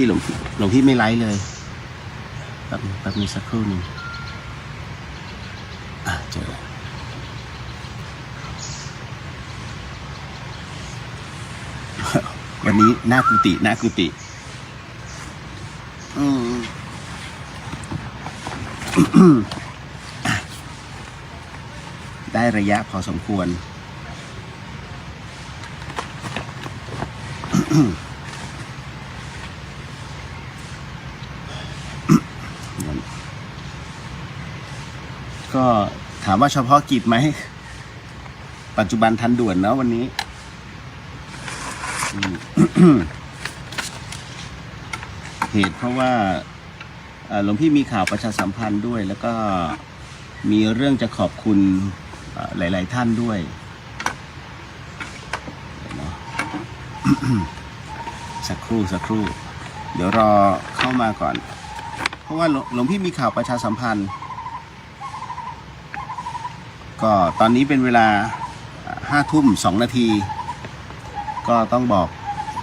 ที่หลวงพี่ไม่ไลฟ์เลยแป๊บนึงสักครู่นึงเจอวันนี้หน้ากุฏิได้ระยะพอสมควรก็ถามว่าเฉพาะกิจไหมปัจจุบันทันด่วนเนาะวันนี้เหตุเพราะว่าหลวงพี่มีข่าวประชาสัมพันธ์ด้วยแล้วก็มีเรื่องจะขอบคุณหลายๆท่านด้วยสักครู่เดี๋ยวรอเข้ามาก่อนเพราะว่าหลวงพี่มีข่าวประชาสัมพันธ์ก็ตอนนี้เป็นเวลา5:02 นาทีก็ต้องบอก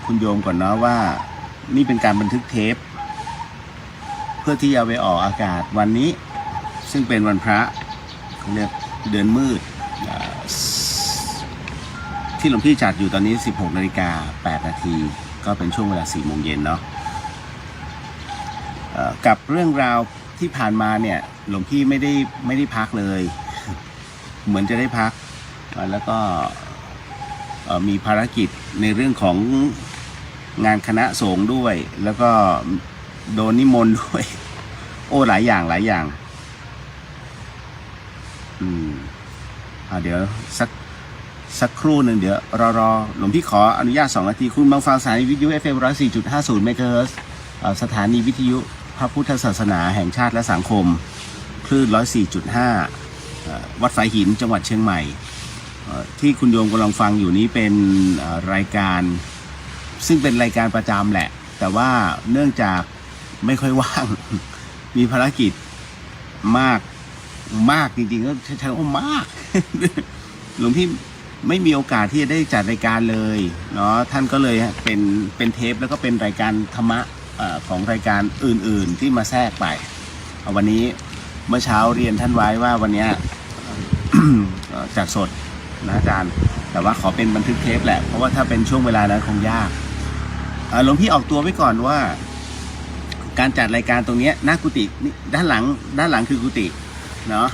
คุณโยมก่อนนะว่านี่เป็นการบันทึกเทปเพื่อที่จะไปออกอากาศวันนี้ซึ่งเป็นวันพระเขาเรียกเดือนมืดที่หลวงพี่จัดอยู่ตอนนี้ 16:08 นาทีก็เป็นช่วงเวลา 4 โมงเย็นเนาะกับเรื่องราวที่ผ่านมาเนี่ยหลวงพี่ไม่ได้พักเลยเหมือนจะได้พักแล้วก็มีภารกิจในเรื่องของงานคณะสงฆ์ด้วยแล้วก็โดนนิมนต์ด้วยโอ้หลายอย่างเดี๋ยวสักครู่หนึ่งเดี๋ยวรอหลวงพี่ขออนุญาต2 นาทีคุณบางฟังสถานีวิทยุ FM 104.50 เมกะเฮิรตซ์สถานีวิทยุพระพุทธศาสนาแห่งชาติและสังคมคลื่น 104.5 วัดฝายหินจังหวัดเชียงใหม่ที่คุณโยมกำลังฟังอยู่นี้เป็นรายการซึ่งเป็นรายการประจำแหละแต่ว่าเนื่องจากไม่ค่อยว่างมีภารกิจมากจริงๆก็ใช้คำว่ามากหลวงพี่ไม่มีโอกาสที่จะได้จัดรายการเลยเนาะท่านก็เลยเป็นเทปแล้วก็เป็นรายการธรรมะของรายการอื่นๆที่มาแทรกไปวันนี้เมื่อเช้าเรียนท่านไว้ว่าวันนี้ จัดสดนะอาจารย์แต่ว่าขอเป็นบันทึกเทปแหละเพราะว่าถ้าเป็นช่วงเวลานั้นคงยากหลวงพี่ออกตัวไว้ก่อนว่าการจัดรายการตรงนี้หน้ากุฏิด้านหลังคือกุฏิเนาะ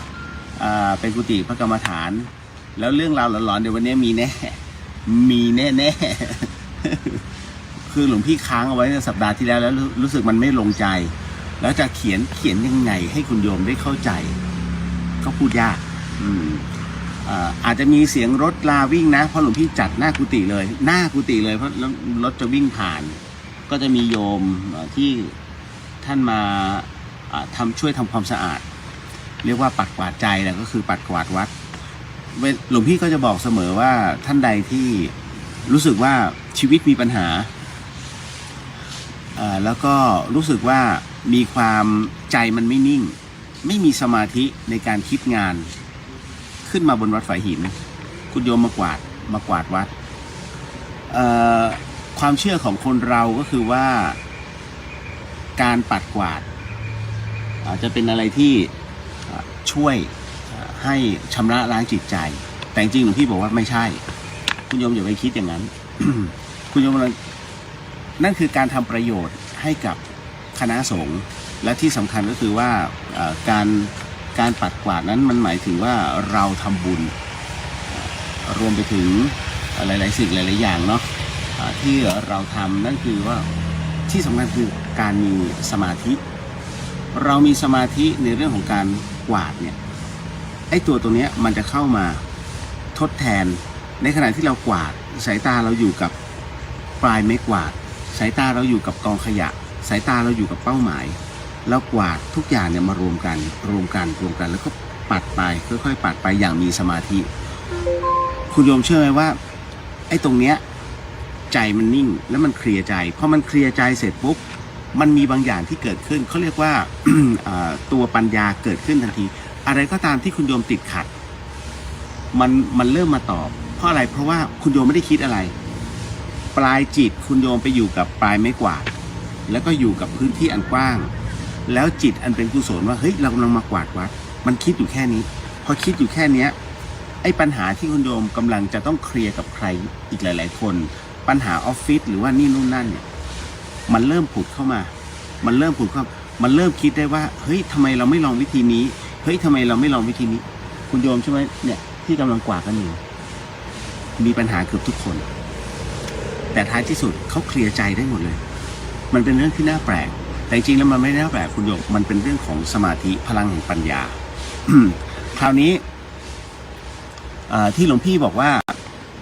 เป็นกุฏิพระกรรมฐานแล้วเรื่องราวหลอนๆเดี๋ยววันนี้มีแน่คือหลวงพี่ค้างเอาไว้ในสัปดาห์ที่แล้วรู้สึกมันไม่ลงใจแล้วจะเขียนยังไงให้คุณโยมได้เข้าใจก็พูดยากอาจจะมีเสียงรถลาวิ่งนะเพราะหลวงพี่จัดหน้ากุฏิเลยเพราะรถจะวิ่งผ่านก็จะมีโยมที่ท่านมาช่วยทำความสะอาดเรียกว่าปัดกวาดใจนะก็คือปัดกวาดวัดหลวงพี่ก็จะบอกเสมอว่าท่านใดที่รู้สึกว่าชีวิตมีปัญหาแล้วก็รู้สึกว่ามีความใจมันไม่นิ่งไม่มีสมาธิในการคิดงานขึ้นมาบนวัดฝายหินคุณโยมมากวาดวัดความเชื่อของคนเราก็คือว่าการปัดกวาดอาจจะเป็นอะไรที่ช่วยให้ชำระล้างจิตใจแต่จริงหลวงพี่บอกว่าไม่ใช่คุณโยมอย่าไปคิดอย่างนั้น คุณโยมนั่นคือการทำประโยชน์ให้กับคณะสงฆ์และที่สำคัญก็คือว่าการปัดกวาดนั้นมันหมายถึงว่าเราทำบุญรวมไปถึงหลายๆสิ่งหลายๆอย่างเนาะที่เราทำนั่นคือว่าที่สำคัญคือการมีสมาธิเรามีสมาธิในเรื่องของการกวาดเนี่ยไอ้ตัวนี้มันจะเข้ามาทดแทนในขณะที่เรากวาดสายตาเราอยู่กับปลายไม้กวาดสายตาเราอยู่กับกองขยะสายตาเราอยู่กับเป้าหมายแล้วกวาดทุกอย่างเนี่ยมารวมกันแล้วก็ปัดไปค่อยๆปัดไปอย่างมีสมาธิคุณโยมเชื่อไหมว่าไอ้ตรงเนี้ยใจมันนิ่งแล้วมันเคลียร์ใจพอมันเคลียร์ใจเสร็จปุ๊บมันมีบางอย่างที่เกิดขึ้นเขาเรียกว่า ตัวปัญญาเกิดขึ้นทันทีอะไรก็ตามที่คุณโยมติดขัดมันเริ่มมาตอบเพราะอะไรเพราะว่าคุณโยมไม่ได้คิดอะไรปลายจิตคุณโยมไปอยู่กับปลายไม้กวาด แล้วก็อยู่กับพื้นที่อันกว้างแล้วจิตอันเป็นกุศลว่าเฮ้ยเรากำลังมากวาดวัดมันคิดอยู่แค่นี้พอคิดอยู่แค่เนี้ยไอ้ปัญหาที่คุณโยมกำลังจะต้องเคลียร์กับใครอีกหลายๆคนปัญหาออฟฟิศหรือว่านี่นู่นนั่นเนี่ยมันเริ่มผุดเข้ามามันเริ่มคิดได้ว่าเฮ้ยทำไมเราไม่ลองวิธีนี้เฮ้ยทำไมเราไม่ลองวิธีนี้คุณโยมใช่ไหมเนี่ยที่กำลังกวาดกันอยู่มีปัญหาเกือบทุกคนแต่ท้ายที่สุดเขาเคลียร์ใจได้หมดเลยมันเป็นเรื่องที่น่าแปลกแต่จริงๆแล้วมันไม่น่าแปลกคุณโยมมันเป็นเรื่องของสมาธิพลังแห่งปัญญา คราวนี้ที่หลวงพี่บอกว่า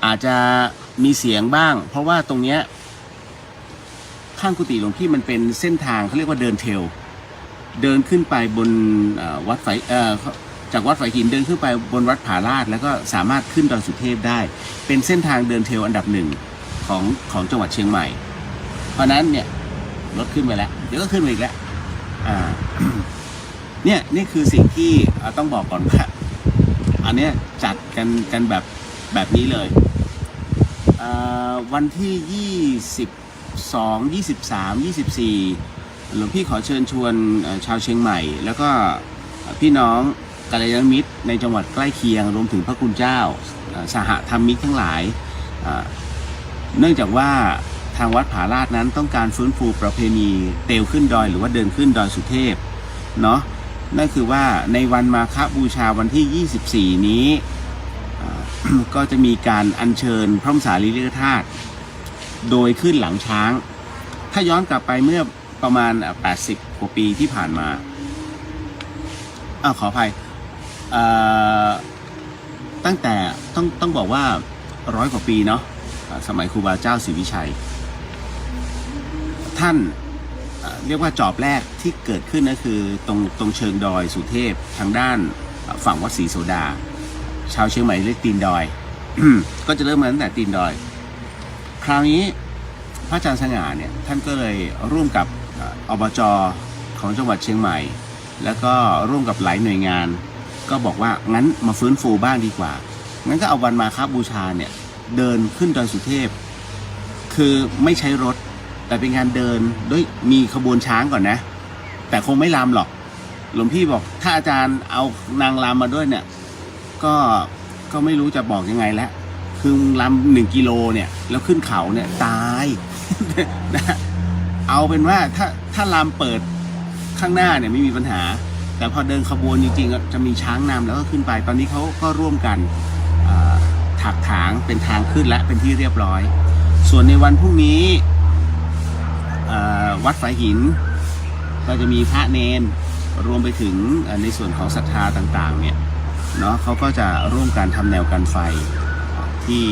อาจจะมีเสียงบ้างเพราะว่าตรงเนี้ยข้างกุฏิหลวงพี่มันเป็นเส้นทางเขาเรียกว่าเดินเทรลเดินขึ้นไปบนวัดไฝจากวัดไฝหินเดินขึ้นไปบนวัดผาลาดแล้วก็สามารถขึ้นดอยสุเทพได้เป็นเส้นทางเดินเทรลอันดับหนึ่งของจังหวัดเชียงใหม่เพราะนั้นเนี่ยรถขึ้นไปแล้วเดี๋ยวก็ขึ้นไปอีกแล้วเนี่ยนี่คือสิ่งที่ต้องบอกก่อนว่าอันเนี้ยจัดกันแบบนี้เลยวันที่22 23 24หลวงพี่ขอเชิญชวนชาวเชียงใหม่แล้วก็พี่น้องกัลยาณมิตรในจังหวัดใกล้เคียงรวมถึงพระคุณเจ้าสหธรรมิกทั้งหลายเนื่องจากว่าทางวัดผาลาดนั้นต้องการฟื้นฟูประเพณีเตลขึ้นดอยหรือว่าเดินขึ้นดอยสุเทพเนาะนั่นคือว่าในวันมาฆบูชาวันที่24นี้ก็จะมีการอัญเชิญพระบรมสารีริกธาตุโดยขึ้นหลังช้างถ้าย้อนกลับไปเมื่อประมาณ80 กว่าปีที่ผ่านมาขออภัยตั้งแต่ต้องบอกว่า100 กว่าปีเนาะสมัยครูบาเจ้าศรีวิชัยท่านเรียกว่าจอบแรกที่เกิดขึ้นก็คือตรงเชิงดอยสุเทพทางด้านฝั่งวัดศรีโสดาชาวเชียงใหม่เรียกตีนดอย ก็จะเริ่มมาตั้งแต่ตีนดอยคราวนี้พระอาจารย์สง่าเนี่ยท่านก็เลยร่วมกับอบจ.ของจังหวัดเชียงใหม่แล้วก็ร่วมกับหลายหน่วยงานก็บอกว่างั้นมาฟื้นฟูบ้างดีกว่างั้นก็เอาวันมาฆบูชาเนี่ยเดินขึ้นดอยสุเทพคือไม่ใช้รถแต่เป็นการเดินด้วยมีขบวนช้างก่อนนะแต่คงไม่ลำหรอกหลวงพี่บอกถ้าอาจารย์เอานางลำมาด้วยเนี่ยก็ไม่รู้จะบอกยังไงแล้วคือลำ1 กิโลเนี่ยแล้วขึ้นเขาเนี่ยตาย นะเอาเป็นว่าถ้าลำเปิดข้างหน้าเนี่ยไม่มีปัญหาแต่พอเดินขบวนจริงๆจะมีช้างนำแล้วก็ขึ้นไปตอนนี้เขาก็ร่วมกันถักถางเป็นทางขึ้นและเป็นที่เรียบร้อยส่วนในวันพรุ่งนี้วัดฝายหินก็จะมีพระเนนรวมไปถึงในส่วนของศรัทธาต่างๆเนี่ยเนาะเขาก็จะร่วมกันทำแนวกันไฟที่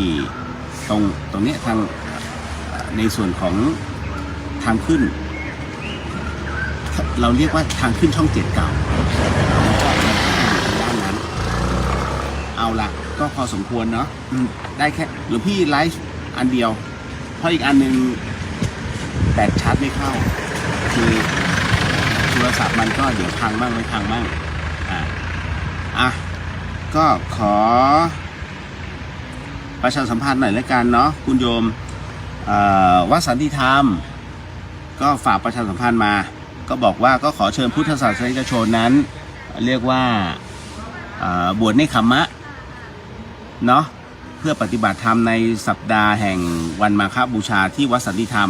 ตรงนี้ทางในส่วนของทางขึ้นเราเรียกว่าทางขึ้นช่อง7 เก่าด้านนั้นเอาละก็พอสมควรเนาะได้แค่หรือพี่ไลฟ์อันเดียวเพราะอีกอันนึงแบตชาร์จไม่เข้าคือโทรศัพท์มันก็เดี๋ยวพังบ้างไม่พังบ้างก็ขอประชาสัมพันธ์หน่อยแล้วกันเนาะคุณโยมวัดสันติธรรมก็ฝากประชาสัมพันธ์มาก็บอกว่าก็ขอเชิญพุทธศาสนิกชนนั้นเรียกว่าบวชเนคขมะเนาะเพื่อปฏิบัติธรรมในสัปดาห์แห่งวันมาฆบูชาที่วัดสันติธรรม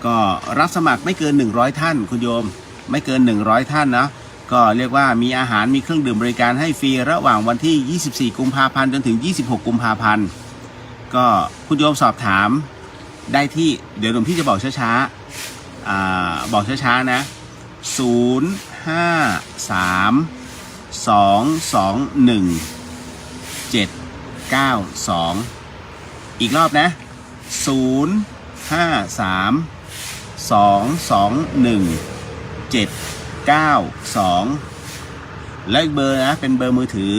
ก็รับสมัครไม่เกิน100 ท่านคุณโยมไม่เกิน100 ท่านนะก็เรียกว่ามีอาหารมีเครื่องดื่มบริการให้ฟรีระหว่างวันที่24 กุมภาพันธ์จนถึง26 กุมภาพันธ์ก็คุณโยมสอบถามได้ที่เดี๋ยวหลวงพี่จะบอกช้าๆบอกช้าๆนะ053-221-792อีกรอบนะ053-221-792และอีกเบอร์นะเป็นเบอร์มือถือ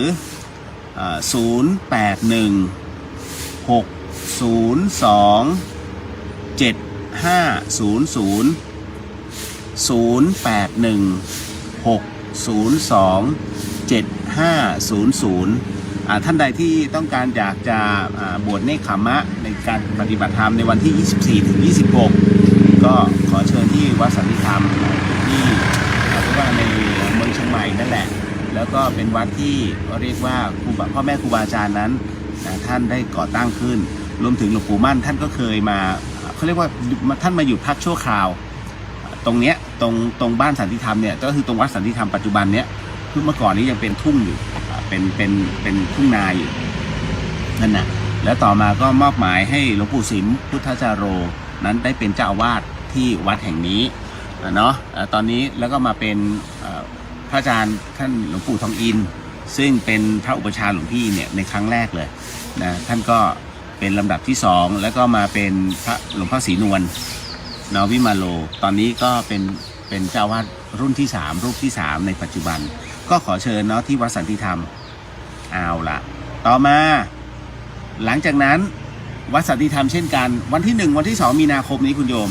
ท่านใดที่ต้องการอยากจะบวชเนคขมะในการปฏิบัติธรรมในวันที่24 ถึง 26ก็ ขอเชิญที่วัดสันติธรรมที่เรียกว่าในเมืองเชียงใหม่นั่นแหละแล้วก็เป็นวัดที่เรียกว่าพ่อแม่ครูบาอาจารย์นั้นท่านได้ก่อตั้งขึ้นรวมถึงหลวงปู่มั่นท่านก็เคยมาเขาเรียกว่าท่านมาอยู่พักชั่วคราวตรงเนี้ยตรงบ้านสันติธรรมเนี่ยก็คือตรงวัดสันติธรรมปัจจุบันเนี้ยคือเมื่อก่อนนี้ยังเป็นทุ่งอยู่เป็นทุ่งนาอยู่นั่นน่ะแล้วต่อมาก็มอบหมายให้หลวงปู่สิมพุทธจาโรนั้นได้เป็นเจ้าอาวาสที่วัดแห่งนี้เนาะตอนนี้แล้วก็มาเป็นพระอาจารย์ท่านหลวงปู่ทองอินซึ่งเป็นพระอุปชฌาย์หลวงพี่เนี่ยในครั้งแรกเลยนะท่านก็เป็นลำดับที่2แล้วก็มาเป็นพระหลวงพ่อศรีนวลนวิมาโลตอนนี้ก็เป็นเจ้าวาดรุ่นที่3รูปที่3ในปัจจุบันก็ขอเชิญเนาะที่วัดสันติธรรมเอาละต่อมาหลังจากนั้นวัดสันติธรรมเช่นกันวันที่1วันที่2มีนาคมนี้คุณโยม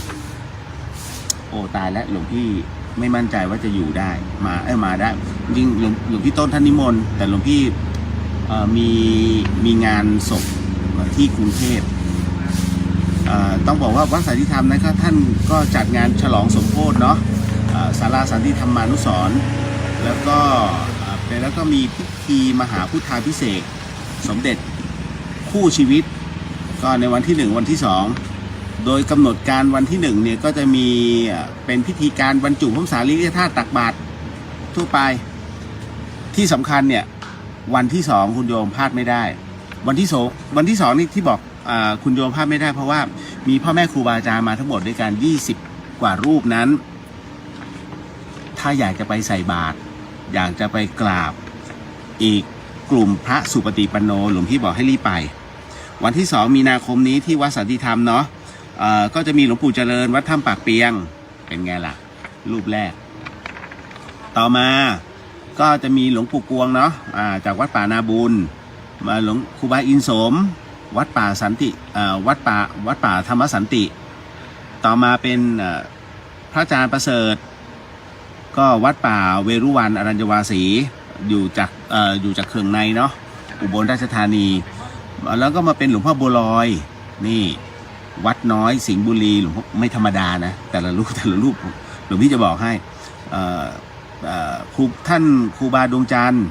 โอ้ตายแล้วหลวงพี่ไม่มั่นใจว่าจะอยู่ได้มาได้จริงหลวงพี่ต้นท่านนิมนต์แต่หลวงพี่มีงานศพที่กรุงเทพต้องบอกว่าวัดสันติธรรมนะครับท่านก็จัดงานฉลองสมโภชเนาะศาลาสันติธรรมานุสรณ์แล้วก็มีพิธีมหาพุทธาภิเษกสมเด็จคู่ชีวิตก็ในวันที่1วันที่2โดยกำหนดการวันที่1เนี่ยก็จะมีเป็นพิธีการบรรจุพระสารีริกธาตุตักบาตรทั่วไปที่สำคัญเนี่ยวันที่2คุณโยมพลาดไม่ได้วันที่2นี่ที่บอกคุณโยมพลาดไม่ได้เพราะว่ามีพ่อแม่ครูบาอาจารย์มาทั้งหมดด้วยกัน20กว่ารูปนั้นถ้าอยากจะไปใส่บาตรอยากจะไปกราบอีกกลุ่มพระสุปฏิปันโนหลวงพี่บอกให้รีบไปวันที่2มีนาคมนี้ที่วัดสันติธรรมเนาะก็จะมีหลวงปู่เจริญวัดถ้ำปากเปียงเป็นไงล่ะรูปแรกต่อมาก็จะมีหลวงปู่กวงเนาะจากวัดป่านาบุญมาหลวงครูบาอินสมวัดป่าสันติวัดป่าธรรมสันติต่อมาเป็นพระอาจารย์ประเสริฐก็วัดป่าเวรุวันอรัญญวาสีอยู่จากเคืองในเนาะอุบลราชธานีแล้วก็มาเป็นหลวงพ่อบัวลอยนี่วัดน้อยสิงห์บุรีหลวงพ่อไม่ธรรมดานะแต่ละรูปหลวงพี่จะบอกให้ท่านครูบาดวงจันทร์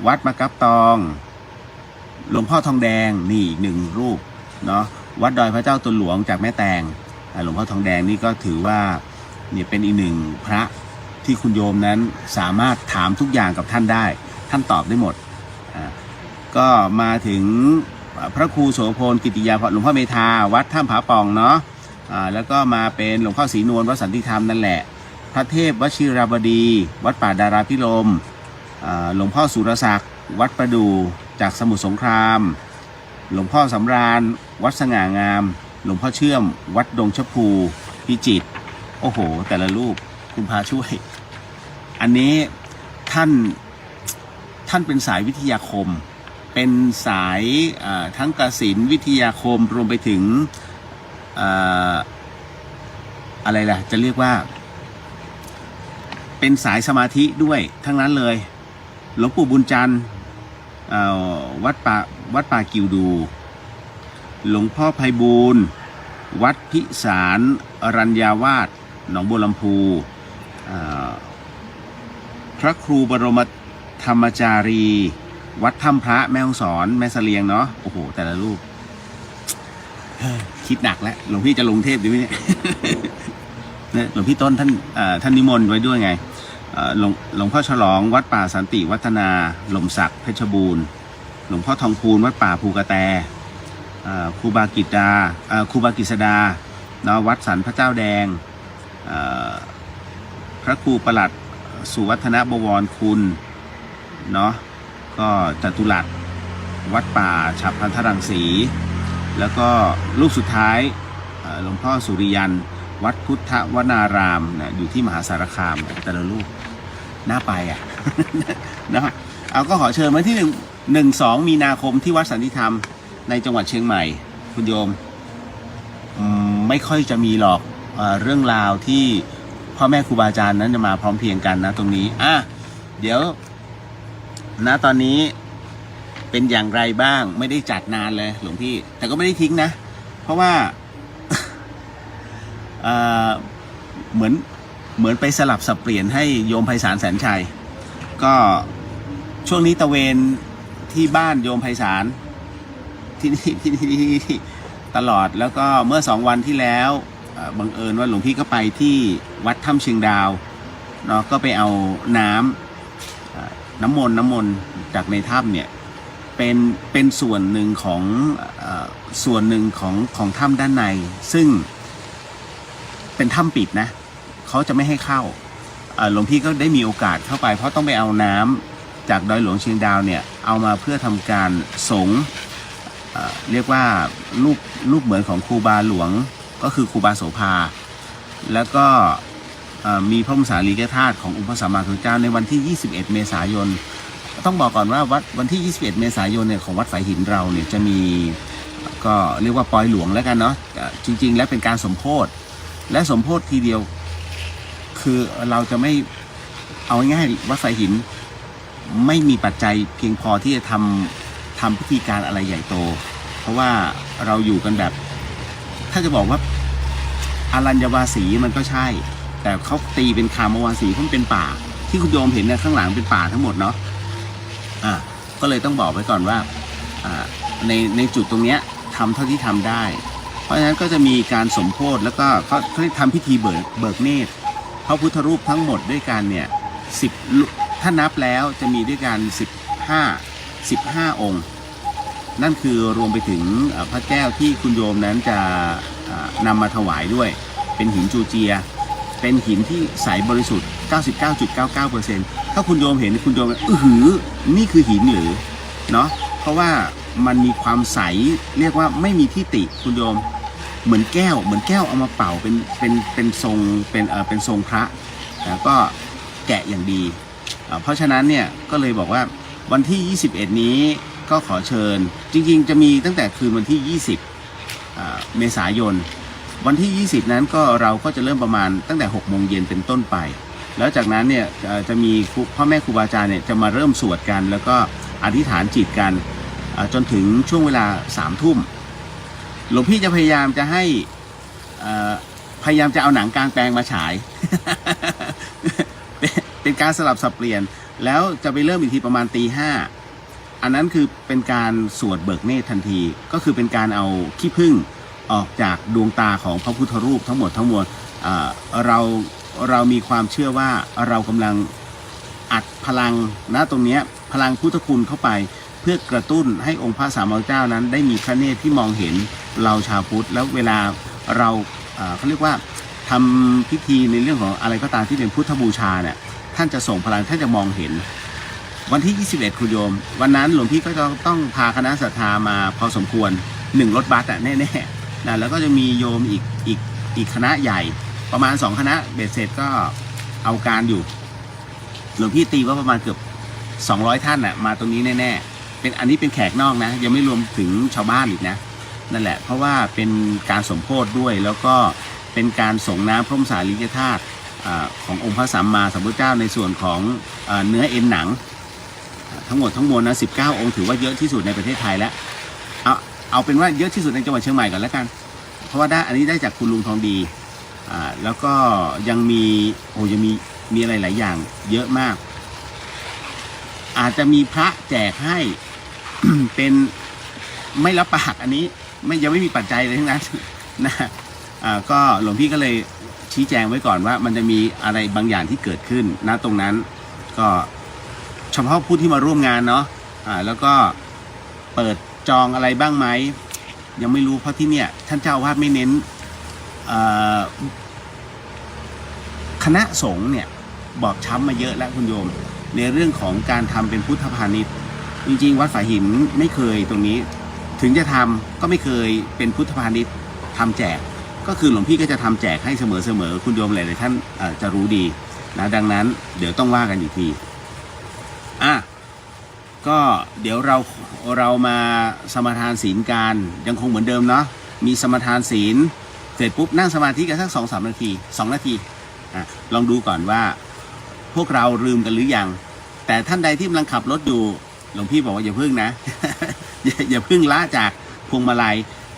วัดมะกับตองหลวงพ่อทองแดงนี่อีก1รูปเนาะวัดดอยพระเจ้าตนหลวงจากแม่แตงหลวงพ่อทองแดงนี่ก็ถือว่าเนี่ยเป็นอีก1พระที่คุณโยมนั้นสามารถถามทุกอย่างกับท่านได้ท่านตอบได้หมดก็มาถึงพระครูโสพลกิติยาภรณ์หลวงพ่อเมธาวัดถ้ำผาป่องเนาะแล้วก็มาเป็นหลวงพ่อศรีนวลวัดสันติธรรมนั่นแหละพระเทพวชิรบดีวัดป่าดาราพิรมหลวงพ่อสุรศักดิ์วัดประดู่จากสมุทรสงครามหลวงพ่อสำราญวัดสง่างามหลวงพ่อเชื่อมวัดดงชพูพิจิตรโอ้โหแต่ละรูปคุณพาช่วยอันนี้ท่านเป็นสายวิทยาคมเป็นสายทั้งกสิณวิทยาคมรวมไปถึงอะไรล่ะจะเรียกว่าเป็นสายสมาธิด้วยทั้งนั้นเลยหลวงปู่บุญจันทร์วัดป่ากิวดูหลวงพ่อไพบูลย์วัดพิสารอรัญญาวาสหนองบัวลำพูพระครูบรมธรรมจารีวัดถ้ำพระแม่ฮ่องสอนแม่เสลียงเนาะโอ้โหแต่ละรูปคิดหนักแล้วหลวงพี่จะลงเทพดีไหมเนี่ยหลวงพี่ต้นท่านนิมนต์ไว้ด้วยไงหลวงพ่อฉลองวัดป่าสันติวัฒนาหล่มสักเพชรบูรณ์หลวงพ่อทองพูนวัดป่าภูกระแตครูบากิษดาเนาะวัดสันพระเจ้าแดงพระครูประหลัดสุวัฒนบวรคุณเนาะก็จตุรัสวัดป่าฉับพันธรังสีแล้วก็รูปสุดท้ายหลวงพ่อสุริยันวัดพุทธวนารามนะอยู่ที่มหาสารคามแต่ละรูปน่าไปเนาะเอาก็ขอเชิญมาที่1-2มีนาคมที่วัดสันติธรรมในจังหวัดเชียงใหม่คุณโยมไม่ค่อยจะมีหรอกเรื่องราวที่พ่อแม่ครูบาอาจารย์นั้นจะมาพร้อมเพรียงกันนะตรงนี้เดี๋ยวนะตอนนี้เป็นอย่างไรบ้างไม่ได้จัดนานเลยหลวงพี่แต่ก็ไม่ได้ทิ้งนะเพราะว่า เอ่อเหมือนเหมือนไปสลับสับเปลี่ยนให้โยมไพศาลแสนชัยก็ช่วงนี้ตะเวนที่บ้านโยมไพศาลที่นี่ตลอดแล้วก็เมื่อ2 วันที่แล้วบังเอิญว่าหลวงพี่ก็ไปที่วัดถ้ำเชียงดาวเนาะก็ไปเอาน้ำมนต์จากในถ้ำเนี่ยเป็นส่วนหนึ่งของถ้ำด้านในซึ่งเป็นถ้ำปิดนะเขาจะไม่ให้เข้าหลวงพี่ก็ได้มีโอกาสเข้าไปเพราะต้องไปเอาน้ำจากดอยหลวงเชียงดาวเนี่ยเอามาเพื่อทำการสงเรียกว่ารูปเหมือนของครูบาหลวงก็คือครูบาโสภาแล้วก็มีพระบรมสารีริกธาตุขององค์พระสัมมาสัมพุทธเจ้าในวันที่21 เมษายนต้องบอกก่อนว่าวันที่21 เมษายนเนี่ยของวัดฝายหินเราเนี่ยจะมีก็เรียกว่าปอยหลวงแล้วกันเนาะจริงๆแล้วเป็นการสมโภชและสมโภชทีเดียวคือเราจะไม่เอาง่ายๆวัดฝายหินไม่มีปัจจัยเพียงพอที่จะทำพิธีการอะไรใหญ่โตเพราะว่าเราอยู่กันแบบถ้าจะบอกว่าอารัญญวาสีมันก็ใช่แต่เขาตีเป็นคามวาสีเพราะมันเป็นป่าที่คุณโยมเห็นเนี่ยข้างหลังเป็นป่าทั้งหมดเนาะก็เลยต้องบอกไว้ก่อนว่าในจุดตรงเนี้ยทำเท่าที่ทำได้เพราะฉะนั้นก็จะมีการสมโภชแล้วก็เขาทำพิธีเบิกเนตรพระพุทธรูปทั้งหมดด้วยกันเนี่ย10ถ้านับแล้วจะมีด้วยกัน15 องค์นั่นคือรวมไปถึงพระแก้วที่คุณโยมนั้นจะนำมาถวายด้วยเป็นหินจูเจียเป็นหินที่ใสบริสุทธิ์ 99.99% ถ้าคุณโยมเห็นคุณโยมนี่คือหินหรือเนาะเพราะว่ามันมีความใสเรียกว่าไม่มีที่ติคุณโยมเหมือนแก้วเอามาเป่าเป็นทรงเป็นทรงพระแล้วก็แกะอย่างดีเพราะฉะนั้นเนี่ยก็เลยบอกว่าวันที่21นี้ก็ขอเชิญจริงๆจะมีตั้งแต่คืนวันที่20เมษายนวันที่20นั้นก็เราก็จะเริ่มประมาณตั้งแต่6 โมงเย็นเป็นต้นไปแล้วจากนั้นเนี่ยจะมีพ่อแม่ครูบาอาจารย์เนี่ยจะมาเริ่มสวดกันแล้วก็อธิษฐานจิตกันจนถึงช่วงเวลา3 ทุ่มหลวงพี่จะพยายามจะให้เอาหนังกลางแปลงมาฉาย เป็นการสลับสับเปลี่ยนแล้วจะไปเริ่มอีกทีประมาณตี 5อันนั้นคือเป็นการสวดเบิกเนตรทันทีก็คือเป็นการเอาขี้ผึ้งออกจากดวงตาของพระพุทธรูปทั้งหมดเรามีความเชื่อว่าเรากำลังอัดพลังตรงนี้พลังพุทธคุณเข้าไปเพื่อกระตุ้นให้องค์พระสัมมาสัมพุทธเจ้านั้นได้มีพระเนตรที่มองเห็นเราชาวพุทธแล้วเวลาเราเขาเรียกว่าทำพิธีในเรื่องของอะไรก็ตามที่เป็นพุทธบูชาเนี่ยท่านจะส่งพลังท่านจะมองเห็นวันที่21คุณโยมวันนั้นหลวงพี่ก็จะต้องพาคณะศรัทธามาพอสมควร1 รถบัสแน่ๆนะแล้วก็จะมีโยมอีกคณะใหญ่ประมาณ2 คณะเบ็ดเสร็จก็เอาการอยู่หลวงพี่ตีว่าประมาณเกือบ200 ท่านมาตรงนี้แน่ๆอันนี้เป็นแขกนอกนะยังไม่รวมถึงชาวบ้านอีกนะนั่นแหละเพราะว่าเป็นการสมโภชด้วยแล้วก็เป็นการส่งน้ำพระบรมสารีริกธาตุขององค์พระสัมมาสัมพุทธเจ้าในส่วนของเนื้อเอ็นหนังทั้งหมดทั้งมวลนะ19 องค์ถือว่าเยอะที่สุดในประเทศไทยแล้วเอาเป็นว่าเยอะที่สุดในจังหวัดเชียงใหม่ก่อนแล้วกันเพราะว่าอันนี้ได้จากคุณลุงทองดีแล้วก็ยังมีอะไรหลายอย่างเยอะมากอาจจะมีพระแจกให้ เป็นไม่รับปากอันนี้ยังไม่มีปัจจัยเลยทั้งนั้นนะก็หลวงพี่ก็เลยชี้แจงไว้ก่อนว่ามันจะมีอะไรบางอย่างที่เกิดขึ้นณตรงนั้นก็เฉพาะผู้ที่มาร่วมงานเนาะแล้วก็เปิดจองอะไรบ้างไหมยังไม่รู้เพราะที่เนี่ยท่านเจ้าอาวาสไม่เน้นคณะสงฆ์เนี่ยบอกช้ำมาเยอะแล้วคุณโยมในเรื่องของการทำเป็นพุทธพาณิชย์จริงๆวัดฝายหินไม่เคยตรงนี้ถึงจะทำก็ไม่เคยเป็นพุทธพาณิชย์ทำแจกก็คือหลวงพี่ก็จะทำแจกให้เสมอคุณโยมหลายๆท่านจะรู้ดีนะดังนั้นเดี๋ยวต้องว่ากันอีกทีก็เดี๋ยวเรามาสมาทานศีลกันยังคงเหมือนเดิมเนาะมีสมาทานศีลเสร็จปุ๊บนั่งสมาธิกันสัก2-3 นาที2 นาทีลองดูก่อนว่าพวกเราลืมกันหรือยังแต่ท่านใดที่กำลังขับรถอยู่หลวงพี่บอกว่าอย่าพึ่งนะ อย่าพึ่งละจากพวงมาลัย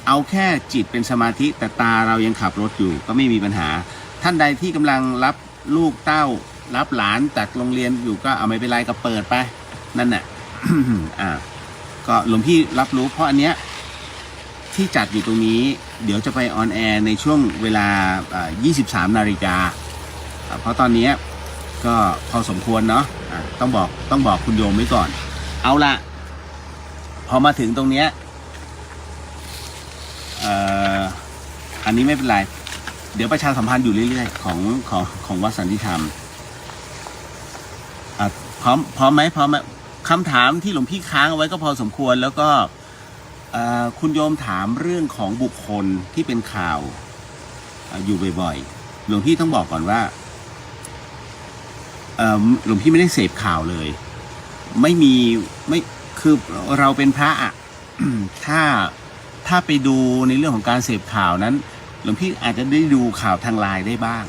เอาแค่จิตเป็นสมาธิแต่ตาเรายังขับรถอยู่ก็ไม่มีปัญหาท่านใดที่กำลังรับลูกเต้ารับหลานจากโรงเรียนอยู่ก็เอาไม่เป็นไรก็เปิดไปนั่นน่ะ ก็หลวงพี่รับรู้เพราะอันเนี้ยที่จัดอยู่ตรงนี้เดี๋ยวจะไปออนแอร์ในช่วงเวลา23 นาฬิกาเพราะตอนนี้ก็พอสมควรเนาะต้องบอกคุณโยมไว้ก่อนเอาละพอมาถึงตรงเนี้ยอันนี้ไม่เป็นไรเดี๋ยวประชาสัมพันธ์อยู่เรื่อยๆของวัดสันติธรรมพร้อมไหมคำถามที่หลวงพี่ค้างเอาไว้ก็พอสมควรแล้วก็คุณโยมถามเรื่องของบุคคลที่เป็นข่าวอยู่บ่อยๆหลวงพี่ต้องบอกก่อนว่าหลวงพี่ไม่ได้เสพข่าวเลยไม่คือเราเป็นพระอะ ถ้าไปดูในเรื่องของการเสพข่าวนั้นหลวงพี่อาจจะได้ดูข่าวทางไลน์ได้บ้าง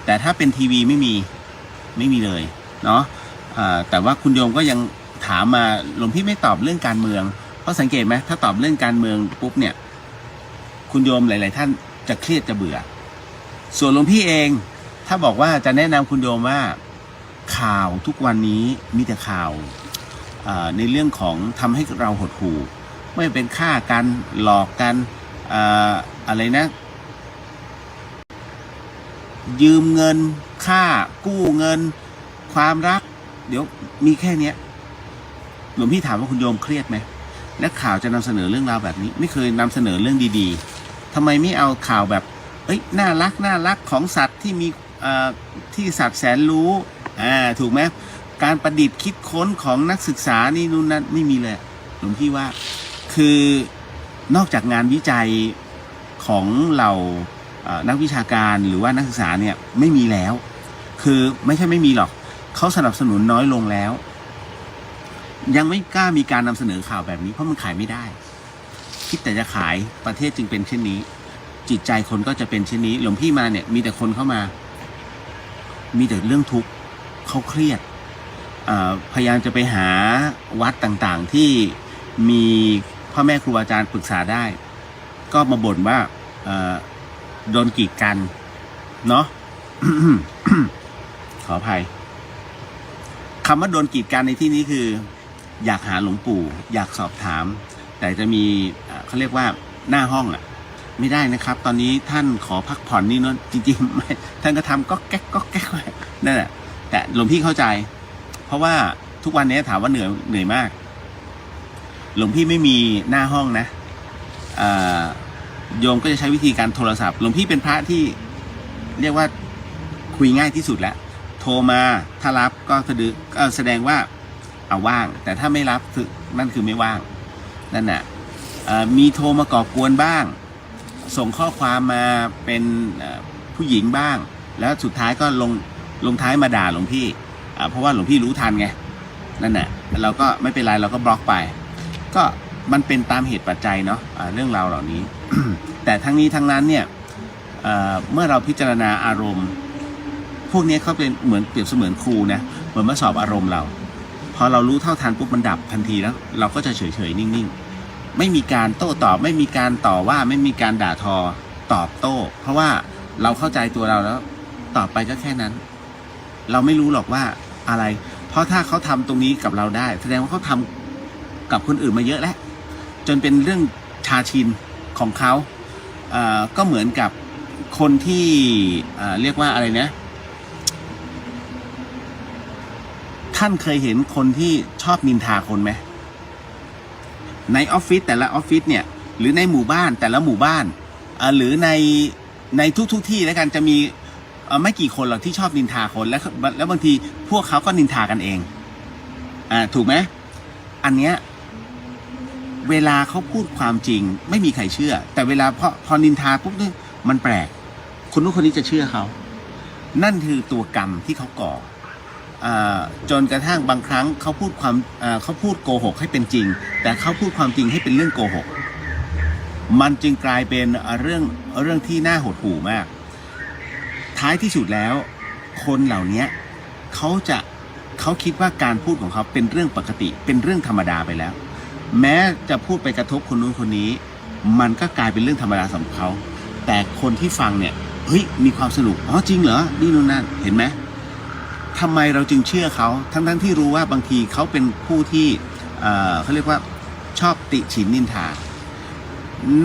แต่ถ้าเป็นทีวีไม่มีเลยเนาะแต่ว่าคุณโยมก็ยังถามมาหลวงพี่ไม่ตอบเรื่องการเมืองเพราะสังเกตไหมถ้าตอบเรื่องการเมืองปุ๊บเนี่ยคุณโยมหลายๆท่านจะเครียดจะเบื่อส่วนหลวงพี่เองถ้าบอกว่าจะแนะนำคุณโยมว่าข่าวทุกวันนี้มีแต่ข่าวในเรื่องของทำให้เราหดหู่ไม่เป็นฆ่ากันหลอกกันอะไรนะยืมเงินค่ากู้เงินความรักเดี๋ยวมีแค่เนี้ยหลวงพี่ถามว่าคุณโยมเครียดไหมและข่าวจะนำเสนอเรื่องราวแบบนี้ไม่เคยนำเสนอเรื่องดีๆทำไมไม่เอาข่าวแบบน่ารักของสัตว์ที่มีที่สัตว์แสนรู้ถูกไหมการประดิษฐ์คิดค้นของนักศึกษานี่นู่นนั่นไม่มีเลยหลวงพี่ว่าคือนอกจากงานวิจัยของเรานักวิชาการหรือว่านักศึกษาเนี่ยไม่มีแล้วคือไม่ใช่ไม่มีหรอกเขาสนับสนุนน้อยลงแล้วยังไม่กล้ามีการนำเสนอข่าวแบบนี้เพราะมันขายไม่ได้คิดแต่จะขายประเทศจึงเป็นเช่นนี้จิตใจคนก็จะเป็นเช่นนี้หลวงพี่มาเนี่ยมีแต่คนเข้ามามีแต่เรื่องทุกข์เขาเครียดพยายามจะไปหาวัดต่างๆที่มีพ่อแม่ครูอาจารย์ปรึกษาได้ก็มาบ่นว่าโดนกีดกันเนาะ ขออภัยคำว่าโดนกีดกันในที่นี้คืออยากหาหลวงปู่อยากสอบถามแต่จะมีเขาเรียกว่าหน้าห้องไม่ได้นะครับตอนนี้ท่านขอพักผ่อนนี่เนาะจริงๆไม่ท่านก็ทำก็แก๊กไว้นั่นแหละแต่หลวงพี่เข้าใจเพราะว่าทุกวันนี้ถามว่าเหนื่อยมากหลวงพี่ไม่มีหน้าห้องนะโยมก็จะใช้วิธีการโทรศัพท์หลวงพี่เป็นพระที่เรียกว่าคุยง่ายที่สุดแล้วโทรมาถ้ารับก็แสดงว่าว่างแต่ถ้าไม่รับคือนั่นคือไม่ว่างนั่นน่ะมีโทรมาก่อกวนบ้างส่งข้อความมาเป็นผู้หญิงบ้างแล้วสุดท้ายก็ลงท้ายมาด่าหลวงพี่เพราะว่าหลวงพี่รู้ทันไงนั่นน่ะเราก็ไม่เป็นไรเราก็บล็อกไปก็มันเป็นตามเหตุปัจจัยเนาะเรื่องราวเหล่านี้ แต่ทั้งนี้ทั้งนั้นเนี่ยเมื่อเราพิจารณาอารมณ์พวกนี้เขาเป็นเหมือนเปรียบเสมือนครูนะเหมือนมาสอบอารมณ์เราพอเรารู้เท่าทันปุ๊บมันดับทันทีแล้วเราก็จะเฉยๆนิ่งๆไม่มีการโต้ตอบไม่มีการต่อว่าไม่มีการด่าทอตอบโต้เพราะว่าเราเข้าใจตัวเราแล้วตอบไปก็แค่นั้นเราไม่รู้หรอกว่าอะไรเพราะถ้าเขาทำตรงนี้กับเราได้แสดงว่าเขาทำกับคนอื่นมาเยอะแล้วจนเป็นเรื่องชาชินของเขาก็เหมือนกับคนที่เรียกว่าอะไรนะท่านเคยเห็นคนที่ชอบนินทาคนไหมในออฟฟิศแต่ละออฟฟิศเนี่ยหรือในหมู่บ้านแต่ละหมู่บ้านหรือในทุกที่แล้วกันจะมีไม่กี่คนหรอกที่ชอบนินทาคนแล้วบางทีพวกเขาก็นินทากันเองถูกไหมอันเนี้ยเวลาเขาพูดความจริงไม่มีใครเชื่อแต่เวลาพอนินทาปุ๊บเนี่ยมันแปลกคนนู้นคนนี้จะเชื่อเขานั่นคือตัวกรรมที่เขาก่อจนกระทั่งบางครั้งเขาพูดโกหกให้เป็นจริงแต่เขาพูดความจริงให้เป็นเรื่องโกหกมันจึงกลายเป็นเรื่องที่น่าหดหู่มากท้ายที่สุดแล้วคนเหล่านี้เขาคิดว่าการพูดของเขาเป็นเรื่องปกติเป็นเรื่องธรรมดาไปแล้วแม้จะพูดไปกระทบคนนู้นคนนี้ มันก็กลายเป็นเรื่องธรรมดาสำหรับเขาแต่คนที่ฟังเนี่ยเฮ้ยมีความสนุกอ๋อจริงเหรอนี่นู่นนั่นเห็นไหมทำไมเราจึงเชื่อเขาทั้งที่รู้ว่าบางทีเขาเป็นผู้ที่เขาเรียกว่าชอบติฉินนินทา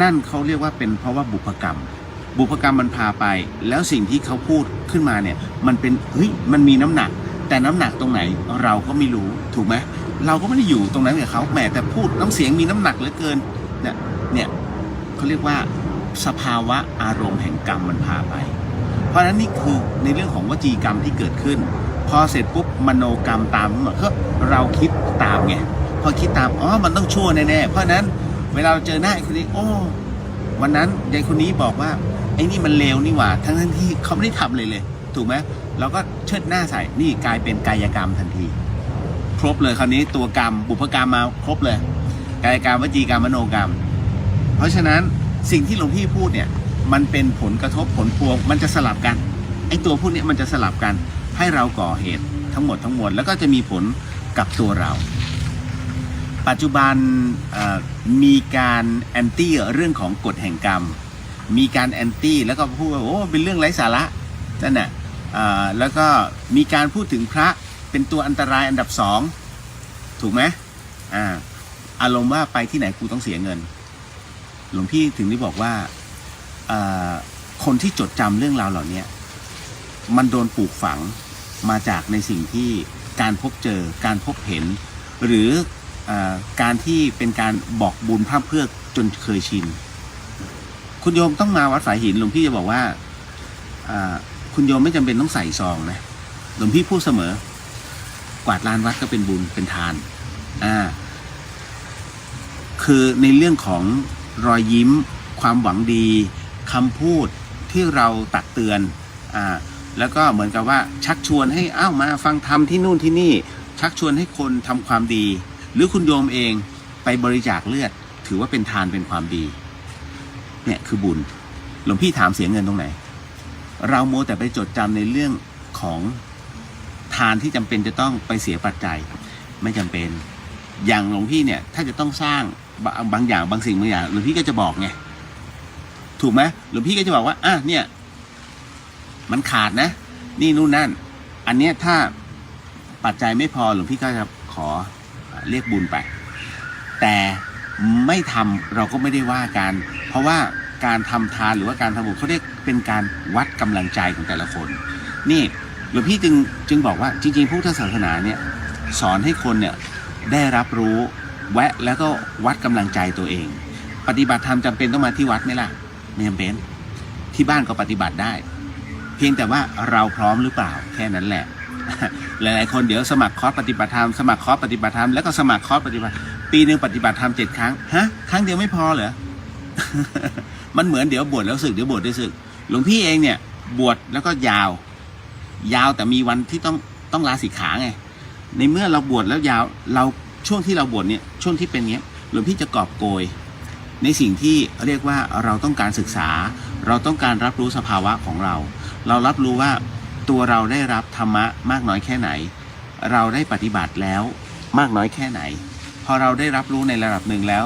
นั่นเขาเรียกว่าเป็นเพราะว่าบุพกรรมมันพาไปแล้วสิ่งที่เขาพูดขึ้นมาเนี่ยมันเป็นเฮ้ยมันมีน้ำหนักแต่น้ำหนักตรงไหนเราก็ไม่รู้ถูกไหมเราก็ไม่ได้อยู่ตรงนั้นกับเขาแหมแต่พูดน้ำเสียงมีน้ำหนักเหลือเกินเนี่ยเขาเรียกว่าสภาวะอารมณ์แห่งกรรมมันพาไปเพราะฉะนั้นนี่คือในเรื่องของวจีกรรมที่เกิดขึ้นพอเสร็จปุ๊บมโนกรรมตามมาก็เราคิดตามไงพอคิดตามอ๋อมันต้องชั่วแน่ๆเพราะฉะนั้นเวลาเราเจอหน้าไอ้คนนี้โอ้วันนั้นยายคนนี้บอกว่าไอ้นี่มันเลวนี่หว่าทั้งที่เขาไม่ได้ทำเลยถูกไหมเราก็เชิดหน้าใส่นี่กลายเป็นกายกรรมทันทีครบเลยคราวนี้ตัวกรรมบุพกรรมมาครบเลยกายกรรมวจีกรรมมโนกรรมเพราะฉะนั้นสิ่งที่หลวงพี่พูดเนี่ยมันเป็นผลกระทบผลพวงมันจะสลับกันไอ้ตัวพวกนี้มันจะสลับกันให้เราก่อเหตุทั้งหมดแล้วก็จะมีผลกับตัวเราปัจจุบันมีการแอนตี้เรื่องของกฎแห่งกรรมมีการแอนตี้แล้วก็พูดว่าโอ้เป็นเรื่องไร้สาระนั่นแหละแล้วก็มีการพูดถึงพระเป็นตัวอันตรายอันดับ2ถูกไหมอารมณ์ว่าไปที่ไหนกูต้องเสียเงินหลวงพี่ถึงได้บอกว่าคนที่จดจำเรื่องราวเหล่านี้มันโดนปลูกฝังมาจากในสิ่งที่การพบเจอการพบเห็นหรือการที่เป็นการบอกบุญพร่ำเพรื่อจนเคยชินคุณโยมต้องมาวัดฝายหินหลวงพี่จะบอกว่าคุณโยมไม่จำเป็นต้องใส่ซองนะหลวงพี่พูดเสมอกวาดลานวัดก็เป็นบุญเป็นทานคือในเรื่องของรอยยิ้มความหวังดีคำพูดที่เราตักเตือนแล้วก็เหมือนกับว่าชักชวนให้มาฟังธรรมที่นู่นที่นี่ชักชวนให้คนทำความดีหรือคุณโยมเองไปบริจาคเลือดถือว่าเป็นทานเป็นความดีเนี่ยคือบุญหลวงพี่ถามเสียเงินตรงไหนเราโมแต่ไปจดจำในเรื่องของทานที่จำเป็นจะต้องไปเสียปัจจัยไม่จำเป็นอย่างหลวงพี่เนี่ยถ้าจะต้องสร้างบางอย่างบางสิ่งบางอย่างหลวงพี่ก็จะบอกไงถูกไหมหลวงพี่ก็จะบอกว่าเนี่ยมันขาดนะนี่นู่นนั่นอันเนี้ยถ้าปัจจัยไม่พอหลวงพี่ก็จะขอเรียกบุญไปแต่ไม่ทำเราก็ไม่ได้ว่ากันเพราะว่าการทำทานหรือว่าการทำบุญเขาเรียกเป็นการวัดกำลังใจของแต่ละคนนี่หลวงพี่จึงบอกว่าจริงๆพุทธศาสนาเนี่ยสอนให้คนเนี่ยได้รับรู้แวะแล้วก็วัดกำลังใจตัวเองปฏิบัติธรรมจำเป็นต้องมาที่วัดไหมล่ะไม่จำเป็นที่บ้านก็ปฏิบัติได้เพียงแต่ว่าเราพร้อมหรือเปล่าแค่นั้นแหละหลายๆคนเดี๋ยวสมัครคอร์สปฏิบัติธรรมสมัครคอร์สปฏิบัติธรรมแล้วก็สมัครคอร์สปฏิบัติปีนึงปฏิบัติธรรม7 ครั้งครั้งเดียวไม่พอเหรอ มันเหมือนเดี๋ยวบวชแล้วสึกเดี๋ยวบวชได้สึกหลวงพี่เองเนี่ยบวชแล้วก็ยาวแต่มีวันที่ต้องลาสิกขาไงในเมื่อเราบวชแล้วยาวเราช่วงที่เราบวชเนี่ยช่วงที่เป็นเงี้ยหลวงพี่จะกอบโกยในสิ่งที่เรียกว่าเราต้องการศึกษาเราต้องการรับรู้สภาวะของเรารับรู้ว่าตัวเราได้รับธรรมะมากน้อยแค่ไหนเราได้ปฏิบัติแล้วมากน้อยแค่ไหนพอเราได้รับรู้ในระดับหนึ่งแล้ว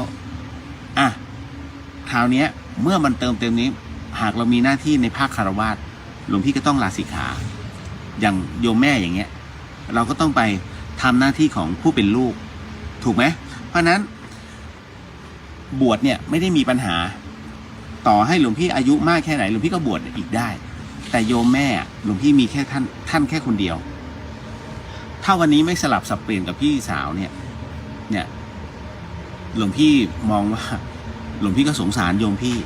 คราวนี้เมื่อมันเติมเต็มนี้หากเรามีหน้าที่ในภาคคฤหัสถ์หลวงพี่ก็ต้องลาสิกขาอย่างโยมแม่อย่างเงี้ยเราก็ต้องไปทำหน้าที่ของผู้เป็นลูกถูกไหมเพราะนั้นบวชเนี่ยไม่ได้มีปัญหาต่อให้หลวงพี่อายุมากแค่ไหนหลวงพี่ก็บวชอีกได้แต่โยมแม่หลวงพี่มีแค่ท่านแค่คนเดียวถ้าวันนี้ไม่สลับสับเปลี่ยนกับพี่สาวเนี่ยหลวงพี่มองว่าหลวงพี่ก็สงสารโยมพี่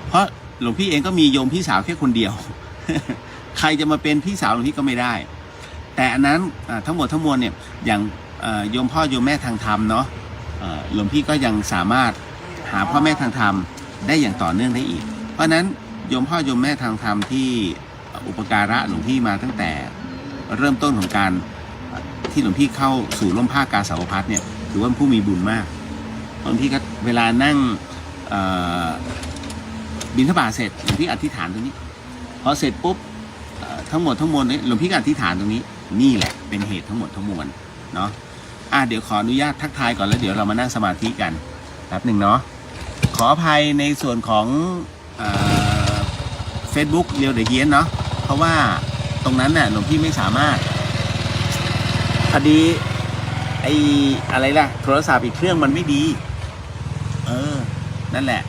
เพราะหลวงพี่เองก็มีโยมพี่สาวแค่คนเดียว ใครจะมาเป็นพี่สาวหลวงพี่ก็ไม่ได้แต่อันนั้นทั้งหมดทั้งมวลเนี่ยอย่างโยมพ่อโยมแม่ทางธรรมเนาะหลวงพี่ก็ยังสามารถหาพ่อแม่ทางธรรมได้อย่างต่อเนื่องได้อีกเพราะนั้นโยมพ่อโยมแม่ทางธรรมที่อุปการะหลวงพี่มาตั้งแต่เริ่มต้นของการที่หลวงพี่เข้าสู่ร่มผ้ากาสาวพัสเนี่ยถือว่าผู้มีบุญมากหลวงพี่ก็เวลานั่งบิณฑบาตเสร็จหลวงพี่อธิษฐานตรงนี้พอเสร็จปุ๊บทั้งหมดทั้งมวลหลวงพี่ก็อธิษฐานตรงนี้นี่แหละเป็นเหตุทั้งหมดทั้งมวลเนาะเดี๋ยวขออนุญาตทักทายก่อนแล้วเดี๋ยวเรามานั่งสมาธิกันแป๊บหนึ่งเนาะข ออภัยในส่วนของเฟซบุ๊กเรียวเดอะเฮียนเนาะเพราะว่าตรงนั้นน่ะหลวงพี่ไม่สามารถพอดีไอ้อะไรล่ะโทรศัพท์อีกเครื่องมันไม่ดีนั่นแหละ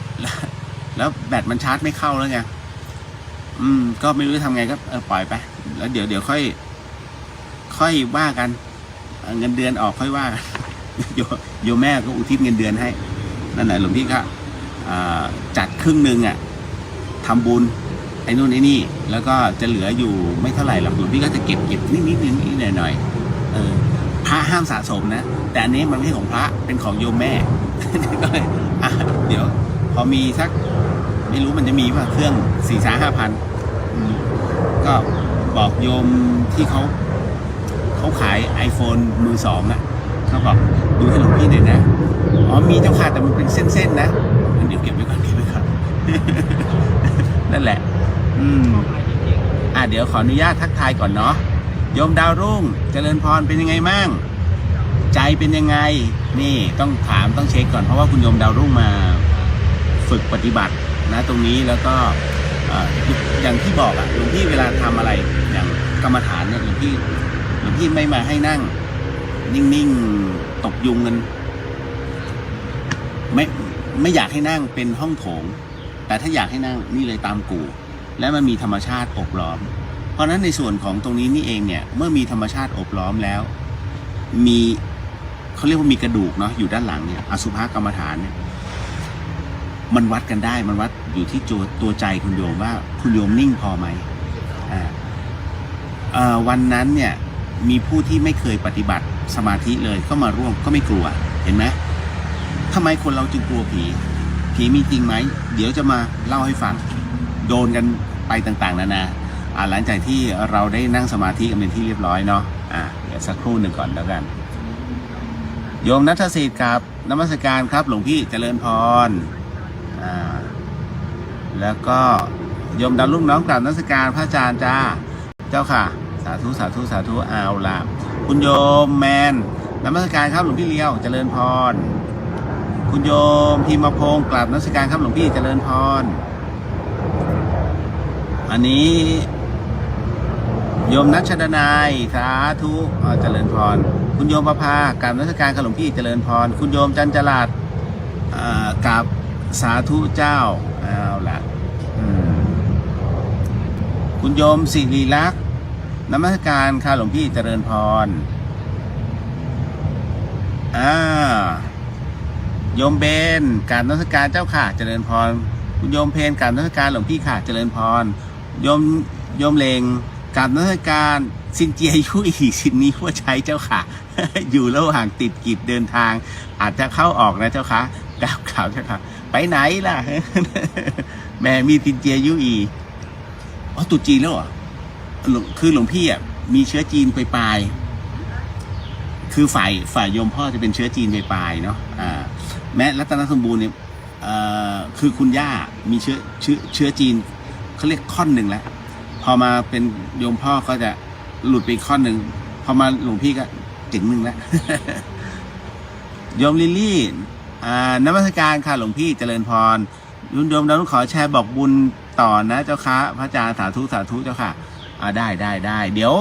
แล้วแบตมันชาร์จไม่เข้าแล้วไงก็ไม่รู้จะทำไงก็ปล่อยไปแล้วเดี๋ยวค่อยว่ากันเงินเดือนออกค่อยว่ากันโยแม่ก็อุทิศเงินเดือนให้นั่นแหละหลวงพี่ก็จัดครึ่งหนึ่งทำบุญไอ้นู่นไอ้นี่แล้วก็จะเหลืออยู่ไม่เท่าไหร่หรอกหลวงพี่ก็จะเก็บนิดหน่อยพระห้ามสะสมนะแต่อันนี้มันไม่ใช่ของพระเป็นของโยมแม่ ก็เลยเดี๋ยวพอมีสักไม่รู้มันจะมีป่ะเครื่อง4-5 พันก็บอกโยมที่เขาขาย iPhone มือสองเขาบอกดูให้หลวงพี่หน่อยนะมีเจ้าค่ะแต่มันเป็นเส้นๆนะเดี๋ยวเก็บไว้ก่อนนั่นแหละเดี๋ยวขออนุญาตทักทายก่อนเนาะโยมดาวรุ่งเจริญพรเป็นยังไงมั่งใจเป็นยังไงนี่ต้องถามต้องเช็คก่อนเพราะว่าคุณโยมดาวรุ่งมาฝึกปฏิบัตินะตรงนี้แล้วก็อย่างที่บอกหลวงพี่เวลาทำอะไรอย่างกรรมฐานเนี่ยหลวงพี่ไม่มาให้นั่งนิ่งๆตกยุงกันไม่อยากให้นั่งเป็นห้องโถงแต่ถ้าอยากให้นั่งนี่เลยตามกู่และมันมีธรรมชาติโอบล้อมเพราะนั้นในส่วนของตรงนี้นี่เองเนี่ยเมื่อมีธรรมชาติโอบล้อมแล้วมีเขาเรียกว่ามีกระดูกเนาะอยู่ด้านหลังเนี่ยอสุภกรรมฐานเนี่ยมันวัดกันได้มันวัดอยู่ที่ตัวใจคุณโยมว่าคุณโยมนิ่งพอไหมวันนั้นเนี่ยมีผู้ที่ไม่เคยปฏิบัติสมาธิเลยก็มาร่วมก็ไม่กลัวเห็นไหมทำไมคนเราจึงกลัวผีมีจริงไหมเดี๋ยวจะมาเล่าให้ฟังโดนกันไปต่างๆนานาหลังจากที่เราได้นั่งสมาธิกันเป็นที่เรียบร้อยเนาะเดี๋ยวสักครู่หนึ่งก่อนแล้วกันโยมณัฐศิษย์ครับนมัสการครับหลวงพี่เจริญพรแล้วก็โยมดาวรุ่งน้องกราบนมัสการพระอาจารย์จ้าเจ้าค่ะสาธุเอาละคุณโยมแมนนมัสการครับหลวงพี่เลี้ยวเจริญพรคุณโยมพิมพงศ์กราบนมัสการครับหลวงพี่เจริญพรอันนี้โยมนัชดนายสาธุเจริญพรคุณโยมประภากราบนมัสการครับหลวงพี่เจริญพรคุณโยมจันจรัสกราบสาธุเจ้าเอาละคุณโยมสิริลักษณ์นมัสการค่ะหลวงพี่เจริญพรโยมเบนกราบนมัสการเจ้าค่ะเจริญพรคุณโยมเพนกราบนมัสการหลวงพี่ค่ะเจริญพรโยมเลงกราบนมัสการสินเจียยุอีสินนี้หัวใช้เจ้าค่ะ อยู่ระหว่างติดกิจเดินทางอาจจะเข้าออกนะเจ้าค่ะกราบเจ้าค่ะไปไหนล่ะ แม่มีสินเจียยุอีตุจีนแล้วเหรอคือหลวงพี่มีเชื้อจีนไปปลายคือฝ่ายโยมพ่อจะเป็นเชื้อจีนไปปลายเนาะแม้รัตนสมบูรณ์เนี่ยคือคุณย่ามีเชื้อจีนเขาเรียกค่อนหนึ่งแล้วพอมาเป็นโยมพ่อก็จะหลุดไปค่อนหนึ่งพอมาหลวงพี่ก็จึงหนึ่งแล้ว โยมลิลลี่นมัสการค่ะหลวงพี่เจริญพรโยมเราต้องขอแชร์บอกบุญต่อนะเจ้าค่ะพระอาจารย์สาธุเจ้าค่ะได้เดี๋ยว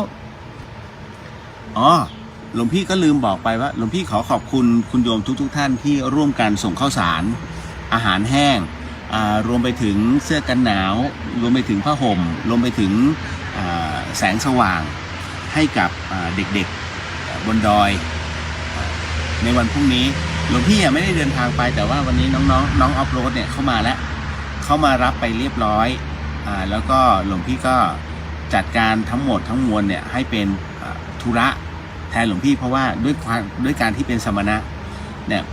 หลวงพี่ก็ลืมบอกไปว่าหลวงพี่ขอขอบคุณคุณโยมทุกท่านที่ร่วมกันส่งข้าวสารอาหารแห้งรวมไปถึงเสื้อกันหนาวรวมไปถึงผ้าห่มรวมไปถึงแสงสว่างให้กับเด็กๆบนดอยในวันพรุ่งนี้หลวงพี่ไม่ได้เดินทางไปแต่ว่าวันนี้น้องออฟโรดเนี่ยเข้ามาแล้วเขามารับไปเรียบร้อยแล้วก็หลวงพี่ก็จัดการทั้งหมดทั้งมวลเนี่ยให้เป็นธุระแทนหลวงพี่เพราะว่าด้วยการที่เป็นสมณะเนี่ย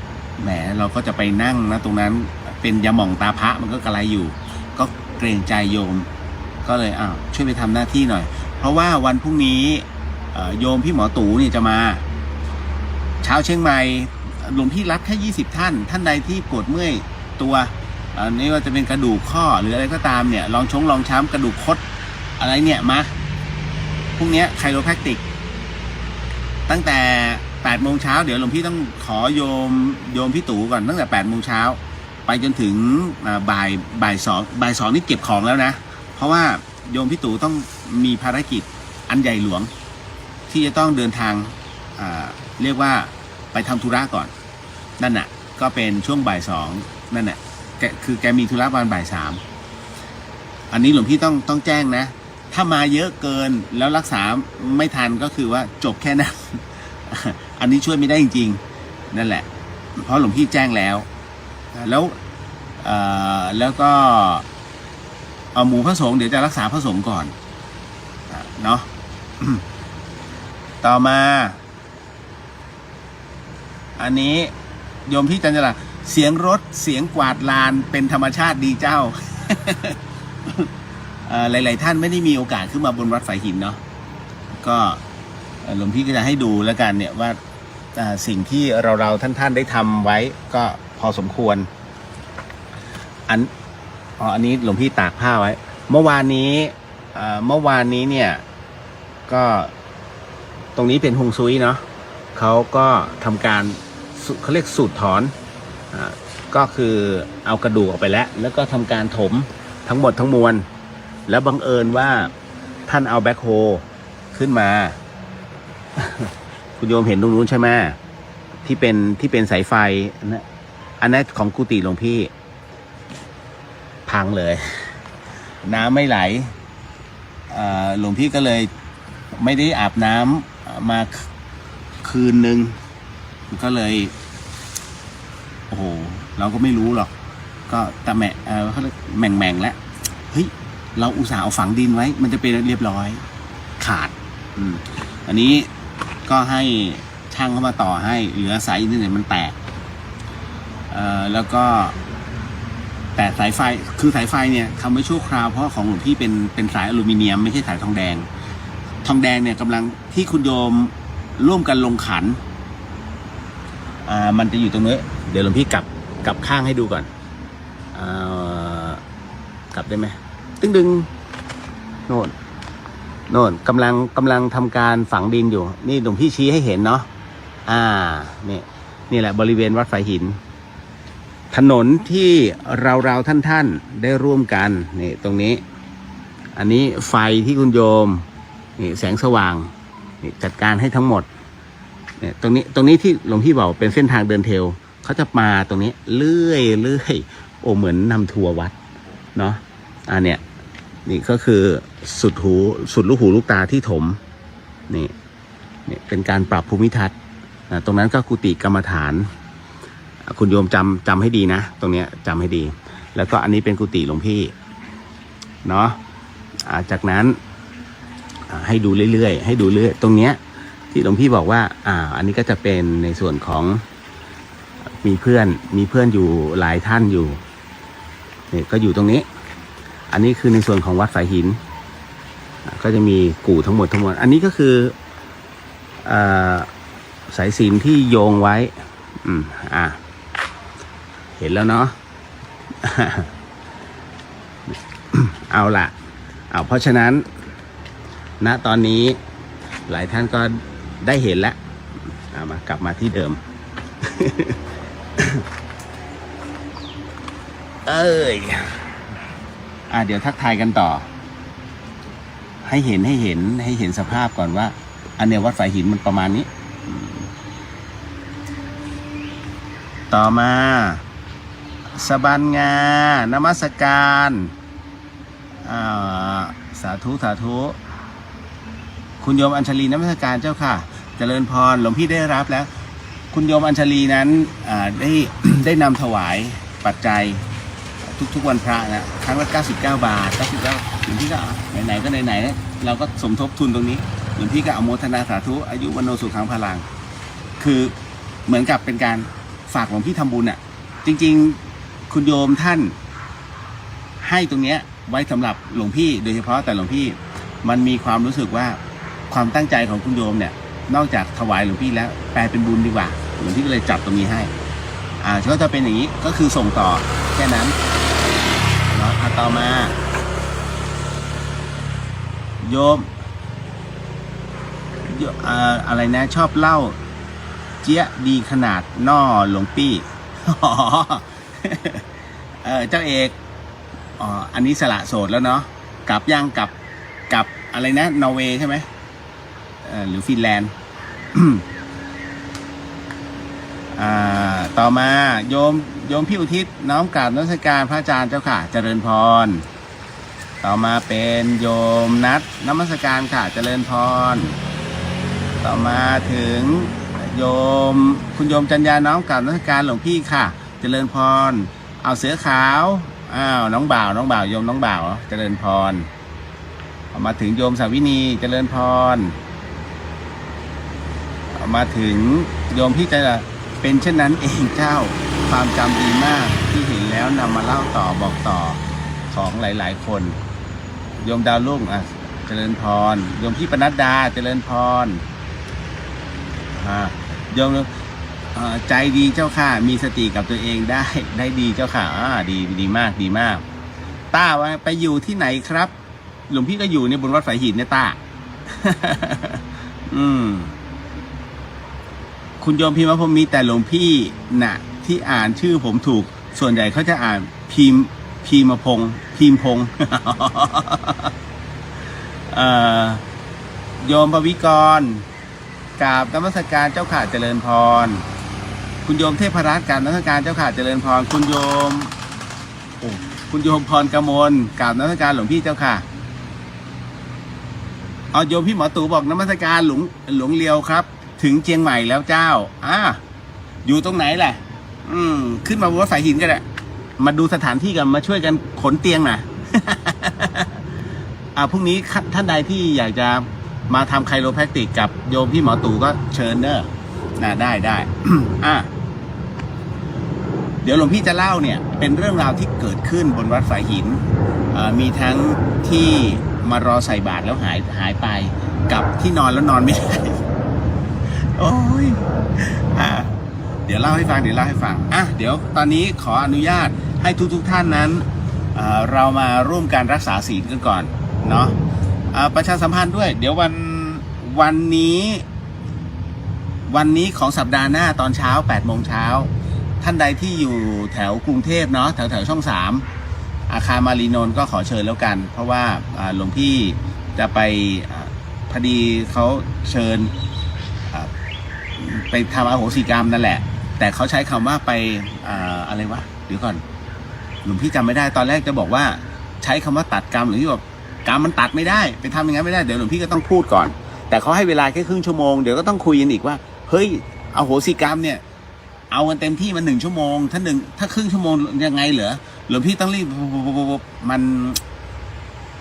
แหมเราก็จะไปนั่งนะตรงนั้นเป็นยาหม่องตาพระมันก็กระไรอยู่ก็เกรงใจโยมก็เลยช่วยไปทำหน้าที่หน่อยเพราะว่าวันพรุ่งนี้โยมพี่หมอตู่เนี่ยจะมาชาวเชียงใหม่หลวงพี่รับแค่20ท่านใดที่ปวดเมื่อยตัวนี่ว่าจะเป็นกระดูกข้อหรืออะไรก็ตามเนี่ยลองช้ำกระดูกคดอะไรเนี่ยมาพรุ่งนี้ไคโรแพคติกตั้งแต่8 โมงเช้าเดี๋ยวหลวงพี่ต้องขอโยมพี่ตู่ก่อนตั้งแต่8 โมงเช้า ไปจนถึงบ่ายสองนี่เก็บของแล้วนะเพราะว่าโยมพี่ตู่ต้องมีภารกิจอันใหญ่หลวงที่จะต้องเดินทางเรียกว่าไปทำธุระก่อนนั่นน่ะก็เป็นช่วงบ่ายสองนั่นน่ะแกมีธุระประมาณบ่ายสามอันนี้หลวงพี่ต้องแจ้งนะถ้ามาเยอะเกินแล้วรักษาไม่ทันก็คือว่าจบแค่นั้น อันนี้ช่วยไม่ได้จริงๆนั่นแหละเพราะหลวงพี่แจ้งแล้วก็เอาหมู่พระสงฆ์เดี๋ยวจะรักษาพระสงฆ์ก่อนเนาะ ต่อมาอันนี้โยมพี่จันจราเสียงรถเสียงกวาดลานเป็นธรรมชาติดีเจ้า หลายๆท่านไม่ได้มีโอกาสขึ้นมาบนวัดฝายหินเนาะก็หลวงพี่ก็จะให้ดูแล้วกันเนี่ยว่าสิ่งที่เราท่านได้ทำไว้ก็พอสมควรอันนี้หลวงพี่ตากผ้าไว้เมื่อวานนี้เนี่ยก็ตรงนี้เป็นฮวงซุยเนาะเขาก็ทำการเขาเรียกสูตรถอนก็คือเอากระดูกออกไปแล้วก็ทำการถมทั้งหมดทั้งมวลแล้วบังเอิญว่าท่านเอาแบ็คโฮขึ้นมา คุณโยมเห็นตรงนู้นใช่ไหมที่เป็นสายไฟอันนั้นของกุฏิหลวงพี่พังเลยน้ำไม่ไหลหลวงพี่ก็เลยไม่ได้อาบน้ำมาคืนนึงก็เลยโอ้โหเราก็ไม่รู้หรอกก็ตะแหม่เขาเรียกแหม่งแล้วเฮ้ยเราอุตส่าห์เอาฝังดินไว้มันจะเป็นเรียบร้อยขาดอันนี้ก็ให้ช่างเข้ามาต่อให้เหลือสายนิดหน่อยมันแตกแล้วก็แต่สายไฟคือสายไฟเนี่ยทำไว้ชั่วคราวเพราะของหลวงพี่เป็นสายอลูมิเนียมไม่ใช่สายทองแดงเนี่ยกำลังที่คุณโยมร่วมกันลงขันมันจะอยู่ตรงนี้เดี๋ยวหลวงพี่กลับข้างให้ดูก่อนกลับได้ไหมดึงโน่นกำลังทำการฝังดินอยู่นี่หลวงพี่ชี้ให้เห็นเนาะนี่แหละบริเวณวัดฝายหินถนนที่เราท่านได้ร่วมกันนี่ตรงนี้อันนี้ไฟที่คุณโยมนี่แสงสว่างนี่จัดการให้ทั้งหมดเนี่ยตรงนี้ที่หลวงพี่บอกเป็นเส้นทางเดินเทรลเขาจะมาตรงนี้เรื่อยโอ้เหมือนนำทัวร์วัดเนาะเนี่ยนี่ก็คือสุดลูกหูลูกตาที่ถมนี่เป็นการปรับภูมิทัศน์ตรงนั้นก็กุฏิกรรมฐานคุณโยมจำให้ดีนะตรงเนี้ยจำให้ดีแล้วก็อันนี้เป็นกุฏิหลวงพี่เนาะจากนั้นให้ดูเรื่อยตรงเนี้ยที่หลวงพี่บอกว่าอันนี้ก็จะเป็นในส่วนของมีเพื่อนอยู่หลายท่านอยู่นี่ก็อยู่ตรงนี้อันนี้คือในส่วนของวัดฝายหินก็จะมีกู่ทั้งหมดอันนี้ก็คือสายสิญจน์ที่โยงไว้เห็นแล้วเนาะ เอาล่ะเพราะฉะนั้นณตอนนี้หลายท่านก็ได้เห็นแล้วกลับมาที่เดิม เดี๋ยวทักทายกันต่อให้เห็นสภาพก่อนว่าอันเนี้ยวัดฝายหินมันประมาณนี้ต่อมาสบันงานมัสการสาธุคุณโยมอัญชลีนมัสการเจ้าค่ะเจริญพรหลวงพี่ได้รับแล้วคุณโยมอัญชลีนั้นได้นำถวายปัจจัยทุกวันพระนะครั้งละ99 บาท99หลวงพี่ก็ไหนๆก็ไหนๆเราก็สมทบทุนตรงนี้หลวงพี่ก็อนุโมทนาสาธุอายุวันโนสุขังพลังคือเหมือนกับเป็นการฝากหลวงพี่ทำบุญจริงๆคุณโยมท่านให้ตรงเนี้ยไว้สำหรับหลวงพี่โดยเฉพาะแต่หลวงพี่มันมีความรู้สึกว่าความตั้งใจของคุณโยมเนี่ยนอกจากถวายหลวงพี่แล้วแปลเป็นบุญดีกว่าหลวงพี่ก็เลยจัดตรงนี้ให้ก็จะเป็นอย่างนี้ก็คือส่งต่อแค่นั้นเนาะต่อมาโยมอะไรนะชอบเล่าเจี๊ยดีขนาดน่อหลวงปี้ เจ้าเอกอันนี้สละโสดแล้วเนาะกลับย่างกับอะไรนะนอร์เวย์ใช่ไหมหรือฟินแลนด์ ต่อมาโยมพี่อุทิศน้อมกราบนมัสการพระอาจารย์เจ้าค่ะเจริญพรต่อมาเป็นโยมนัดนมัสการค่ะเจริญพรต่อมาถึงคุณโยมจัญญาน้อมกราบนมัสการหลวงพี่ค่ะเจริญพรเอาเสือขาวน้องบ่าวโยมน้องบ่าวเจริญพรมาถึงโยมสาวินีเจริญพรมาถึงโยมพี่จะเป็นเช่นนั้นเองเจ้าความจำดีมากที่เห็นแล้วนำมาเล่าต่อบอกต่อของหลายๆคนโยมดาวรุ่งเจริญพรโยมพี่ปนัดดาเจริญพรโยมใจดีเจ้าค่ะมีสติกับตัวเองได้ดีเจ้าค่ะดีมากต้าว่าไปอยู่ที่ไหนครับหลวงพี่ก็อยู่ในบนวัดสายหินเนี่ยต้า คุณโยมพิมพ์ว่าผมมีแต่หลวงพี่น่ะที่อ่านชื่อผมถูกส่วนใหญ่เขาจะอ่านพิมพงษ์โยมภวิกรกราบนมัสการเจ้าข่าเจริญพรคุณโยมเทพรัตน์กราบนมัสการเจ้าข่าเจริญพรคุณโยมพรกมลกราบนมัสการหลวงพี่เจ้าค่ะโยมพี่หมอตู่บอกนมัสการหลวงเลียวครับถึงเชียงใหม่แล้วเจ้าอยู่ตรงไหนแหละขึ้นมาบนรถไฟหินกันแหละมาดูสถานที่กันมาช่วยกันขนเตียงหน่อย พรุ่งนี้ท่านใดที่อยากจะมาทำไคโรแพคติกกับโยมพี่หมอตู่ก็เชิญเนอะได้ เดี๋ยวหลวงพี่จะเล่าเนี่ยเป็นเรื่องราวที่เกิดขึ้นบนวัดฝายหินมีทั้งที่มารอใส่บาตรแล้วหายไปกับที่นอนแล้วนอนไม่ได้ โอ้ยเดี๋ยวเล่าให้ฟังเดี๋ยวตอนนี้ขออนุญาตให้ทุกท่านนั้นเรามาร่วมการรักษาศีลกันก่อนเนาะประชาสัมพันธ์ด้วยเดี๋ยววันนี้ของสัปดาห์หน้าตอนเช้า8 โมงเช้าท่านใดที่อยู่แถวกรุงเทพเนาะแถวช่อง3อาคารมารีนนท์ก็ขอเชิญแล้วกันเพราะว่าหลวงพี่จะไปพอดีเขาเชิญไปทำอโหสิกรรมนั่นแหละแต่เขาใช้คำว่าไปอะไรวะเดี๋ยวก่อนหลวงพี่จำไม่ได้ตอนแรกจะบอกว่าใช้คำว่าตัดกรรมหรือที่แบบกรรมมันตัดไม่ได้ไปทำอย่างนั้นไม่ได้เดี๋ยวหลวงพี่ก็ต้องพูดก่อนแต่เขาให้เวลาแค่ครึ่งชั่วโมงเดี๋ยวก็ต้องคุยกันอีกว่าเฮ้ยอโหสิกรรมเนี่ยเอากันเต็มที่มัน1 ชั่วโมงถ้าครึ่งชั่วโมงยังไงเหรอหลวงพี่ต้องรีบ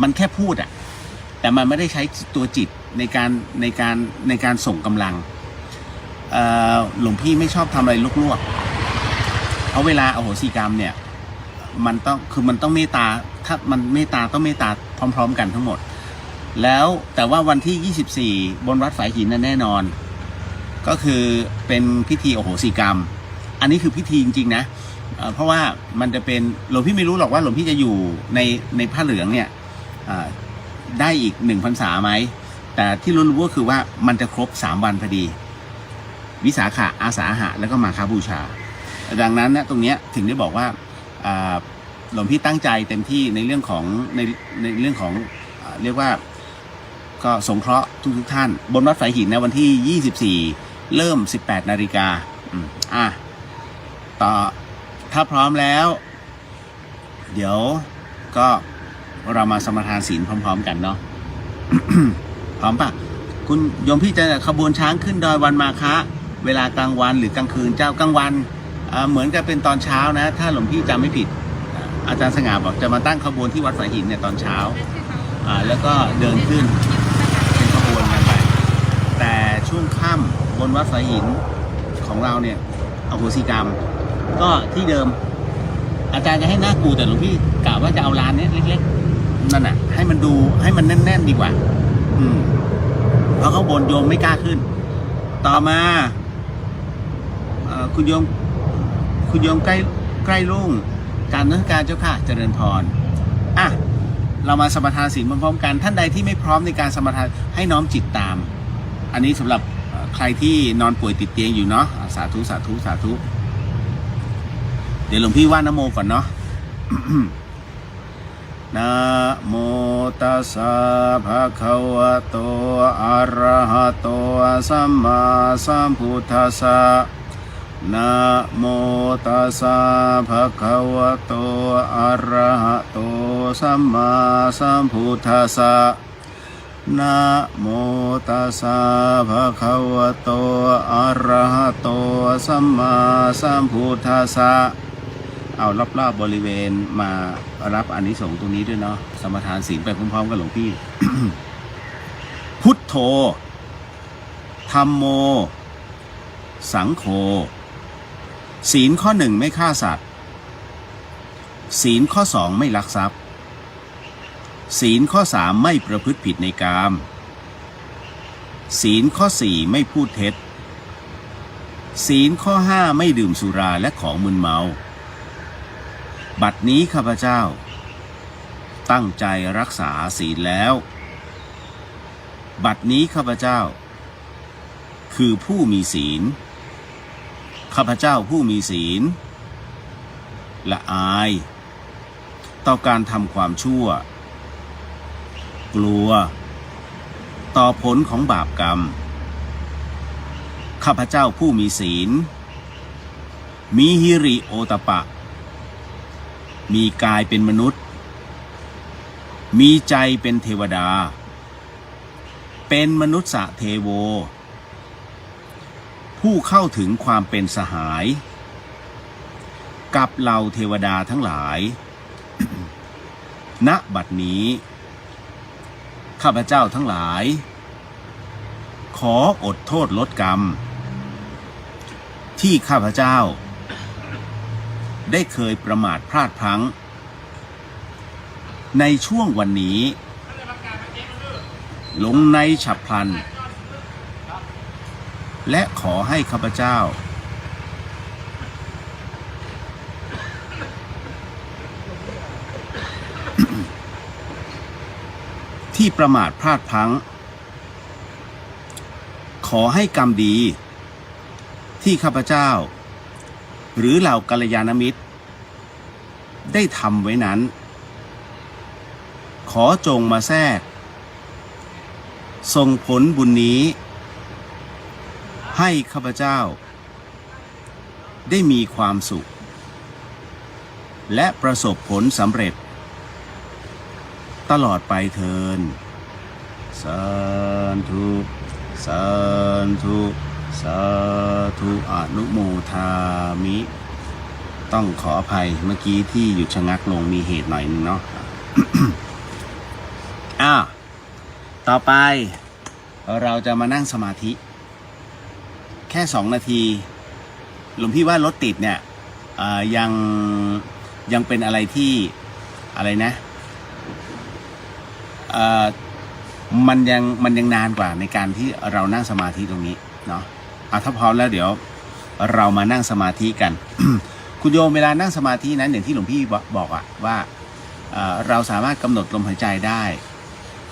มันแค่พูดแต่มันไม่ได้ใช้ตัวจิตในการส่งกำลังหลวงพี่ไม่ชอบทำอะไรลวกๆเพราะเวลาอโหสิกรรมเนี่ยมันต้องเมตตาถ้ามันเมตตาต้องเมตตาพร้อมๆกันทั้งหมดแล้วแต่ว่าวันที่24บนวัดฝายหินนั่นแน่นอนก็คือเป็นพิธีอโหสิกรรมอันนี้คือพิธีจริงๆนะเพราะว่ามันจะเป็นหลวงพี่ไม่รู้หรอกว่าหลวงพี่จะอยู่ในผ้าเหลืองเนี่ยได้อีก1 พรรษาไหมแต่ที่รู้ก็คือว่ามันจะครบ3 วันพอดีวิสาขะอาสาหะแล้วก็มาฆบูชาดังนั้นนะตรงนี้ถึงได้บอกว่าหลวงพี่ตั้งใจเต็มที่ในเรื่องของในเรื่องของเรียกว่าก็สงเคราะห์ทุกท่านบนวัดฝายหินในวันที่24เริ่ม 18 นาฬิกาต่อถ้าพร้อมแล้วเดี๋ยวก็เรามาสมาทานศีลพร้อมๆกันเนาะ พร้อมปะคุณโยมพี่จะขบวนช้างขึ้นดอยวันมาฆะเวลากลางวันหรือกลางคืนเจ้ากลางวันเหมือนกับเป็นตอนเช้านะถ้าหลวงพี่จำไม่ผิดอาจารย์สง่าบอกจะมาตั้งขบวนที่วัดฝายหินเนี่ยตอนเช้าแล้วก็เดินขึ้นเป็นขบวนกันไปแต่ช่วงค่ำบนวัดฝายหินของเราเนี่ยอโหสิกรรมก็ที่เดิมอาจารย์จะให้หน้ากูแต่หลวงพี่กะว่าจะเอาลานนี้เล็กๆนั่นน่ะให้มันดูให้มันแน่นๆดีกว่าเพราะข้างบนโยมไม่กล้าขึ้นต่อมาคุณโยมใกล้รุ่งการนมัสการเจ้าค่ะเจริญพรเรามาสมาทานศีลพร้อมๆกันท่านใดที่ไม่พร้อมในการสมาทานให้น้อมจิตตามอันนี้สำหรับใครที่นอนป่วยติดเตียงอยู่เนาะสาธุเดี๋ยวหลวงพี่ว่านะโมก่อนเนาะ นะโมตัสสะภะคะวะโตอะระหะโตสัมมาสัมพุทธัสสะนะโมตัสสะภะคะวะโตอะระหะโตสัมมาสัมพุทธัสสะนะโมตัสสะภะคะวะโตอะระหะโตสัมมาสัมพุทธัสสะเอารอบๆบริเวณมารับอานิสงส์ตรงนี้ด้วยเนาะสมทานศีลไปพร้อมๆกันหลวงพี่ พุทโธธัมโมสังโฆศีลข้อ 1ไม่ฆ่าสัตว์ศีลข้อ 2ไม่ลักทรัพย์ศีลข้อ 3ไม่ประพฤติผิดในกามศีลข้อ 4ไม่พูดเท็จศีลข้อ 5ไม่ดื่มสุราและของมึนเมาบัดนี้ข้าพเจ้าตั้งใจรักษาศีลแล้วบัดนี้ข้าพเจ้าคือผู้มีศีลข้าพเจ้าผู้มีศีลละอายต่อการทำความชั่วกลัวต่อผลของบาปกรรมข้าพเจ้าผู้มีศีลมีหิริโอตปะมีกายเป็นมนุษย์มีใจเป็นเทวดาเป็นมนุษย์เทโวผู้เข้าถึงความเป็นสหายกับเหล่าเทวดาทั้งหลาย ณ บัดนี้ข้าพเจ้าทั้งหลายขออดโทษลดกรรมที่ข้าพเจ้าได้เคยประมาทพลาดพลั้งในช่วงวันนี้ลงในฉับพลันและขอให้ข้าพเจ้าที่ประมาทพลาดพลั้งขอให้กรรมดีที่ข้าพเจ้าหรือเหล่ากัลยาณมิตรได้ทำไว้นั้นขอจงมาแทรกส่งผลบุญนี้ให้ข้าพเจ้าได้มีความสุขและประสบผลสำเร็จตลอดไปเถิดสาธุสาธุสาธุอนุโมทามิต้องขออภัยเมื่อกี้ที่หยุดชะงักลงมีเหตุหน่อยนึงเนาะ ต่อไปเราจะมานั่งสมาธิแค่2 นาทีหลวงพี่ว่ารถติดเนี่ยยังเป็นอะไรที่อะไรนะมันยังนานกว่าในการที่เรานั่งสมาธิตรงนี้เนาะถ้าพร้อมแล้วเดี๋ยวเรามานั่งสมาธิกัน คุณโยมเวลานั่งสมาธินั้นอย่างที่หลวงพี่บอกว่าเราสามารถกำหนดลมหายใจได้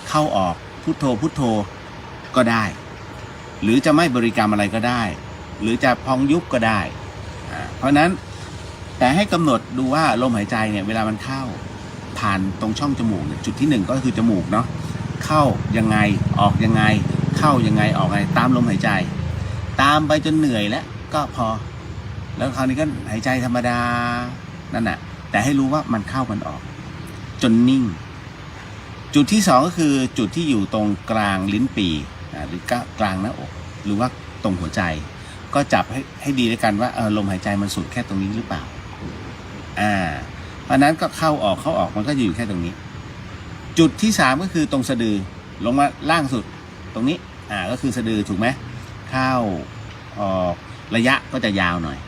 เข้าออกพุทโธพุทโธก็ได้หรือจะไม่บริกรรมอะไรก็ได้หรือจะพองยุบก็ได้เพราะนั้นแต่ให้กำหนดดูว่าลมหายใจเนี่ยเวลามันเข้าผ่านตรงช่องจมูกจุดที่1ก็คือจมูกเนาะเข้ายังไงออกยังไงเข้ายังไงออกไงตามลมหายใจตามไปจนเหนื่อยแล้วก็พอแล้วคราวนี้ก็หายใจธรรมดานั่นแหะแต่ให้รู้ว่ามันเข้ามันออกจนนิ่งจุดที่2ก็คือจุดที่อยู่ตรงกลางลิ้นปี่หรือกลางหน้าอกหรือว่าตรงหัวใจก็จับให้ดีด้วยกันว่าลมหายใจมันสุดแค่ตรงนี้หรือเปล่าเพราะนั้นก็เข้าออกมันก็อยู่แค่ตรงนี้จุดที่3ก็คือตรงสะดือลงมาล่างสุดตรงนี้ก็คือสะดือถูกไหมเข้าออกระยะก็จะยาวหน่อย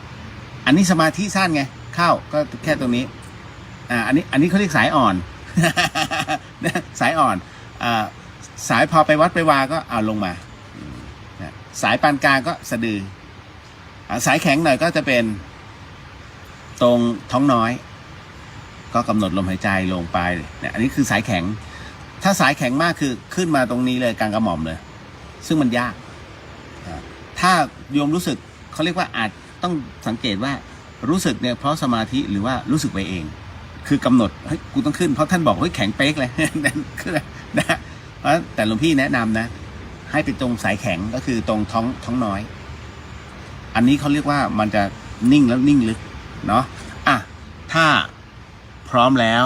อันนี้สมาธิสั้นไงเข้าก็แค่ตรงนี้อันนี้เขาเรียกสายอ่อน สายอ่อนสายพอไปวัดไปวาก็เอาลงมาสายปานกลางก็สะดือสายแข็งหน่อยก็จะเป็นตรงท้องน้อยก็กำหนดลมหายใจลงไปเนี่ยอันนี้คือสายแข็งถ้าสายแข็งมากคือขึ้นมาตรงนี้เลยกลางกระหม่อมเลยซึ่งมันยากถ้าโยมรู้สึกเขาเรียกว่าอาจต้องสังเกตว่ารู้สึกเนี่ยเพราะสมาธิหรือว่ารู้สึกไปเอง คือกำหนดเฮ้ยกูต้องขึ้นเพราะท่านบอกเฮ้ยแข็งเป๊กเลย นั่นคือนะเพราะแต่หลวงพี่แนะนำนะให้ไปตรงสายแข็งก็คือตรงท้องน้อย อันนี้เขาเรียกว่ามันจะนิ่งแล้วนิ่งลึกเนาะอ่ะถ้าพร้อมแล้ว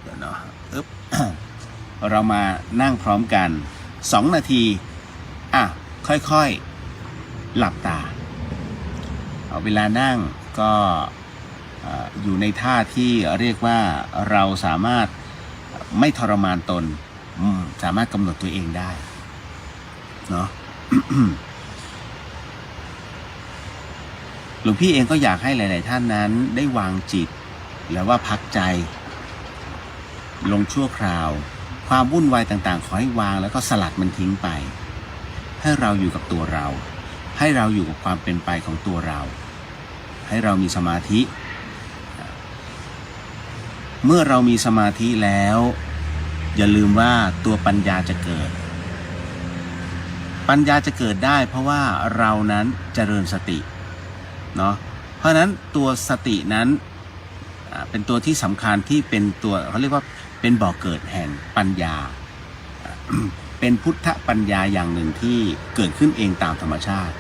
เดี๋ยวเนาะเรามานั่งพร้อมกัน2 นาทีค่อยๆหลับตาเอาเวลานั่งก็อยู่ในท่าที่เรียกว่าเราสามารถไม่ทรมานตนสามารถกำหนดตัวเองได้เนาะ หลวงพี่เองก็อยากให้หลายๆท่านนั้นได้วางจิตแล้วว่าพักใจลงชั่วคราวความวุ่นวายต่างๆขอให้วางแล้วก็สลัดมันทิ้งไปให้เราอยู่กับตัวเราให้เราอยู่กับความเป็นไปของตัวเราให้เรามีสมาธิเมื่อเรามีสมาธิแล้วอย่าลืมว่าตัวปัญญาจะเกิดปัญญาจะเกิดได้เพราะว่าเรานั้นเจริญสติเนาะเพราะฉะนั้นตัวสตินั้นเป็นตัวที่สำคัญที่เป็นตัวเขาเรียกว่าเป็นบ่อเกิดแห่งปัญญา เป็นพุทธปัญญาอย่างหนึ่งที่เกิดขึ้นเองตามธรรมชาติ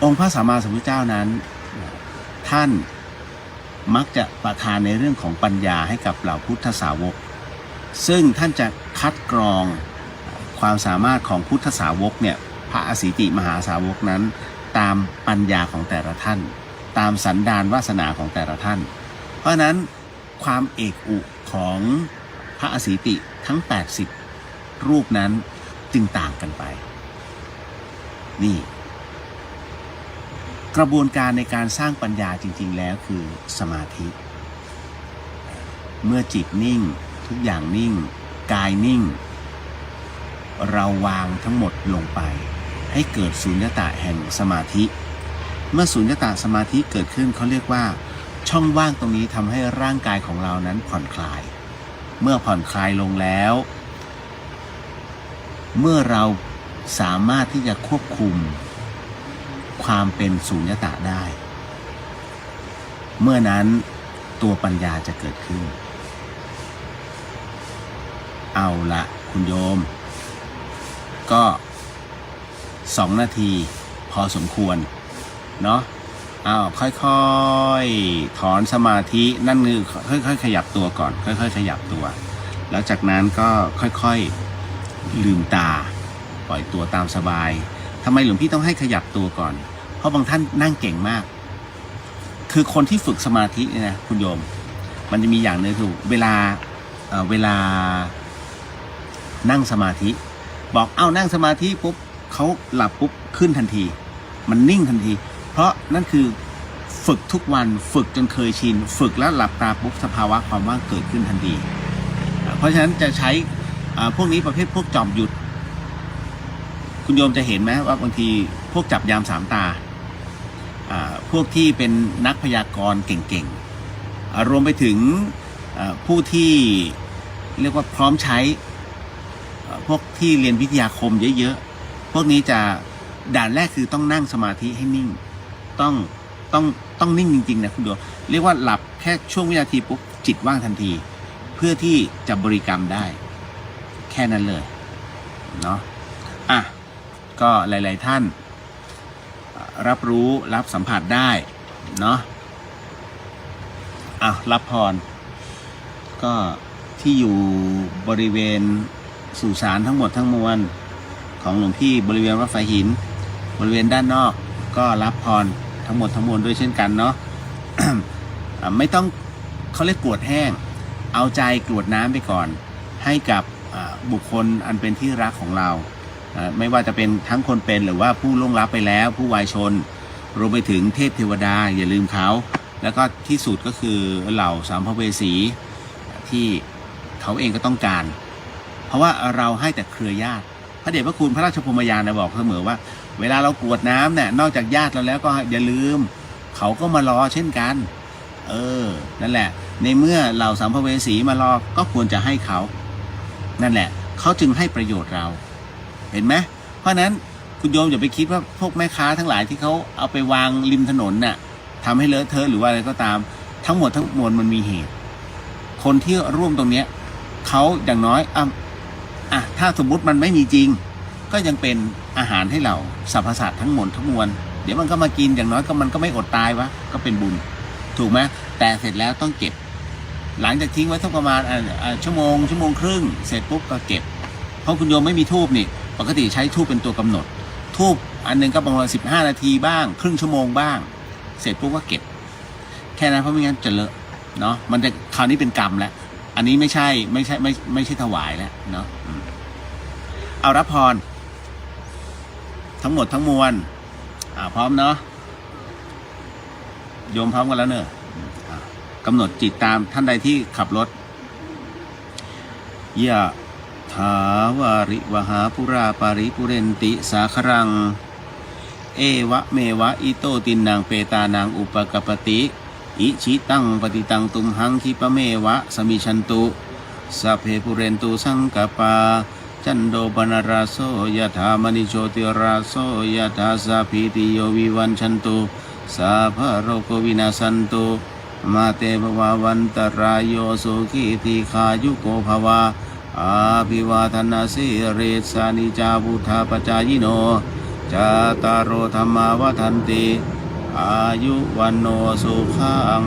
องค์พระสัมมาสัมพุทธเจ้านั้นท่านมักจะประทานในเรื่องของปัญญาให้กับเหล่าพุทธสาวกซึ่งท่านจะคัดกรองความสามารถของพุทธสาวกเนี่ยพระอสีติมหาสาวกนั้นตามปัญญาของแต่ละท่านตามสันดานวาสนาของแต่ละท่านเพราะนั้นความเอกอุของพระอสีติทั้ง80รูปนั้นจึงต่างกันไปนี่กระบวนการในการสร้างปัญญาจริงๆแล้วคือสมาธิเมื่อจิตนิ่งทุกอย่างนิ่งกายนิ่งเราวางทั้งหมดลงไปให้เกิดสุญญตาแห่งสมาธิเมื่อสุญญตาสมาธิเกิดขึ้นเขาเรียกว่าช่องว่างตรงนี้ทำให้ร่างกายของเรานั้นผ่อนคลายเมื่อผ่อนคลายลงแล้วเมื่อเราสามารถที่จะควบคุมความเป็นสุญญตาได้เมื่อนั้นตัวปัญญาจะเกิดขึ้นเอาละคุณโยมก็2 นาทีพอสมควรเนาะค่อยๆถอนสมาธินั่นคือค่อยๆขยับตัวก่อนค่อยๆขยับตัวแล้วจากนั้นก็ค่อยๆลืมตาปล่อยตัวตามสบายทำไมหลวงพี่ต้องให้ขยับตัวก่อนเพราะบางท่านนั่งเก่งมากคือคนที่ฝึกสมาธิเนี่ยนะคุณโยมมันจะมีอย่างนึงคือเวลานั่งสมาธิบอกนั่งสมาธิปุ๊บเขาหลับปุ๊บขึ้นทันทีมันนิ่งทันทีเพราะนั่นคือฝึกทุกวันฝึกจนเคยชินฝึกแล้วหลับตาปุ๊บสภาวะความว่างเกิดขึ้นทันทีเพราะฉะนั้นจะใช้พวกนี้ประเภทพวกจอมหยุดคุณโยมจะเห็นไหมว่าบางทีพวกจับยาม3 ตาพวกที่เป็นนักพยากรณ์เก่งๆรวมไปถึงผู้ที่เรียกว่าพร้อมใช้พวกที่เรียนวิทยาคมเยอะๆพวกนี้จะด่านแรกคือต้องนั่งสมาธิให้นิ่งต้องนิ่งจริงๆนะคุณโยมเรียกว่าหลับแค่ช่วงวินาทีปุ๊บจิตว่างทันทีเพื่อที่จะบริกรรมได้แค่นั้นเลยเนาะก็หลายๆท่านรับรู้รับสัมผัสได้เนาะรับพรก็ที่อยู่บริเวณสุสานทั้งหมดทั้งมวลของหลวงพี่บริเวณวัดฝายหินบริเวณด้านนอกก็รับพรทั้งหมดทั้งมวลด้วยเช่นกันเนาะ ไม่ต้องเขาเรียกกรวดแห้งเอาใจกรวดน้ำไปก่อนให้กับบุคคลอันเป็นที่รักของเราไม่ว่าจะเป็นทั้งคนเป็นหรือว่าผู้ล่วงลับไปแล้วผู้วายชนรวมไปถึงเทพเทวดาอย่าลืมเขาแล้วก็ที่สุดก็คือเหล่าสัมภเวสีที่เขาเองก็ต้องการเพราะว่าเราให้แต่เครือญาติพระเดชพระคุณพระราชพรหมยานบอกเสมอว่าเวลาเรากรวดน้ำเนี่ยนอกจากญาติเราแล้วก็อย่าลืมเขาก็มารอเช่นกันนั่นแหละในเมื่อเหล่าสัมภเวสีมารอก็ควรจะให้เขานั่นแหละเขาจึงให้ประโยชน์เราเห็นไหมเพราะนั้นคุณโยมอย่าไปคิดว่าพวกแม่ค้าทั้งหลายที่เขาเอาไปวางริมถนนน่ะทำให้เลอะเทอะหรือว่าอะไรก็ตาม ทั้งหมดทั้งมวลมันมีเหตุคนที่ร่วมตรงเนี้ยเขาอย่างน้อยถ้าสมมุติมันไม่มีจริงก็ยังเป็นอาหารให้เราสรรพสัตว์ทั้งหมดทั้งมวลเดี๋ยวมันก็มากินอย่างน้อยก็มันก็ไม่อดตายวะก็เป็นบุญถูกไหมแต่เสร็จแล้วต้องเก็บหลังจากทิ้งไว้สักประมาณชั่วโมงครึ่งเสร็จปุ๊บก็เก็บเพราะคุณโยมไม่มีธูปนี่ปกติใช้ธูปเป็นตัวกำหนดธูปอันนึงก็ประมาณ15 นาทีบ้างครึ่งชั่วโมงบ้างเสร็จปุ๊บก็เก็บแค่นั้นเพราะไม่งั้นจะเลอะเนาะมันจะคราวนี้เป็นกรรมแล้วอันนี้ไม่ใช่ถวายแล้วเนาะเอารับพรทั้งหมดทั้งมวลพร้อมเนาะโยมพร้อมกันแล้วเนอะกำหนดจิตตามท่านใดที่ขับรถยะถาวาริวหาปุราปาริปุเรนติสาครังเอวะเมวะอิโตตินังเปตานังอุปกปติอิชิตังปฏิตังตุมหังคิปะเมวะสมิชันตุสัพเพปุเรนตุสังกปาจันโดปนราโสยถามณิโชติราโสยถาสัพพิติโยวิวันชันตุสัพพะโรโควินาสันตุมาเตภวาวันตรายโยสุขีติขายุโกภวาอาภิวาทนาสิริสานิจาพุทธาปจายโนจาตารโอธรรมาวทันติอายุวันโนสุขัง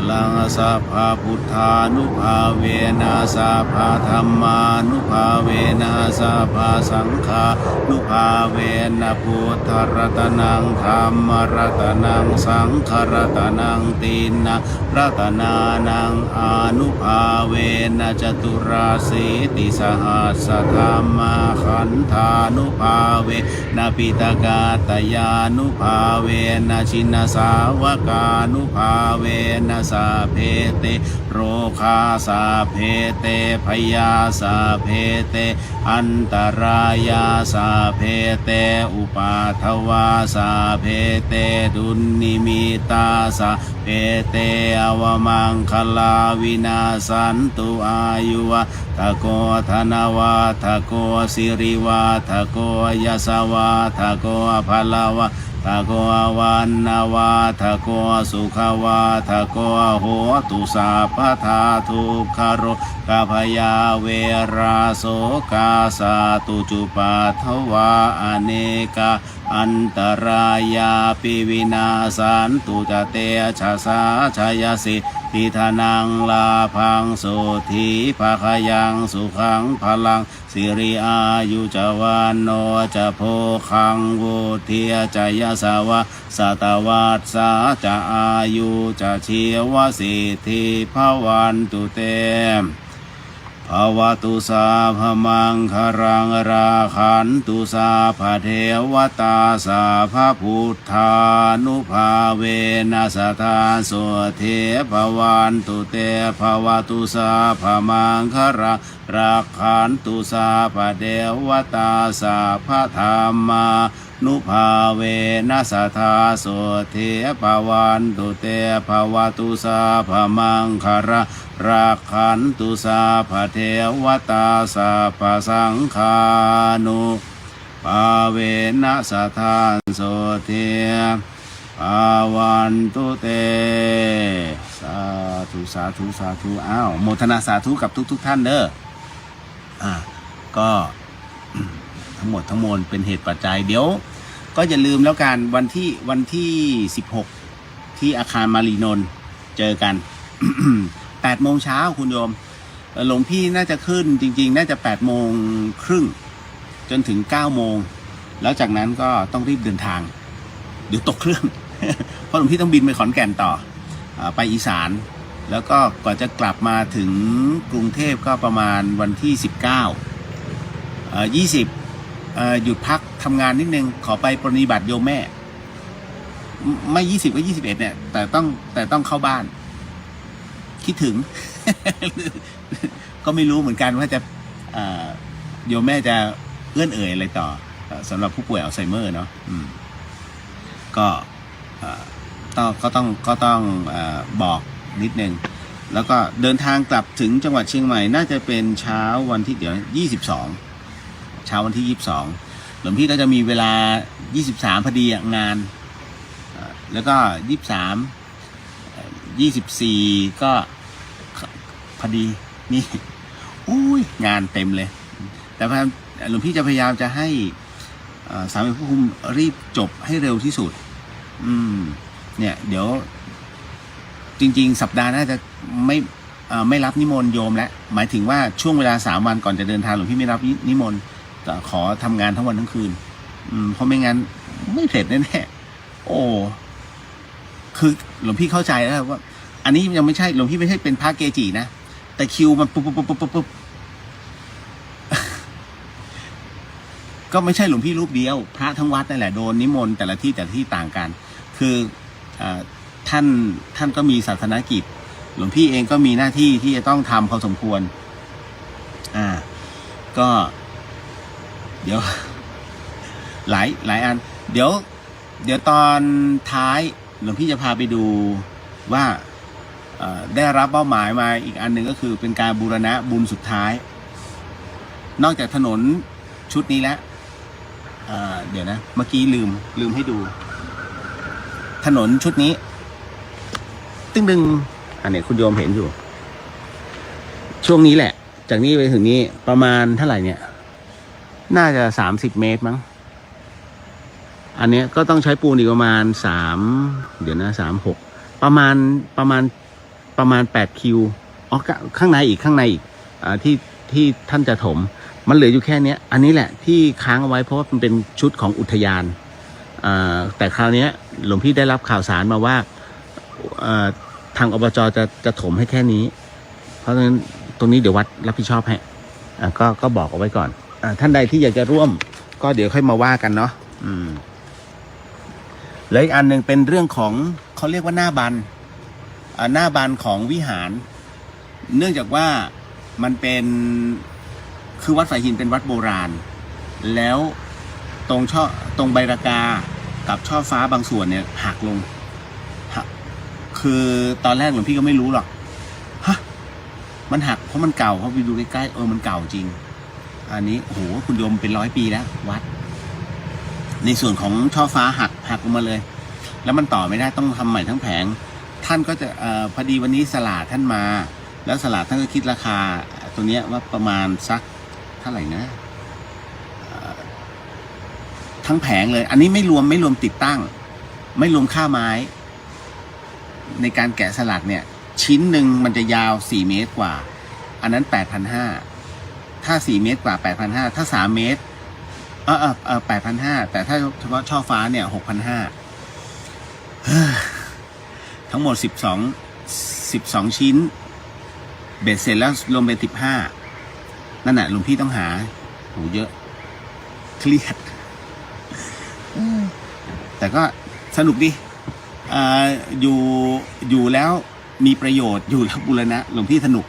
ลังสัพพะพุทธานุภาเวนะสัพพะธัมมานุภาเวนะสัพพะสังฆานุภาเวนะพุทธรัตนังธัมมรัตนังสังฆรัตนังตินะรัตนานังอนุภาเวนะจตุราสีติสหัสสะธัมมาขันธานุภาเวนะปิตกาตยานุภาเวนะชินสาวกานุภาเวนะสาเพเตโรคาสาเพเตพยาสาเพเตอันตรายาสาเพเตอุปาทวาสาเพเตดุลนิมิตาสาเพเตอวมังคลาวินาสันตุอายุวะทะโกธนวาทะโกสิริวาทะโกยสวาทะโกภลาวะทะโกวันนาวาทะโกสุขวาทะโกโหตุสัพพทาทุกขโรกาพยาเวราโสกาสาตุจุปัทวาอเนกาอันตรายาปิวินาสันตุจเตชะสาชยสิทิธนังลาพังโสธีภาคยังสุขังพลังสิริอายุจวันโนจะโพคังวุทิยจยสาวะสัตวัสสาจะอายุจะชีวสิทธิภวันตุเตภวตุสาพมังครังราขันตุสาภเทวตาสาภพุทธานุภาเวนัสทาโสเทภวันตุเตภวตุสาพมังครังราขันตุสาภเทวตาสาภธรรมานุภาเวนัสทาโสเทภวันตุเตภวตุสาพมังครังราขันตุสาภเทวตาสาภสังฆานุภาเวนัสทาโสเทภวันตุเตสาธุสาธุสาธุอ้าวโมทนาสาธุกับทุกท่านเด้อก็ทั้งหมดทั้งมวลเป็นเหตุปัจจัยเดี๋ยวก็อย่าลืมแล้วกันวันที่16ที่อาคารมารีนนท์เจอกัน 8 โมงเช้าคุณโยมหลวงพี่น่าจะขึ้นจริงๆน่าจะ8 โมงครึ่งจนถึง9 โมงแล้วจากนั้นก็ต้องรีบเดินทางเดี๋ยวตกเครื่อง เพราะหลวงพี่ต้องบินไปขอนแก่นต่อไปอีสานแล้วก็กว่าจะกลับมาถึงกรุงเทพก็ประมาณวันที่20หยุดพักทำงานนิดนึงขอไปปรนนิบัติโยมแม่ไม่20ก็21เนี่ยแต่ต้องเข้าบ้านคิดถึง ก็ไม่รู้เหมือนกันว่าจะโยมแม่จะเอื้อนเอ่ยอะไรต่อสำหรับผู้ป่วยอัลไซเมอร์เนาะก็ต้องบอกนิดนึงแล้วก็เดินทางกลับถึงจังหวัดเชียงใหม่น่าจะเป็นเช้าวันที่22เช้าวันที่22หลวงพี่ก็จะมีเวลา23พอดีงานแล้วก็23 24ก็พอดีนี่อุ้ยงานเต็มเลย แต่หลวงพี่จะพยายามจะให้สามเณรผู้คุมรีบจบให้เร็วที่สุดเนี่ยเดี๋ยวจริงๆสัปดาห์หน้าจะไม่รับนิมนต์โยมแล้วหมายถึงว่าช่วงเวลา3 วันก่อนจะเดินทางหลวงพี่ไม่รับนิมนต์ขอทำงานทั้งวันทั้งคืนเพราะไม่งั้นไม่เสร็จแน่ๆโอ้คือหลวงพี่เข้าใจแล้วว่าอันนี้ยังไม่ใช่หลวงพี่ไม่ใช่เป็นพระเกจินะแต่คิวมันปุ๊บก็ไม่ใช่หลวงพี่รูปเดียวพระทั้งวัดนั่นแหละโดนนิมนต์แต่ละที่ต่างกันคือท่านก็มีศาสนกิจหลวงพี่เองก็มีหน้าที่ที่จะต้องทำพอสมควรก็เดี๋ยวหลายอันเดี๋ยวตอนท้ายหลวงพี่จะพาไปดูว่าได้รับเป้าหมายมาอีกอันหนึ่งก็คือเป็นการบูรณะบุญสุดท้ายนอกจากถนนชุดนี้แล้วเดี๋ยวนะเมื่อกี้ลืมให้ดูถนนชุดนี้ตึ้งอันนี้คุณโยมเห็นอยู่ช่วงนี้แหละจากนี้ไปถึงนี้ประมาณเท่าไหร่เนี่ยน่าจะ30 เมตรมั้งอันนี้ก็ต้องใช้ปูนอีกประมาณ36ประมาณ8 คิวอ๋อข้างในอีกที่ท่านจะถมมันเหลืออยู่แค่นี้อันนี้แหละที่ค้างเอาไว้เพราะว่ามันเป็นชุดของอุทยานแต่คราวนี้หลวงพี่ได้รับข่าวสารมาว่าทางอบจจะถมให้แค่นี้เพราะฉะนั้นตรงนี้เดี๋ยววัดรับผิดชอบให้ก็บอกเอาไว้ก่อนท่านใดที่อยากจะร่วมก็เดี๋ยวค่อยมาว่ากันเนาะแล้วอีกอันหนึ่งเป็นเรื่องของเขาเรียกว่าหน้าบันของวิหารเนื่องจากว่ามันเป็นคือวัดสายหินเป็นวัดโบราณแล้วตรงใบรากากับช่อฟ้าบางส่วนเนี่ยหักลงคือตอนแรกหลวงพี่ก็ไม่รู้หรอกมันหักเพราะมันเก่าเขาไปดูใกล้ๆมันเก่าจริงอันนี้โอ้โหคุณโยมเป็น100 ปีแล้ววัดในส่วนของช่อฟ้าหักลงมาเลยแล้วมันต่อไม่ได้ต้องทำใหม่ทั้งแผงท่านก็จะพอดีวันนี้สลาดท่านมาแล้วสลาดท่านก็คิดราคาตัวเนี้ยว่าประมาณสักเท่าไหร่นะทั้งแผงเลยอันนี้ไม่รวมติดตั้งไม่รวมค่าไม้ในการแกะสลักเนี่ยชิ้นหนึ่งมันจะยาว4 เมตรกว่าอันนั้น 8,500 ถ้า4 เมตรกว่า 8,500 ถ้า3 เมตร8,500 แต่ถ้าเฉพาะช่อฟ้าเนี่ย6,500 ทั้งหมด12 ชิ้นเบ็ดเสร็จแล้วรวมเป็น15นั่นแหละหลวงพี่ต้องหาโหเยอะเครียดแต่ก็สนุกดีอยู่แล้วมีประโยชน์อยู่แล้วบูรณะหลวงพี่สนุก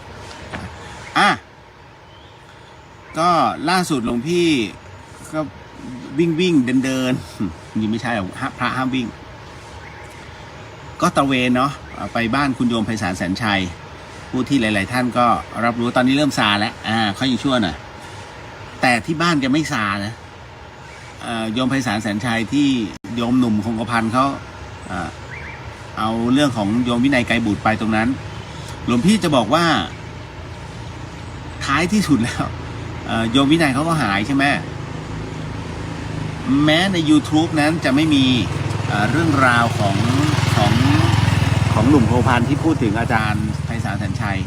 ก็ล่าสุดหลวงพี่ก็วิ่งเดินนี่ไม่ใช่หรอกพระห้ามวิ่งก็ตระเวนเนาะไปบ้านคุณโยมไพศาลแสนชัยผู้ที่หลายๆท่านก็รับรู้ตอนนี้เริ่มซาแล้วเขายังชั่วหน่อยแต่ที่บ้านจะไม่ซานะโยมไพศาลแสนชัยที่โยมหนุ่มคงกระพันเขาเอาเรื่องของโยมวินัยไกรบุตรไปตรงนั้นหลวงพี่จะบอกว่าท้ายที่สุดแล้วโยมวินัยเขาก็หายใช่ไหมแม้ใน YouTube นั้นจะไม่มีเรื่องราวของหนุ่มโพพันที่พูดถึงอาจารย์ไพศาลแสนชัย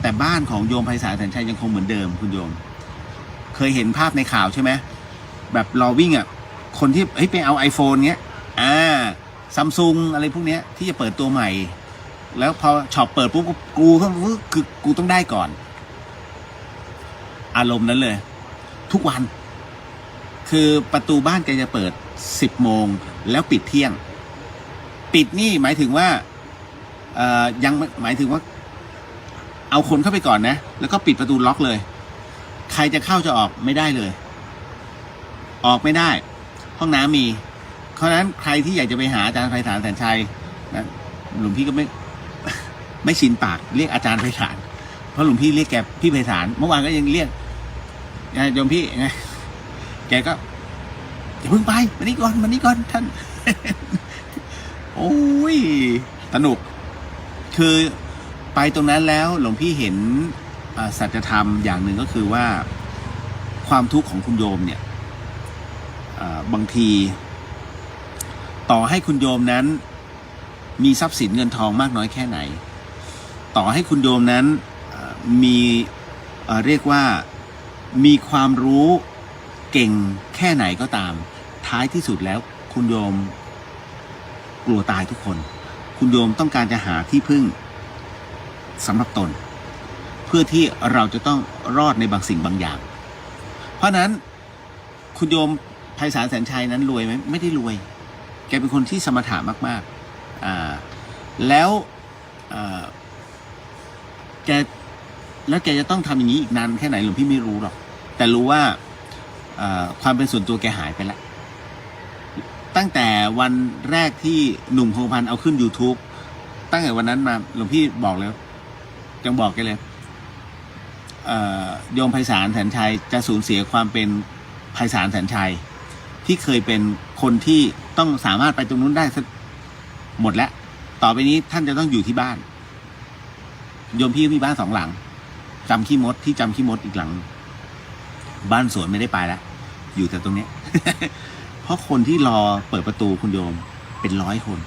แต่บ้านของโยมไพศาลแสนชัยยังคงเหมือนเดิมคุณโยมเคยเห็นภาพในข่าวใช่ไหมแบบรอวิ่งคนที่ไปเอา iPhone เงี้ยซัมซุงอะไรพวกเนี้ยที่จะเปิดตัวใหม่แล้วพอช็อปเปิดปุ๊บคือกูต้องได้ก่อนอารมณ์นั้นเลยทุกวันคือประตูบ้านแกจะเปิด10 โมงแล้วปิดเที่ยงปิดนี่หมายถึงว่ายังหมายถึงว่าเอาคนเข้าไปก่อนนะแล้วก็ปิดประตูล็อกเลยใครจะเข้าจะออกไม่ได้เลยออกไม่ได้ห้องน้ำมีเพราะฉะนั้นใครที่อยากจะไปหาอาจารย์ไพศาลแสนชัยนะหลวงพี่ก็ไม่ชินปากเรียกอาจารย์ไพศาลเพราะหลวงพี่เรียกแกพี่ไพศาลเมื่อวานก็ยังเรียกโยมพี่ไงแกก็อย่าเพิ่งไปมานี่ก่อนท่านโอ้ยสนุก คือไปตรงนั้นแล้วหลวงพี่เห็นสัจธรรมอย่างหนึ่งก็คือว่าความทุกข์ของคุณโยมเนี่ยบางทีต่อให้คุณโยมนั้นมีทรัพย์สินเงินทองมากน้อยแค่ไหนต่อให้คุณโยมนั้นมีเรียกว่ามีความรู้เก่งแค่ไหนก็ตามท้ายที่สุดแล้วคุณโยมกลัวตายทุกคนคุณโยมต้องการจะหาที่พึ่งสำหรับตนเพื่อที่เราจะต้องรอดในบางสิ่งบางอย่างเพราะนั้นคุณโยมไพศาลแสนชัยนั้นรวยไหมไม่ได้รวยแกเป็นคนที่สมถะมากๆแล้วแกจะต้องทำอย่างนี้อีกนานแค่ไหนหลวงพี่ไม่รู้หรอกแต่รู้ว่าความเป็นส่วนตัวแกหายไปแล้วตั้งแต่วันแรกที่หนุ่มคงพันเอาขึ้น YouTube ตั้งแต่วันนั้นมาหลวงพี่บอกแล้วยังบอกแกเลยโยมไพศาลแสนชัยจะสูญเสียความเป็นไพศาลแสนชัยที่เคยเป็นคนที่ต้องสามารถไปตรงนู้นได้หมดแล้วต่อไปนี้ท่านจะต้องอยู่ที่บ้านโยมพี่มีบ้าน2 หลังจำขี้มดที่จำขี้มดอีกหลังบ้านสวนไม่ได้ไปแล้วอยู่แต่ตรงนี้ เพราะคนที่รอเปิดประตูคุณโยมเป็น100 คน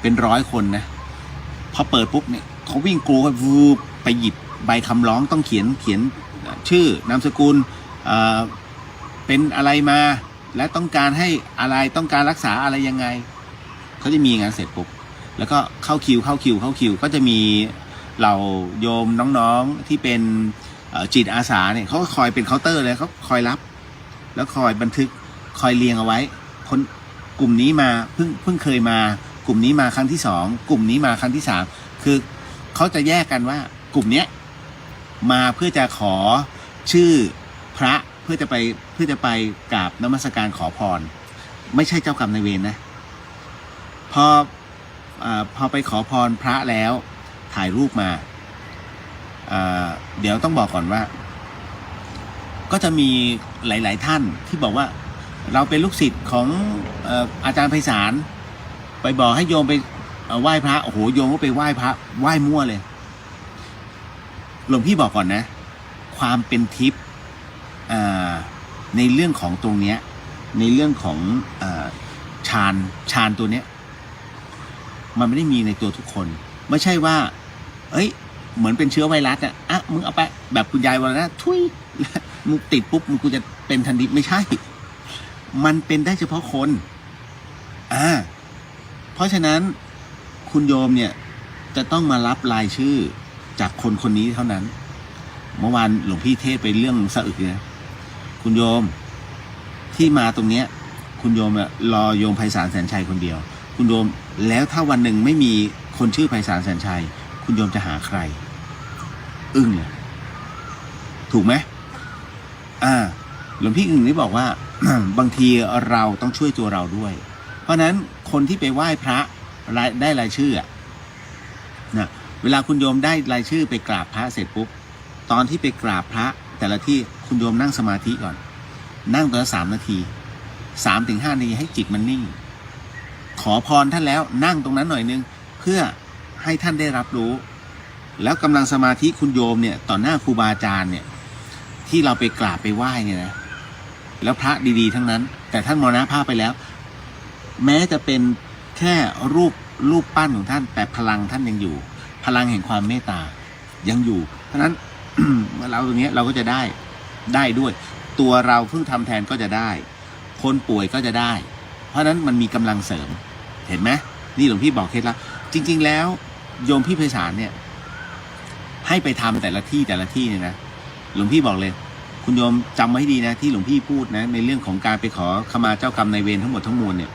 เป็น100 คนนะพอเปิดปุ๊บเนี่ยเขาวิ่งกรูกันวูบไปหยิบใบคำร้องต้องเขียนชื่อนามสกุลเป็นอะไรมาและต้องการให้อะไรต้องการรักษาอะไรยังไงเขาจะมีงานเสร็จปุ๊บแล้วก็เข้าคิวก็จะมีเหล่าโยมน้องๆที่เป็นจิตอาสาเนี่ยเขาก็คอยเป็นเคาน์เตอร์เลยเขาคอยรับแล้วคอยบันทึกคอยเรียงเอาไว้คนกลุ่มนี้มาเพิ่งเคยมากลุ่มนี้มาครั้งที่2กลุ่มนี้มาครั้งที่3คือเขาจะแยกกันว่ากลุ่มเนี้ยมาเพื่อจะขอชื่อพระเพื่อจะไปกราบนมัสการขอพรไม่ใช่เจ้ากรรมนายเวรนะพอไปขอพรพระแล้วถ่ายรูปมาเดี๋ยวต้องบอกก่อนว่าก็จะมีหลายๆท่านที่บอกว่าเราเป็นลูกศิษย์ของอาจารย์ไพศาลไปบอกให้โยมไปไหว้พระโอ้โหโยมก็ไปไหว้พระไหว้มั่วเลยหลวงพี่บอกก่อนนะความเป็นทิพย์ในเรื่องของตรงเนี้ยในเรื่องของฌานตัวเนี้ยมันไม่ได้มีในตัวทุกคนไม่ใช่ว่าเหมือนเป็นเชื้อไวรัสมึงเอาไปแบบคุณยายวรนะทุยมึงติดปุ๊บมึงกูจะเป็นทันทีไม่ใช่มันเป็นได้เฉพาะคนเพราะฉะนั้นคุณโยมเนี่ยจะต้องมารับรายชื่อจากคนนี้เท่านั้นเมื่อวานหลวงพี่เทศไปเรื่องสะอึกเนี่ยคุณโยมที่มาตรงเนี้ยคุณโยมรอโยมไพศาลแสนชัยคนเดียวคุณโยมแล้วถ้าวันหนึ่งไม่มีคนชื่อไพศาลแสนชัยคุณโยมจะหาใครอึ้งเลยถูกไหมหลวงพี่อึ้งนี่บอกว่า บางทีเราต้องช่วยตัวเราด้วยเพราะฉะนั้นคนที่ไปไหว้พระได้รายชื่อนะเวลาคุณโยมได้รายชื่อไปกราบพระเสร็จปุ๊บตอนที่ไปกราบพระแต่ละที่คุณโยมนั่งสมาธิก่อนนั่งตัวละ3 นาที3-5 นาทีให้จิตมันนิ่งขอพรท่านแล้วนั่งตรงนั้นหน่อยนึงเพื่อให้ท่านได้รับรู้แล้วกำลังสมาธิคุณโยมเนี่ยต่อหน้าครูบาอาจารย์เนี่ยที่เราไปกราบไปไหว้เนี่ยนะแล้วพระดีๆทั้งนั้นแต่ท่านมรณภาพไปแล้วแม้จะเป็นแค่รูปปั้นของท่านแต่พลังท่านยังอยู่พลังแห่งความเมตตายังอยู่เพราะฉะนั้น เราตรงนี้เราก็จะได้ด้วยตัวเราเพิ่งทำแทนก็จะได้คนป่วยก็จะได้เพราะฉะนั้นมันมีกำลังเสริมเห็นไหมนี่หลวงพี่บอกเคล็ดลับจริงๆแล้วโยมพี่ไพศาลเนี่ยให้ไปทำแต่ละที่เนี่ยนะหลวงพี่บอกเลยคุณโยมจำไว้ดีนะที่หลวงพี่พูดนะในเรื่องของการไปขอขมาเจ้ากรรมนายเวรทั้งหมดทั้งมวลเนี่ย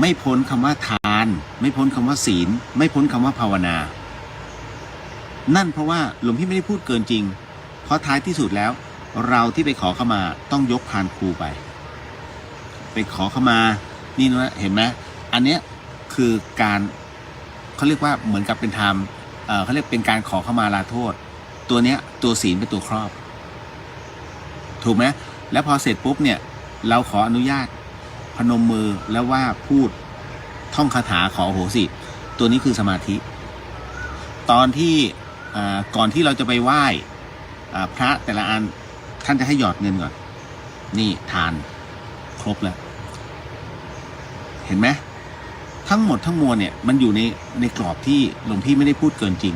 ไม่พ้นคำว่าทานไม่พ้นคำว่าศีลไม่พ้นคำว่าภาวนานั่นเพราะว่าหลวงพี่ไม่ได้พูดเกินจริงเพราะท้ายที่สุดแล้วเราที่ไปขอขมาต้องยกพานครูไปขอขมานี่นะเห็นไหมอันเนี้ยคือการเขาเรียกว่าเหมือนกับเป็นธรรมเขาเรียกเป็นการขอขมาลาโทษตัวเนี้ยตัวศีลเป็นตัวครอบถูกไหมแล้วพอเสร็จปุ๊บเนี่ยเราขออนุญาตพนมมือแล้วว่าพูดท่องคาถาขอโหสิตัวนี้คือสมาธิ ตอนที่ก่อนที่เราจะไปไหว้พระแต่ละอันท่านจะให้หยอดเงินก่อนนี่ทานครบแล้วเห็นไหมทั้งหมดทั้งมวลเนี่ยมันอยู่ในกรอบที่หลวงพี่ไม่ได้พูดเกินจริง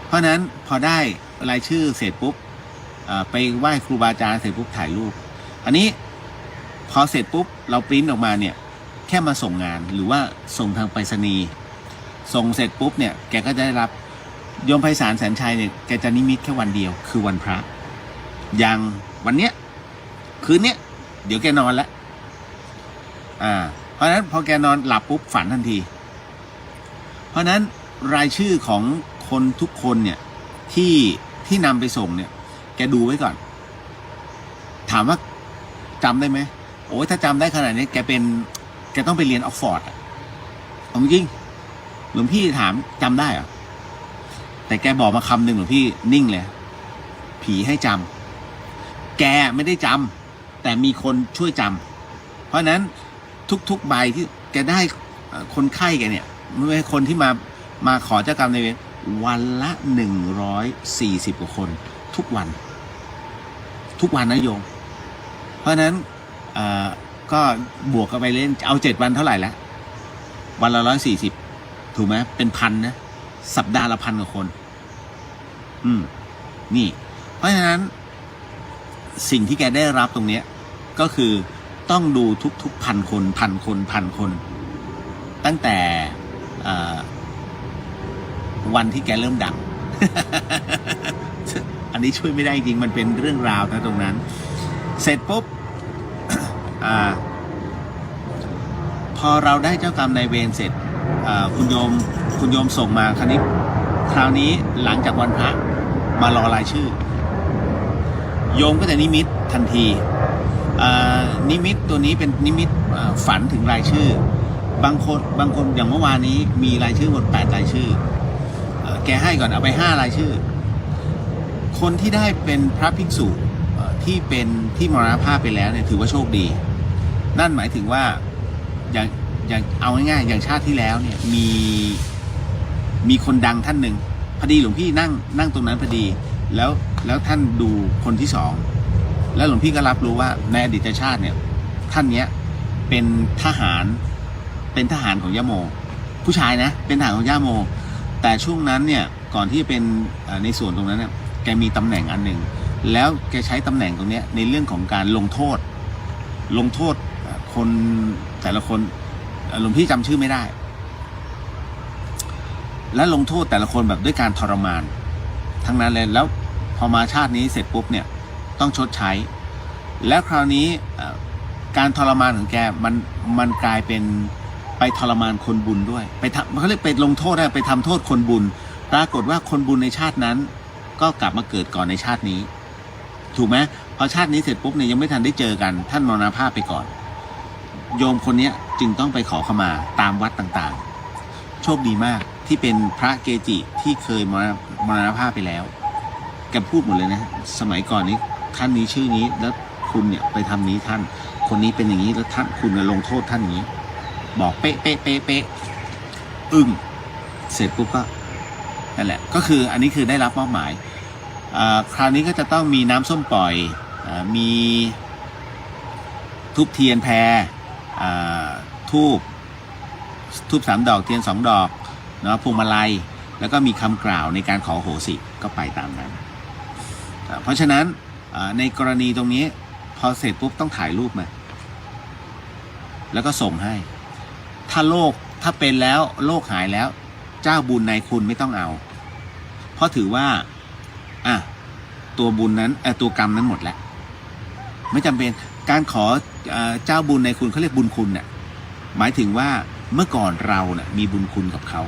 เพราะนั้นพอได้รายชื่อเสร็จปุ๊บไปไหว้ครูบาอาจารย์เสร็จปุ๊บถ่ายรูปอันนี้พอเสร็จปุ๊บเราปริ้นออกมาเนี่ยแค่มาส่งงานหรือว่าส่งทางไปรษณีย์ส่งเสร็จปุ๊บเนี่ยแกก็จะได้รับโยมไพศาลแสนชัยเนี่ยแกจะนิมิตแค่วันเดียวคือวันพระอย่างวันเนี้ยคืนเนี้ยเดี๋ยวแกนอนแล้วเพราะฉะนั้นพอแกนอนหลับปุ๊บฝันทันทีเพราะฉะนั้นรายชื่อของคนทุกคนเนี่ยที่นำไปส่งเนี่ยแกดูไว้ก่อนถามว่าจำได้ไหมโอ้ยถ้าจำได้ขนาดนี้แกต้องไปเรียนออกฟอร์ดจริงหลวงพี่ถามจำได้เหรอแต่แกบอกมาคำหนึ่งหลวงพี่นิ่งเลยผีให้จำแกไม่ได้จำแต่มีคนช่วยจำเพราะนั้นทุกๆใบที่แกได้คนไข้แกเนี่ยไม่ใช่คนที่มาขอเจ้ากรรมนายเวรวันละ140 กว่าคนทุกวันนะโยมเพราะนั้นก็บวกกันไปเล่นเอา7 วันเท่าไหร่แล้ววันละ140ถูกไหมเป็นพันนะสัปดาห์ละ1,000 กว่าคนนี่เพราะฉะนั้นสิ่งที่แกได้รับตรงเนี้ยก็คือต้องดูทุกๆพันคนตั้งแต่วันที่แกเริ่มดัง อันนี้ช่วยไม่ได้จริงมันเป็นเรื่องราวนะตรงนั้นเสร็จปุ๊บ พอเราได้เจ้ากรรมนายเวรเสร็จคุณโยมส่งมาคราวนี้หลังจากวันพระมารอรายชื่อโยมก็จะนิมิตทันทีนิมิตตัวนี้เป็นนิมิตฝันถึงรายชื่อบางคนอย่างเมื่อวานนี้มีรายชื่อหมด8 รายชื่อแกให้ก่อนเอาไป5 รายชื่อคนที่ได้เป็นพระภิกษุที่มรณภาพไปแล้วเนี่ยถือว่าโชคดีนั่นหมายถึงว่าอย่างเอาง่ายๆอย่างชาติที่แล้วเนี่ยมีคนดังท่านหนึ่งพอดีหลวงพี่นั่งตรงนั้นพอดีแล้วท่านดูคนที่2แล้วหลวงพี่ก็รับรู้ว่าในอดีตชาติเนี่ยท่านเนี้ยเป็นทหารของย่าโมผู้ชายนะเป็นทหารของย่าโมแต่ช่วงนั้นเนี่ยก่อนที่จะเป็นในส่วนตรงนั้นเนี่ยแกมีตำแหน่งอันหนึ่งแล้วแกใช้ตำแหน่งตรงนี้ในเรื่องของการลงโทษคนแต่ละคนหลวงพี่จำชื่อไม่ได้และลงโทษแต่ละคนแบบด้วยการทรมานทั้งนั้นเลยแล้วพอมาชาตินี้เสร็จปุ๊บเนี่ยต้องชดใช้แล้วคราวนี้การทรมานของแกมันกลายเป็นไปทรมานคนบุญด้วยไปทำเขาเรียกไปลงโทษไปทำโทษคนบุญปรากฏว่าคนบุญในชาตินั้นก็กลับมาเกิดก่อนในชาตินี้ถูกไหมพอชาตินี้เสร็จปุ๊บเนี่ยยังไม่ทันได้เจอกันท่านมรณภาพไปก่อนโยมคนนี้จึงต้องไปขอขมาตามวัดต่างๆโชคดีมากที่เป็นพระเกจิที่เคยมรณภาพไปแล้วแกพูดหมดเลยนะสมัยก่อนนี้ท่านนี้ชื่อนี้แล้วคุณเนี่ยไปทำนี้ท่านคนนี้เป็นอย่างนี้แล้วท่านคุณลงโทษท่านอย่างนี้บอกเป๊ะเสร็จปุ๊บก็นั่นแหละก็คืออันนี้คือได้รับมอบหมายคราวนี้ก็จะต้องมีน้ำส้มปล่อยมีธูปเทียนแพรธูป3 ดอกเทียน2 ดอกเนาะพวงมาลัยแล้วก็มีคำกล่าวในการขอโหสิก็ไปตามนั้นเพราะฉะนั้นในกรณีตรงนี้พอเสร็จปุ๊บต้องถ่ายรูปมาแล้วก็ส่งให้ถ้าเป็นแล้วโรคหายแล้วเจ้าบุญนายคุณไม่ต้องเอาเพราะถือว่าตัวบุญนั้นตัวกรรมนั้นหมดแล้วไม่จำเป็นการขอเจ้าบุญนายคุณเขาเรียกบุญคุณเนี่ยหมายถึงว่าเมื่อก่อนเราเนี่ยมีบุญคุณกับเขา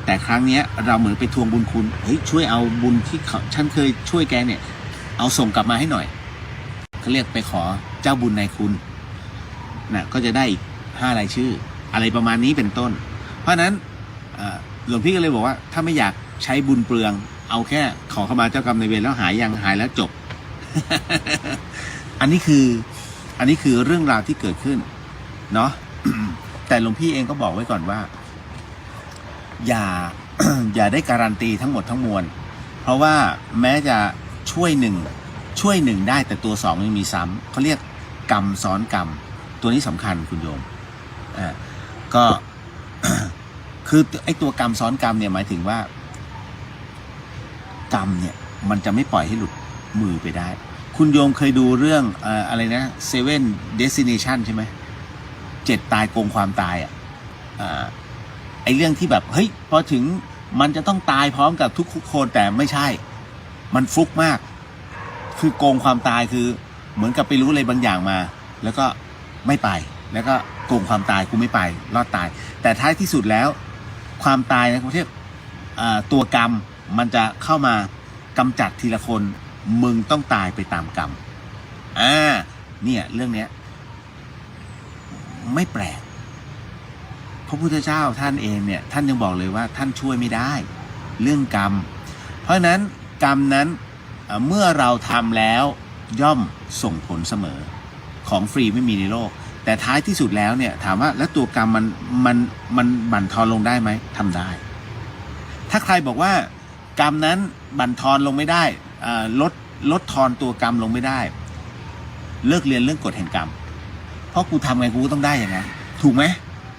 แต่ครั้งนี้เราเหมือนไปทวงบุญคุณเฮ้ยช่วยเอาบุญที่ฉันเคยช่วยแกเนี่ยเอาส่งกลับมาให้หน่อยเขาเรียกไปขอเจ้าบุญนายคุณนะก็จะได้อีก5 รายชื่ออะไรประมาณนี้เป็นต้นเพราะนั้นหลวงพี่ก็เลยบอกว่าถ้าไม่อยากใช้บุญเปลืองเอาแค่ขอเข้ามาเจ้ากรรมนายเวรแล้วหายแล้วจบ อันนี้คือเรื่องราวที่เกิดขึ้นเนาะ แต่หลวงพี่เองก็บอกไว้ก่อนว่า อย่าได้การันตีทั้งหมดทั้งมวลเพราะว่าแม้จะช่วยหนึ่งได้แต่ตัวสองยังมีซ้ำเขาเรียกกรรมซ้อนกรรมตัวนี้สำคัญคุณโยมก็ คือไอ้ตัวกรรมซ้อนกรรมเนี่ยหมายถึงว่ากรรมเนี่ยมันจะไม่ปล่อยให้หลุดมือไปได้คุณโยมเคยดูเรื่องอะไรนะSeven Destination ใช่ไหม7 ตายโกงความตายไอ้เรื่องที่แบบเฮ้ยพอถึงมันจะต้องตายพร้อมกับทุกคนแต่ไม่ใช่มันฟลุกมากคือโกงความตายคือเหมือนกับไปรู้อะไรบางอย่างมาแล้วก็ไม่ไปแล้วก็โกงความตายกูไม่ไปรอดตายแต่ท้ายที่สุดแล้วความตายในประเทศตัวกรรมมันจะเข้ามากำจัดทีละคนมึงต้องตายไปตามกรรมเนี่ยเรื่องเนี้ยไม่แปลกพระพุทธเจ้าท่านเองเนี่ยท่านยังบอกเลยว่าท่านช่วยไม่ได้เรื่องกรรมเพราะฉะนั้นกรรมนั้นเมื่อเราทำแล้วย่อมส่งผลเสมอของฟรีไม่มีในโลกแต่ท้ายที่สุดแล้วเนี่ยถามว่าแล้วตัวกรรมมันบั่นทอนลงได้ไหมทำได้ถ้าใครบอกว่ากรรมนั้นบั่นทอนลงไม่ได้ลดทอนตัวกรรมลงไม่ได้เลิกเรียนเรื่องกฎแห่งกรรมเพราะกูทำไงกูก็ต้องได้อย่างนั้นถูกไหม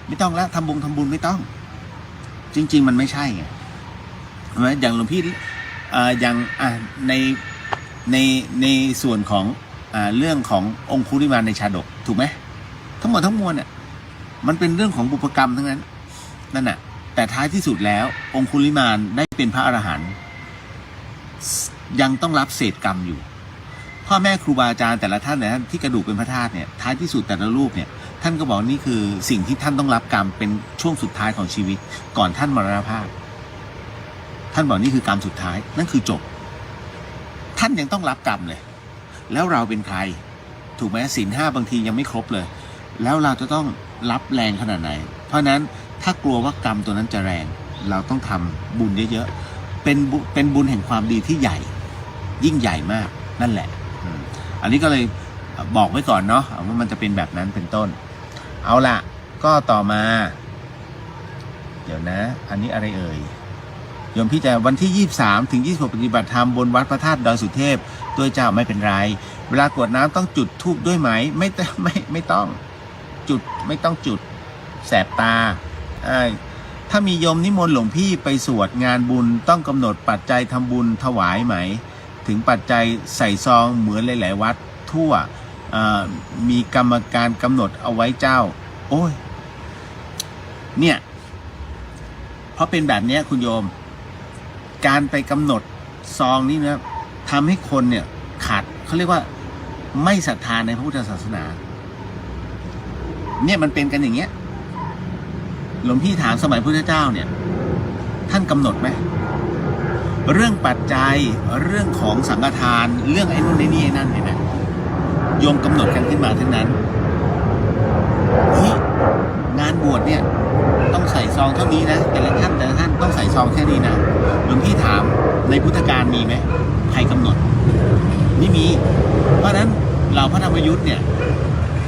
ไม่ต้องแล้วทำบุญไม่ต้องจริงๆมันไม่ใช่ไงอย่างหลวงพี่อย่างในส่วนของเรื่องขององคุลิมานในชาดกถูกไหมทั้งหมดทั้งมวลเนี่ยมันเป็นเรื่องของบุพกรรมทั้งนั้นนั่นน่ะแต่ท้ายที่สุดแล้วองคุลิมานได้เป็นพระอรหันต์ยังต้องรับเศษกรรมอยู่พ่อแม่ครูบาอาจารย์แต่ละท่านที่กระดูกเป็นพระธาตุเนี่ยท้ายที่สุดแต่ละรูปเนี่ยท่านก็บอกนี่คือสิ่งที่ท่านต้องรับกรรมเป็นช่วงสุดท้ายของชีวิตก่อนท่านมรณภาพท่านบอกนี่คือกรรมสุดท้ายนั่นคือจบท่านยังต้องรับกรรมเลยแล้วเราเป็นใครถูกไหมศีล 5บางทียังไม่ครบเลยแล้วเราจะต้องรับแรงขนาดไหนเพราะนั้นถ้ากลัวว่ากรรมตัวนั้นจะแรงเราต้องทำบุญเยอะๆเป็นบุญแห่งความดีที่ใหญ่ยิ่งใหญ่มากนั่นแหละอันนี้ก็เลยบอกไว้ก่อนเนาะว่ามันจะเป็นแบบนั้นเป็นต้นเอาล่ะก็ต่อมาเดี๋ยวนะอันนี้อะไรเอ่ยโยมพี่จะวันที่23ถึง26ปฏิบัติธรรมบนวัดพระธาตุดอยสุเทพด้วยเจ้าไม่เป็นไรเวลากรวดน้ำต้องจุดธูปด้วยไหมไม่ต้องจุดไม่ต้องจุดแสบตาถ้ามีโยมนิมนต์หลวงพี่ไปสวดงานบุญต้องกำหนดปัจจัยทำบุญถวายไหมถึงปัจจัยใส่ซองเหมือนหลายๆวัดทั่วมีกรรมการกำหนดเอาไว้เจ้าโอ้ยเนี่ยเพราะเป็นแบบนี้คุณโยมการไปกำหนดซองนี้นะทำให้คนเนี่ยขาดเขาเรียกว่าไม่ศรัทธาในพระพุทธศาสนาเนี่ยมันเป็นกันอย่างเงี้ยหลวงพี่ถามสมัยพุทธเจ้าเนี่ยท่านกำหนดไหมเรื่องปัจจัยเรื่องของสังฆทานเรื่องไอ้นู่นไอ้นี่ไอ้นั่นเนี่ยนะโยมกำหนดกันขึ้นมาทั้งนั้นเฮ้ยงานบวชเนี่ยต้องใส่ซองเท่านี้นะแต่ละท่านต้องใส่ซองแค่นี้นะหลวงพี่ถามในพุทธการมีไหมใครกำหนดไม่มีเพราะฉะนั้นเราพระธรรมยุทธ์เนี่ย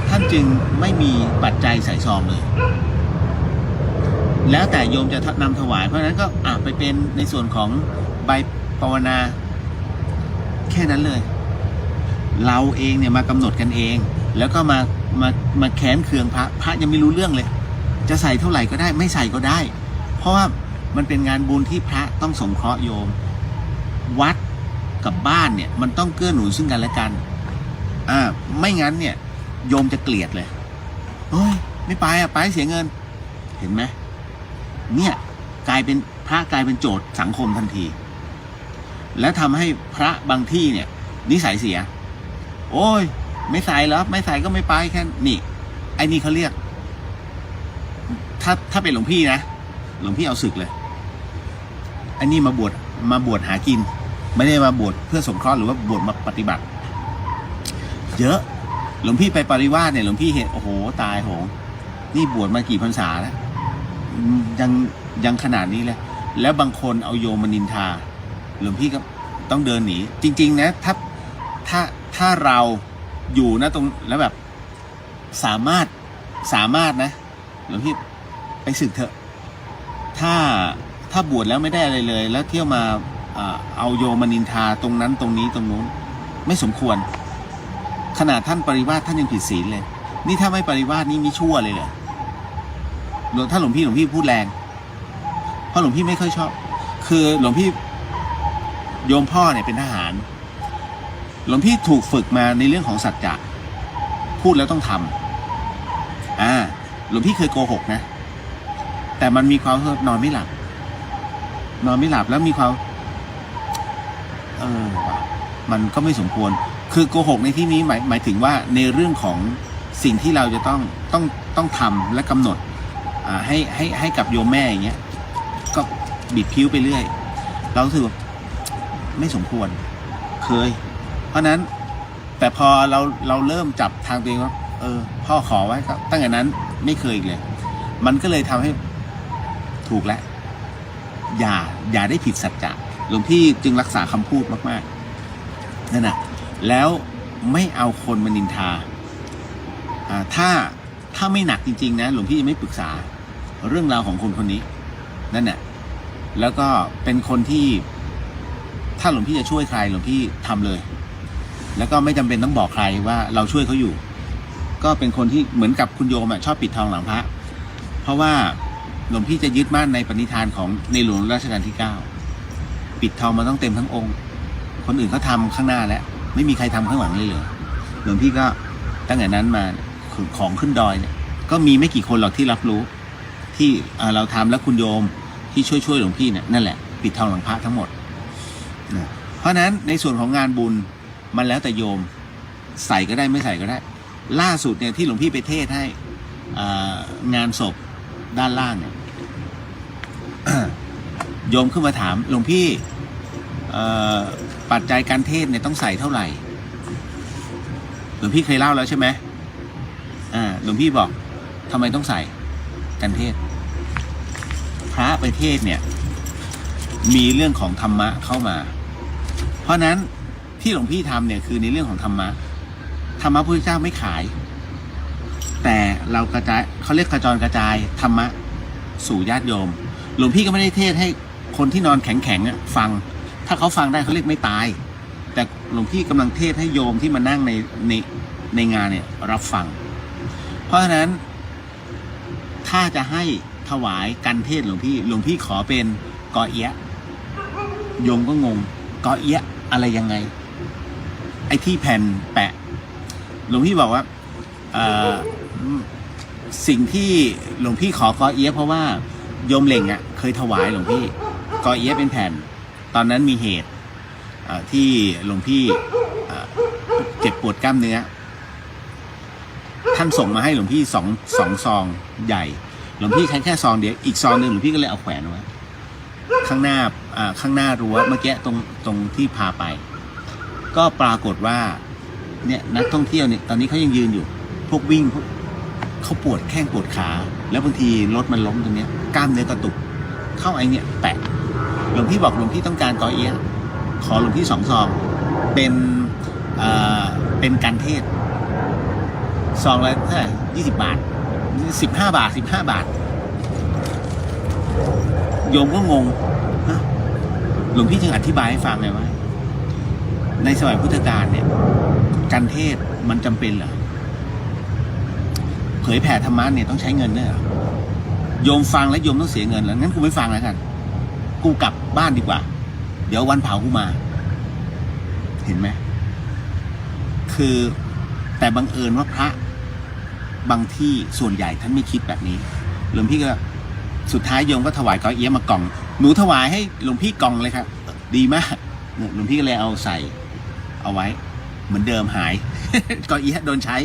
ท่านจึงไม่มีปัจจัยใส่ซองเลยแล้วแต่โยมจะนำถวายเพราะฉะนั้นก็ไปเป็นในส่วนของใบภาวนาแค่นั้นเลยเราเองเนี่ยมากำหนดกันเองแล้วก็มาแค้นเคืองพระยังไม่รู้เรื่องเลยจะใส่เท่าไหร่ก็ได้ไม่ใส่ก็ได้เพราะว่ามันเป็นงานบุญที่พระต้องสงเคราะห์โยมวัดกับบ้านเนี่ยมันต้องเกื้อหนุนซึ่งกันและกันไม่งั้นเนี่ยโยมจะเกลียดเลยเฮ้ยไม่ไปไปเสียเงินเห็นไหมเนี่ยกลายเป็นพระกลายเป็นโจทย์สังคมทันทีแล้วทำให้พระบางที่เนี่ยนิสัยเสียโอ้ยไม่ใส่แล้วไม่ใส่ก็ไม่ไปแค่นี่ไอ้นี่เขาเรียกถ้าเป็นหลวงพี่นะหลวงพี่เอาศึกเลยไอ้นี่มาบวชหากินไม่ได้มาบวชเพื่อสงเคราะห์หรือว่าบวชมาปฏิบัติเยอะหลวงพี่ไปปริวาสเนี่ยหลวงพี่เห็นโอ้โหตายโหงนี่บวชมากี่พรรษาแล้วยังขนาดนี้เลยแล้วบางคนเอาโยมมานินทาหลวงพี่ก็ต้องเดินหนีจริงๆนะถ้าเราอยู่นะตรงแล้วแบบสามารถนะหลวงพี่ไปศึกเถอะ ถ้าบวชแล้วไม่ได้อะไรเลย แล้วเที่ยวมาเอาโยมมานินทาตรงนั้นตรงนี้ตรงนู้นไม่สมควร ขนาดท่านปริวาสท่านยังผิดศีลเลย นี่ถ้าไม่ปริวาสนี่มิชั่วเลยเหรอถ้าหลวงพี่พูดแรงเพราะหลวงพี่ไม่ค่อยชอบ คือหลวงพี่โยมพ่อเนี่ยเป็นทหารหลวงพี่ถูกฝึกมาในเรื่องของสัจจะพูดแล้วต้องทำหลวงพี่เคยโกหกนะแต่มันมีความนอนไม่หลับแล้วมีความมันก็ไม่สมควรคือโกหกในที่นี้หมายถึงว่าในเรื่องของสิ่งที่เราจะต้องทำและกำหนดให้กับโยมแม่อย่างเงี้ยก็บิดผิวไปเรื่อยเราถือว่าไม่สมควรเพราะนั้นแต่พอเราเริ่มจับทางตัวเองว่าพ่อขอไว้ครับตั้งแต่นั้นไม่เคยอีกเลยมันก็เลยทำให้ถูกแล้วอย่าได้ผิดสัจจะหลวงพี่จึงรักษาคำพูดมากๆนั่นนะแล้วไม่เอาคนมานินทาถ้าไม่หนักจริงๆนะหลวงพี่จะไม่ปรึกษาเรื่องราวของคนนี้นั่นแหละแล้วก็เป็นคนที่ถ้าหลวงพี่จะช่วยใครหลวงพี่ทำเลยแล้วก็ไม่จำเป็นต้องบอกใครว่าเราช่วยเขาอยู่ก็เป็นคนที่เหมือนกับคุณโยมชอบปิดทองหลังพระเพราะว่าหลวงพี่จะยึดมั่นในปณิธานของในหลวงรัชกาลที่9ปิดทองมันต้องเต็มทั้งองค์คนอื่นเขาทำข้างหน้าแล้วไม่มีใครทำข้างหลังเลยเหรอหลวงพี่ก็ตั้งแต่นั้นมาของขึ้นดอยเนี่ยก็มีไม่กี่คนหรอกที่รับรู้ที่เราทำแล้วคุณโยมที่ช่วยหลวงพี่เนี่ยนั่นแหละปิดทองหลังพระทั้งหมดเพราะนั้นในส่วนของงานบุญมันแล้วแต่โยมใส่ก็ได้ไม่ใส่ก็ได้ ล่าสุดเนี่ยที่หลวงพี่ไปเทศให้งานศพด้านล่างเนี่ย โยมขึ้นมาถามหลวงพี่ปัจจัยการเทศเนี่ยต้องใส่เท่าไหร่หลวงพี่เคยเล่าแล้วใช่ไหมหลวงพี่บอกทำไมต้องใส่การเทศพระไปเทศเนี่ยมีเรื่องของธรรมะเข้ามาเพราะนั้นที่หลวงพี่ทำเนี่ยคือในเรื่องของธรรมะพระพุทธเจ้าไม่ขายแต่เรากระจายเขาเรียกกระจายธรรมะสู่ญาติโยมหลวงพี่ก็ไม่ได้เทศให้คนที่นอนแข็งฟังถ้าเขาฟังได้เขาเรียกไม่ตายแต่หลวงพี่กำลังเทศให้โยมที่มานั่งในงานเนี่ยรับฟังเพราะฉะนั้นถ้าจะให้ถวายกันเทศหลวงพี่ขอเป็นกอเอียะโยมก็งงกอเอียะอะไรยังไงไอ้ที่แผ่นแปะหลวงพี่บอกว่าสิ่งที่หลวงพี่ขอกอเอียะเพราะว่าโยมเหล่งเคยถวายหลวงพี่กอเอียะเป็นแผ่นตอนนั้นมีเหตุที่หลวงพี่เจ็บปวดกล้ามเนื้อท่านส่งมาให้หลวงพี่สองซองใหญ่หลวงพี่ใช้แค่ซองเดียวอีกซองหนึ่งหลวงพี่ก็เลยเอาแขวนไว้ข้างหน้ารั้วเมื่อกี้ตรงที่พาไปก็ปรากฏว่าเนี่ยนักท่องเที่ยวเนี่ยตอนนี้เขายังยืนอยู่พวกวิ่งเขาปวดแข้งปวดขาแล้วบางทีรถมันล้มตรงเนี้ยกล้ามเนื้อกระตุกเข้าไอ้เนี่ยแปะหลวงพี่บอกหลวงพี่ต้องการกอเอียะขอหลวงพี่2 ซองเป็นการเทศซองละเท่าไหร่20 บาท15 บาทโยมก็งงหลวงพี่จึงอธิบายให้ฟังเลยว่าในสมัยพุทธกาลเนี่ยการเทศมันจำเป็นเหรอเผยแผ่ธรรมะเนี่ยต้องใช้เงินด้วยเหรอโยมฟังแล้วโยมต้องเสียเงินแล้วงั้นกูไม่ฟังแล้วกันกูกลับบ้านดีกว่าเดี๋ยววันเผากูมาเห็นไหมคือแต่บังเอิญว่าพระบางที่ส่วนใหญ่ท่านไม่คิดแบบนี้หลวงพี่ก็สุดท้ายโยมก็ถวายกอเอียะมากล่องหนูถวายให้หลวงพี่กล่องเลยครับดีมากหลวงพี่ก็เลยเอาใส่เอาไว้เหมือนเดิมหาย กอเอียะโดนใช้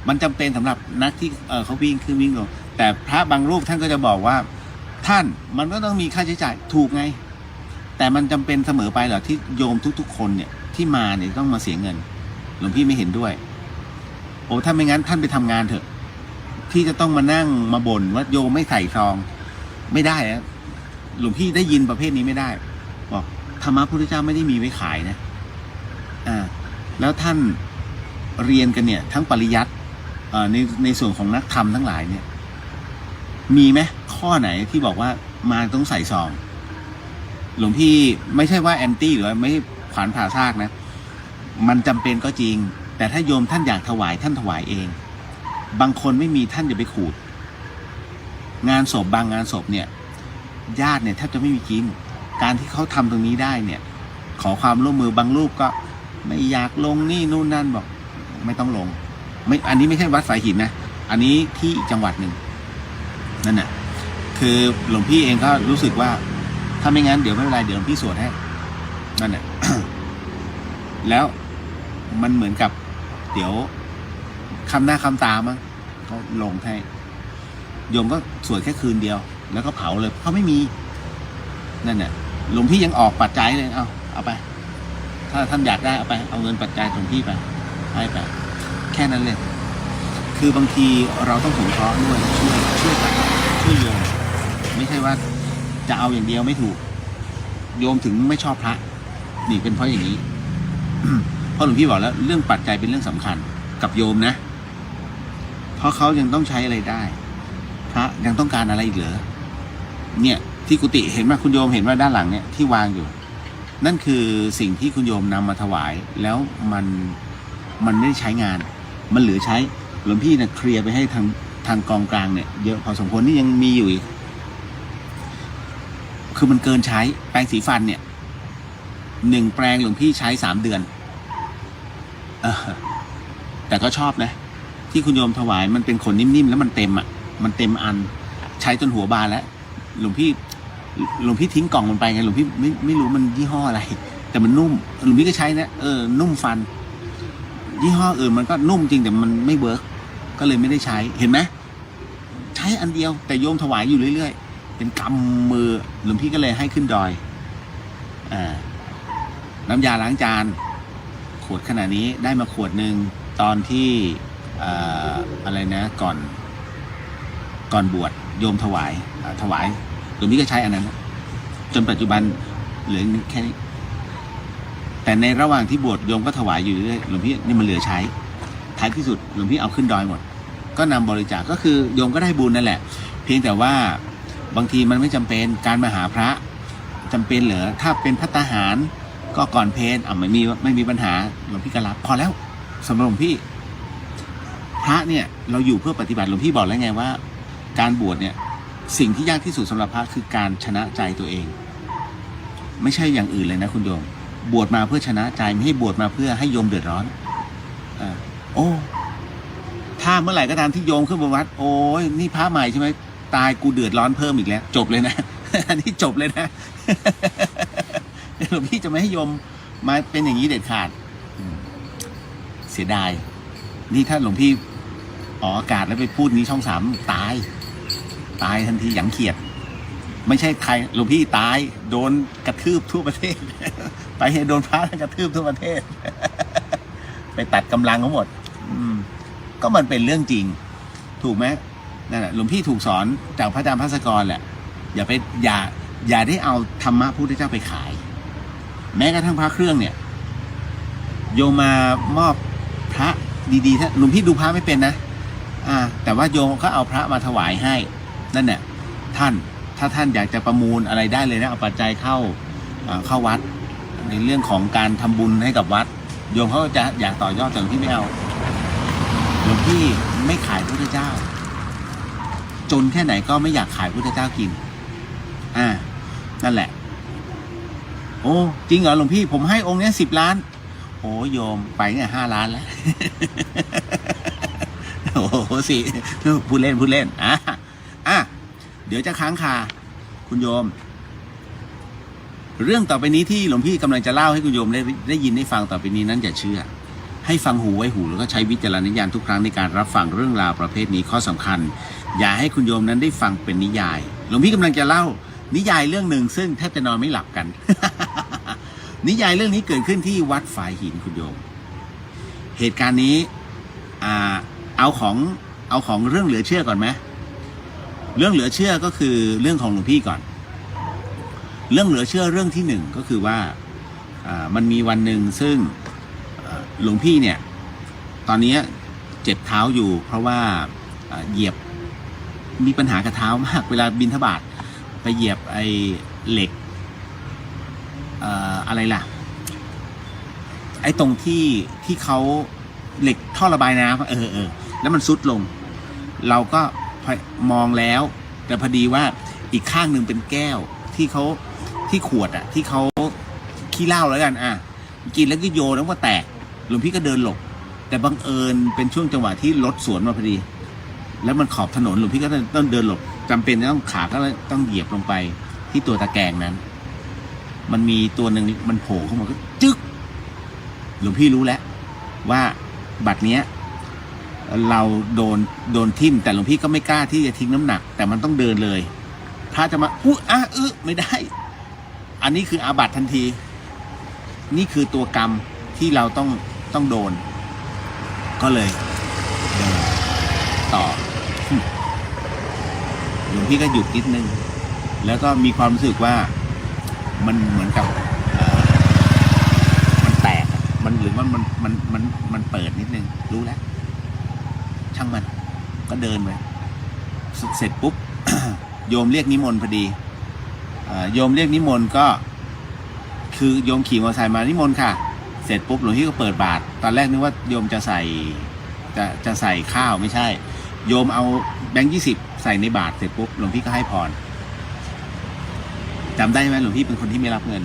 มันจำเป็นสำหรับนักที่เขาวิ่งขึ้นวิ่งลงแต่พระบางรูปท่านก็จะบอกว่าท่านมันก็ต้องมีค่าใช้จ่ายถูกไงแต่มันจำเป็นเสมอไปเหรอที่โยมทุกๆคนเนี่ยที่มาเนี่ยต้องมาเสียเงินหลวงพี่ไม่เห็นด้วยโอ้ถ้าไม่งั้นท่านไปทำงานเถอะที่จะต้องมานั่งมาบ่นว่าโยมไม่ใส่ซองไม่ได้นะหลวงพี่ได้ยินประเภทนี้ไม่ได้บอกธรรมะพุทธเจ้าไม่ได้มีไว้ขายนะแล้วท่านเรียนกันเนี่ยทั้งปริยัติในส่วนของนักธรรมทั้งหลายเนี่ยมีไหมข้อไหนที่บอกว่า มาต้องใส่ซองหลวงพี่ไม่ใช่ว่าแอนตี้หรือไม่ขวานผ่าซากนะมันจำเป็นก็จริงแต่ถ้าโยมท่านอยากถวายท่านถวายเองบางคนไม่มีท่านจะไปขูดงานศพบางงานศพเนี่ยญาติเนี่ยแทบจะไม่มีกินการที่เขาทำตรงนี้ได้เนี่ยขอความร่วมมือบางรูปก็ไม่อยากลงนี่นู่นนั่นบอกไม่ต้องลงไม่อันนี้ไม่ใช่วัดสายหินนะอันนี้ที่อีกจังหวัดหนึ่งนั่นน่ะคือหลวงพี่เองก็รู้สึกว่าถ้าไม่งั้นเดี๋ยวไม่เป็นไรเดี๋ยวหลวงพี่สวดให้นั่นแหละ แล้วมันเหมือนกับเดี๋ยวคำหน้าคำตามั้งเขาลงให้โยมก็สวดแค่คืนเดียวแล้วก็เผาเลยเพราะไม่มีนั่นน่ะหลวงพี่ยังออกปัจจัยเลยเอาไปถ้าท่านอยากได้เอาไปเอาเงินปัจจัยหลวงพี่ไปให้ไปแค่นั้นเลยคือบางทีเราต้องสงเคราะห์ด้วยช่วยกันช่วยโยมไม่ใช่ว่าจะเอาอย่างเดียวไม่ถูกโยมถึงไม่ชอบพระนี่เป็นเพราะอย่างนี้ เพราะหลวงพี่บอกแล้วเรื่องปัจจัยเป็นเรื่องสำคัญกับโยมนะเพราะเขายังต้องใช้อะไรได้พระยังต้องการอะไรอีกเหรอเนี่ยที่กุฏิเห็นไหมคุณโยมเห็นว่าด้านหลังเนี่ยที่วางอยู่นั่นคือสิ่งที่คุณโยมนำมาถวายแล้วมันไม่ได้ใช้งานมันเหลือใช้หลวงพี่เนี่ยเคลียร์ไปให้ทางกองกลางเนี่ยเยอะพอสมควรนี่ยังมีอยู่อีกคือมันเกินใช้แปรงสีฟันเนี่ย1 แปรงหลวงพี่ใช้3 เดือนแต่ก็ชอบนะที่คุณโยมถวายมันเป็นขนนิ่มๆแล้วมันเต็มมันเต็มอันใช้จนหัวบานแล้วหลวงพี่ทิ้งกล่องมันไปไงหลวงพี่ไม่รู้มันยี่ห้ออะไรแต่มันนุ่มหลวงพี่ก็ใช้นะนุ่มฟันยี่ห้ออื่นมันก็นุ่มจริงแต่มันไม่เวิร์กก็เลยไม่ได้ใช้เห็นไหมใช้อันเดียวแต่โยมถวายอยู่เรื่อยๆเป็นกำมือหลวงพี่ก็เลยให้ขึ้นดอยน้ำยาล้างจานขวดขนาดนี้ได้มาขวดหนึ่งตอนที่อะไรนะก่อนบวชโยมถวายหลวงพี่ก็ใช้อันนั้นจนปัจจุบันเหลือแค่นี้แต่ในระหว่างที่บวชโยมก็ถวายอยู่เรื่อยหลวงพี่นี่มันเหลือใช้ท้ายที่สุดหลวงพี่เอาขึ้นดอยหมดก็นำบริจาคก็คือโยมก็ได้บุญนั่นแหละเพียงแต่ว่าบางทีมันไม่จำเป็นการมาหาพระจำเป็นเหรอถ้าเป็นภัตตาหารก็ก่อนเพลไม่มีปัญหาหลวงพี่ก็รับพอแล้วสำหรับหลวงพี่พระเนี่ยเราอยู่เพื่อปฏิบัติหลวงพี่บอกแล้วไงว่าการบวชเนี่ยสิ่งที่ยากที่สุดสำหรับพระคือการชนะใจตัวเองไม่ใช่อย่างอื่นเลยนะคุณโยมบวชมาเพื่อชนะใจไม่ให้บวชมาเพื่อให้โยมเดือดร้อนถ้าเมื่อไหร่ก็ตามที่โยมขึ้นบนวัดโอ้ยนี่พระใหม่ใช่ไหมตายกูเดือดร้อนเพิ่มอีกแล้วจบเลยนะ อันนี้จบเลยนะหลวงพี่จะไม่ให้โยมมาเป็นอย่างนี้เด็ดขาดเสียดายนี่ถ้าหลวงพี่ออกอากาศแล้วไปพูดนี้ช่อง 3ตายทันทีหยังเขียดไม่ใช่ใครหลวงพี่ตายโดนกระทืบทั่วประเทศ ไปให้โดนพระกระทืบทั่วประเทศ ไปตัดกำลังทั้งหมดก็มันเป็นเรื่องจริงถูกไหมนั่นแหละหลวงพี่ถูกสอนจากพระอาจารย์ภัสกรแหละอย่าได้เอาธรรมะพุทธเจ้าไปขายแม้กระทั่งพระเครื่องเนี่ยโยมมามอบพระดีๆถ้าหลวงพี่ดูพระไม่เป็นนะแต่ว่าโยมก็เอาพระมาถวายให้นั่นเนี่ยถ้าท่านอยากจะประมูลอะไรได้เลยนะเอาปัจจัยเข้าวัดในเรื่องของการทำบุญให้กับวัดโยมเขาจะอยากต่อยอดแต่หลวงพี่ไม่เอาหลวงพี่ไม่ขายพุทธเจ้าจนแค่ไหนก็ไม่อยากขายพุทธเจ้ากินนั่นแหละโอ้จริงเหรอหลวงพี่ผมให้องค์นี้10 ล้านโอ้โยมไปเนี่ย5 ล้านแล้วโอ้โหสิพูดเล่นเดี๋ยวจะค้างคาคุณโยมเรื่องต่อไปนี้ที่หลวงพี่กำลังจะเล่าให้คุณโยมได้ยินได้ฟังต่อไปนี้นั้นอย่าเชื่อให้ฟังหูไว้หูแล้วก็ใช้วิจารณญาณทุกครั้งในการรับฟังเรื่องราวประเภทนี้ข้อสำคัญอย่าให้คุณโยมนั้นได้ฟังเป็นนิยายหลวงพี่กำลังจะเล่านิยายเรื่องหนึ่งซึ่งแทบจะนอนไม่หลับกัน นิยายเรื่องนี้เกิดขึ้นที่วัดฝายหินคุณโยมเหตุการณ์นี้เอาของเรื่องเหลือเชื่อก่อนไหมเรื่องเหลือเชื่อก็คือเรื่องของหลวงพี่ก่อนเรื่องเหลือเชื่อเรื่องที่1ก็คือว่ามันมีวันหนึ่งซึ่งหลวงพี่เนี่ยตอนนี้เจ็บเท้าอยู่เพราะว่าเหยียบมีปัญหากับเท้ามากเวลาบิณฑบาต ไปเหยียบไอ้เหล็กอะไรล่ะไอ้ตรงที่เขาเหล็กท่อระบายน้ำแล้วมันซุดลงเราก็มองแล้วแต่พอดีว่าอีกข้างหนึ่งเป็นแก้วที่ขวดที่เขาขี้เหล้าแล้วกันกินแล้วก็โยนแล้วก็แตกหลวงพี่ก็เดินหลบแต่บังเอิญเป็นช่วงจังหวะที่รถสวนมาพอดีแล้วมันขอบถนนหลวงพี่ก็ต้องเดินหลบจำเป็นต้องขาก็ต้องเหยียบลงไปที่ตัวตะแกรงนั้นมันมีตัวหนึ่งมันโผล่เข้ามาก็จึ๊กหลวงพี่รู้แล้วว่าบัตรเนี้ยเราโดนทิ่มแต่หลวงพี่ก็ไม่กล้าที่จะทิ้งน้ำหนักแต่มันต้องเดินเลยพระจะมาไม่ได้อันนี้คืออาบัติทันทีนี่คือตัวกรรมที่เราต้องโดนก็เลยเดินต่อหลวงพี่ก็หยุดนิดนึงแล้วก็มีความรู้สึกว่ามันเหมือนกับมันแตกมันหรือว่ามันเปิดนิดนึงรู้แล้วช่างมันก็เดินไปเสร็จปุ๊บ โยมเรียกนิมนต์พอดีโยมเรียกนิมนต์ก็คือโยมขี่มอเตอร์ไซค์มานิมนต์ค่ะเสร็จปุ๊บหลวงพี่ก็เปิดบาตรตอนแรกนึกว่าโยมจะใส่ข้าวไม่ใช่โยมเอาแบงค์20ใส่ในบาตรเสร็จปุ๊บหลวงพี่ก็ให้พรจำได้ไหมหลวงพี่เป็นคนที่ไม่รับเงิน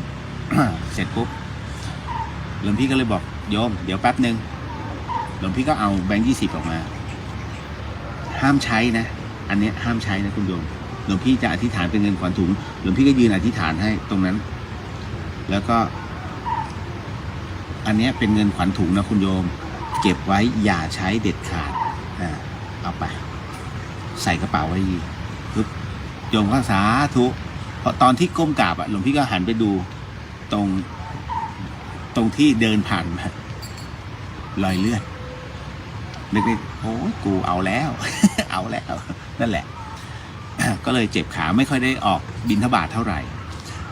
เสร็จปุ๊บหลวงพี่ก็เลยบอกโยมเดี๋ยวแป๊บนึงหลวงพี่ก็เอาแบงค์20ออกมาห้ามใช้นะอันนี้ห้ามใช้นะคุณโยมหลวงพี่จะอธิษฐานเป็นเงินขวัญถุงหลวงพี่ก็ยืนอธิษฐานให้ตรงนั้นแล้วก็อันนี้เป็นเงินขวัญถุงนะคุณโยมเก็บไว้อย่าใช้เด็ดขาดเอาไปใส่กระเป๋าไว้ดีปึ๊บโยมก็สาธุพอตอนที่ก้มกราบหลวงพี่ก็หันไปดูตรงที่เดินผ่านมารอยเลือดนึกในโอ้ยกูเอาแล้ว เอาแล้วนั่นแหละ ก็เลยเจ็บขาไม่ค่อยได้ออกบิณฑบาตเท่าไหร่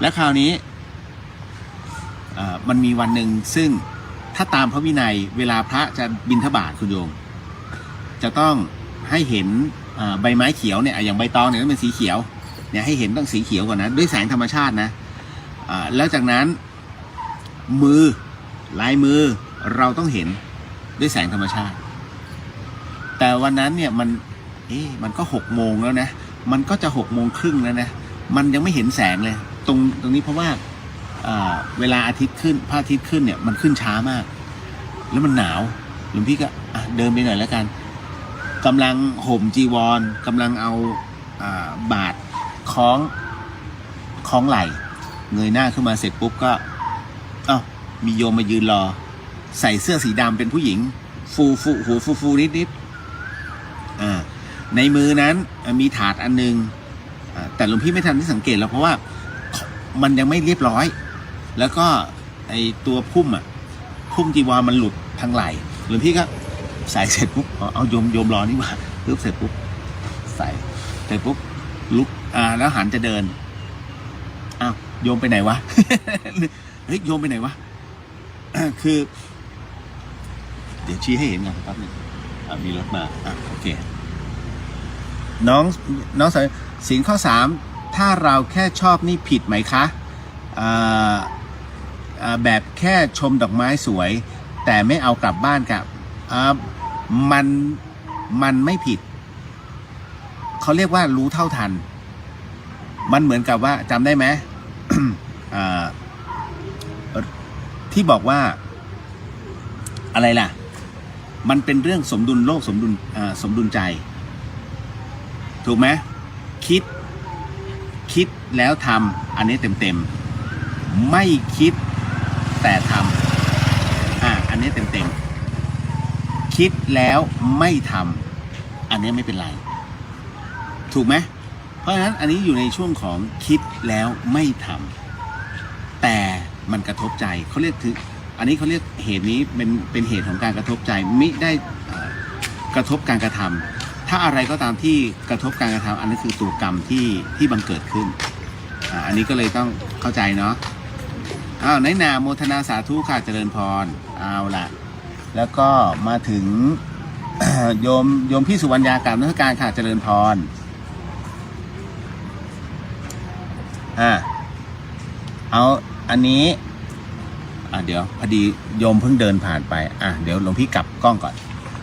และคราวนี้มันมีวันหนึ่งซึ่งถ้าตามพระวินัยเวลาพระจะบิณฑบาตคุณโยมจะต้องให้เห็นใบไม้เขียวเนี่ยอย่างใบตองเนี่ยต้องเป็นสีเขียวเนี่ยให้เห็นต้องสีเขียวก่อนนะด้วยแสงธรรมชาตินะแล้วจากนั้นลายมือเราต้องเห็นด้วยแสงธรรมชาติแต่วันนั้นเนี่ยมันก็6 โมงแล้วนะมันก็จะ6 โมงครึ่งแล้วนะมันยังไม่เห็นแสงเลยตรงนี้เพราะว่าเวลาอาทิตย์ขึ้นพระอาทิตย์ขึ้นเนี่ยมันขึ้นช้ามากแล้วมันหนาวหลวงพี่ก็เดินไปหน่อยแล้วกันกำลังห่มจีวรกำลังเอาบาตรคล้องไหล่เงยหน้าขึ้นมาเสร็จปุ๊บก็มีโยมมายืนรอใส่เสื้อสีดำเป็นผู้หญิงหัวฟูนิดในมือนั้นมีถาดอันนึงแต่หลวงพี่ไม่ทันที่สังเกตแล้วเพราะว่ามันยังไม่เรียบร้อยแล้วก็ไอตัวพุ่มจีวรมันหลุดทางไหล่หลวงพี่ก็ใส่เสร็จปุ๊บเอาโยมรอนี่ว่าปุ๊บเสร็จปุ๊บใส่เสร็จปุ๊บลุกแล้วหันจะเดินโยมไปไหนวะ เฮ้ยโยมไปไหนวะ คือเดี๋ยวชี้ให้เห็นก่อนแป๊บนึงมีรถมาโอเคน้องสายศีลข้อ 3ถ้าเราแค่ชอบนี่ผิดไหมคะแบบแค่ชมดอกไม้สวยแต่ไม่เอากลับบ้านกับมันไม่ผิดเขาเรียกว่ารู้เท่าทันมันเหมือนกับว่าจำได้ไหม ที่บอกว่าอะไรล่ะมันเป็นเรื่องสมดุลโลกสมดุลใจถูกไหมคิดแล้วทำอันนี้เต็มไม่คิดแต่ทำอันนี้เต็มคิดแล้วไม่ทำอันนี้ไม่เป็นไรถูกไหมเพราะฉะนั้นอันนี้อยู่ในช่วงของคิดแล้วไม่ทำแต่มันกระทบใจเขาเรียกอันนี้เขาเรียกเหตุนี้เป็นเหตุของการกระทบใจมิได้กระทบการกระทำถ้าอะไรก็ตามที่กระทบการกระทำอันนี้คือตัวกรรมที่บังเกิดขึ้นอันนี้ก็เลยต้องเข้าใจเนาะในนาโมทนาสาธุค่ะเจริญพรเอาละแล้วก็มาถึง โยมพี่สุวรรณยากรรมนักการค่ะเจริญพร เอาอันนี้เดี๋ยวพอดีโยมเพิ่งเดินผ่านไปเดี๋ยวหลวงพี่กลับกล้องก่อน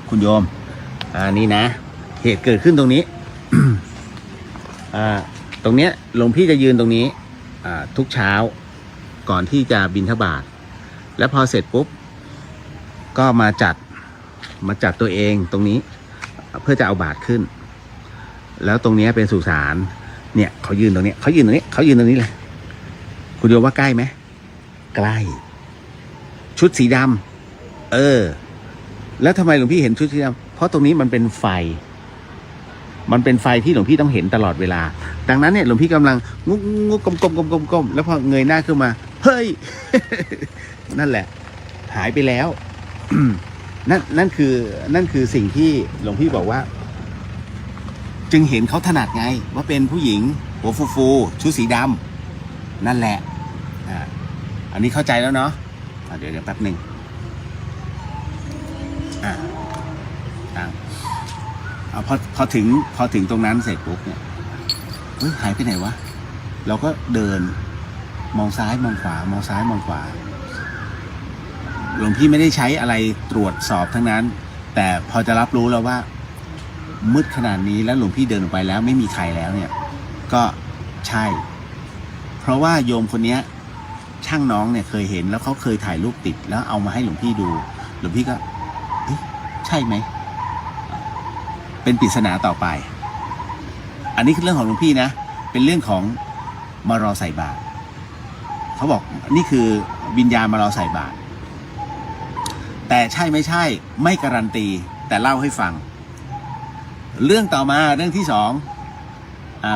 คุณโยมนี่นะเหตุเกิดขึ้นตรงนี้ ตรงเนี้ยหลวงพี่จะยืนตรงนี้ทุกเช้าก่อนที่จะบิณฑบาตแล้วพอเสร็จปุ๊บก็มาจัดตัวเองตรงนี้เพื่อจะเอาบาตรขึ้นแล้วตรงนี้เป็นสุสานเนี่ยเขายืนตรงนี้เขายืนตรงนี้เลยคุณโยมว่าใกล้ไหมใกล้ชุดสีดำแล้วทำไมหลวงพี่เห็นชุดสีดำเพราะตรงนี้มันเป็นไฟที่หลวงพี่ต้องเห็นตลอดเวลาดังนั้นเนี่ยหลวงพี่กำลังงุกก้มแล้วพอเงยหน้าขึ้นมาเฮ้ย นั่นแหละหายไปแล้ว นั่นคือสิ่งที่หลวงพี่บอกว่าจึงเห็นเขาถนัดไงว่าเป็นผู้หญิงหัวฟูชุดสีดำนั่นแหละอันนี้เข้าใจแล้วเนาะเดี๋ยวแป๊บหนึ่งพอถึงตรงนั้นเสร็จปุ๊บเนี่ยหายไปไหนวะเราก็เดินมองซ้ายมองขวามองซ้ายมองขวาหลวงพี่ไม่ได้ใช้อะไรตรวจสอบทั้งนั้นแต่พอจะรับรู้แล้วว่ามืดขนาดนี้แล้วหลวงพี่เดินออกไปแล้วไม่มีใครแล้วเนี่ยก็ใช่เพราะว่าโยมคนนี้ช่างน้องเนี่ยเคยเห็นแล้วเขาเคยถ่ายรูปติดแล้วเอามาให้หลวงพี่ดูหลวงพี่ก็ใช่ไหมเป็นปริศนาต่อไปอันนี้คือเรื่องของหลวงพี่นะเป็นเรื่องของมารอใส่บาตรเขาบอกนี่คือวิญญาณมารอใส่บาตรแต่ใช่ไม่ใช่ไม่การันตีแต่เล่าให้ฟังเรื่องต่อมาเรื่องที่สอง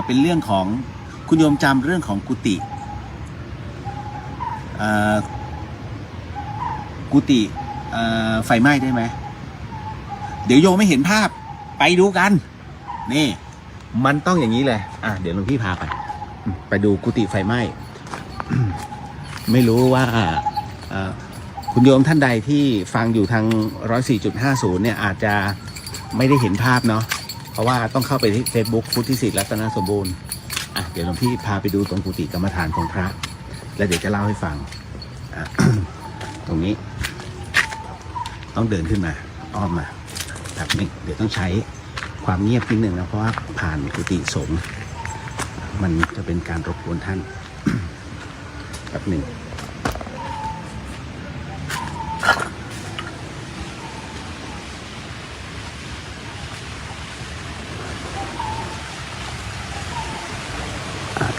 เป็นเรื่องของคุณโยมจำเรื่องของกุฏิไฟไหม้ได้ไหมเดี๋ยวโยมไม่เห็นภาพไปดูกันนี่มันต้องอย่างนี้เลยเดี๋ยวหลวงพี่พาไปดูกุฏิไฟไหม้ ไม่รู้ว่าคุณโยมท่านใดที่ฟังอยู่ทาง 104.50 เนี่ยอาจจะไม่ได้เห็นภาพเนาะเพราะว่าต้องเข้าไปที่ Facebook พุทธิสิทธิ์รัตนสมบูรณ์เดี๋ยวหลวงพี่พาไปดูตรงกุฏิกรรมฐานของพระแล้วเดี๋ยวจะเล่าให้ฟัง ตรงนี้ต้องเดินขึ้นมาอ้อมมาแบบนี้เดี๋ยวต้องใช้ความเงียบนิดนึงนะเพราะว่าผ่านกุฏิสงฆ์มันจะเป็นการรบกวนท่าน แบบหนึ่ง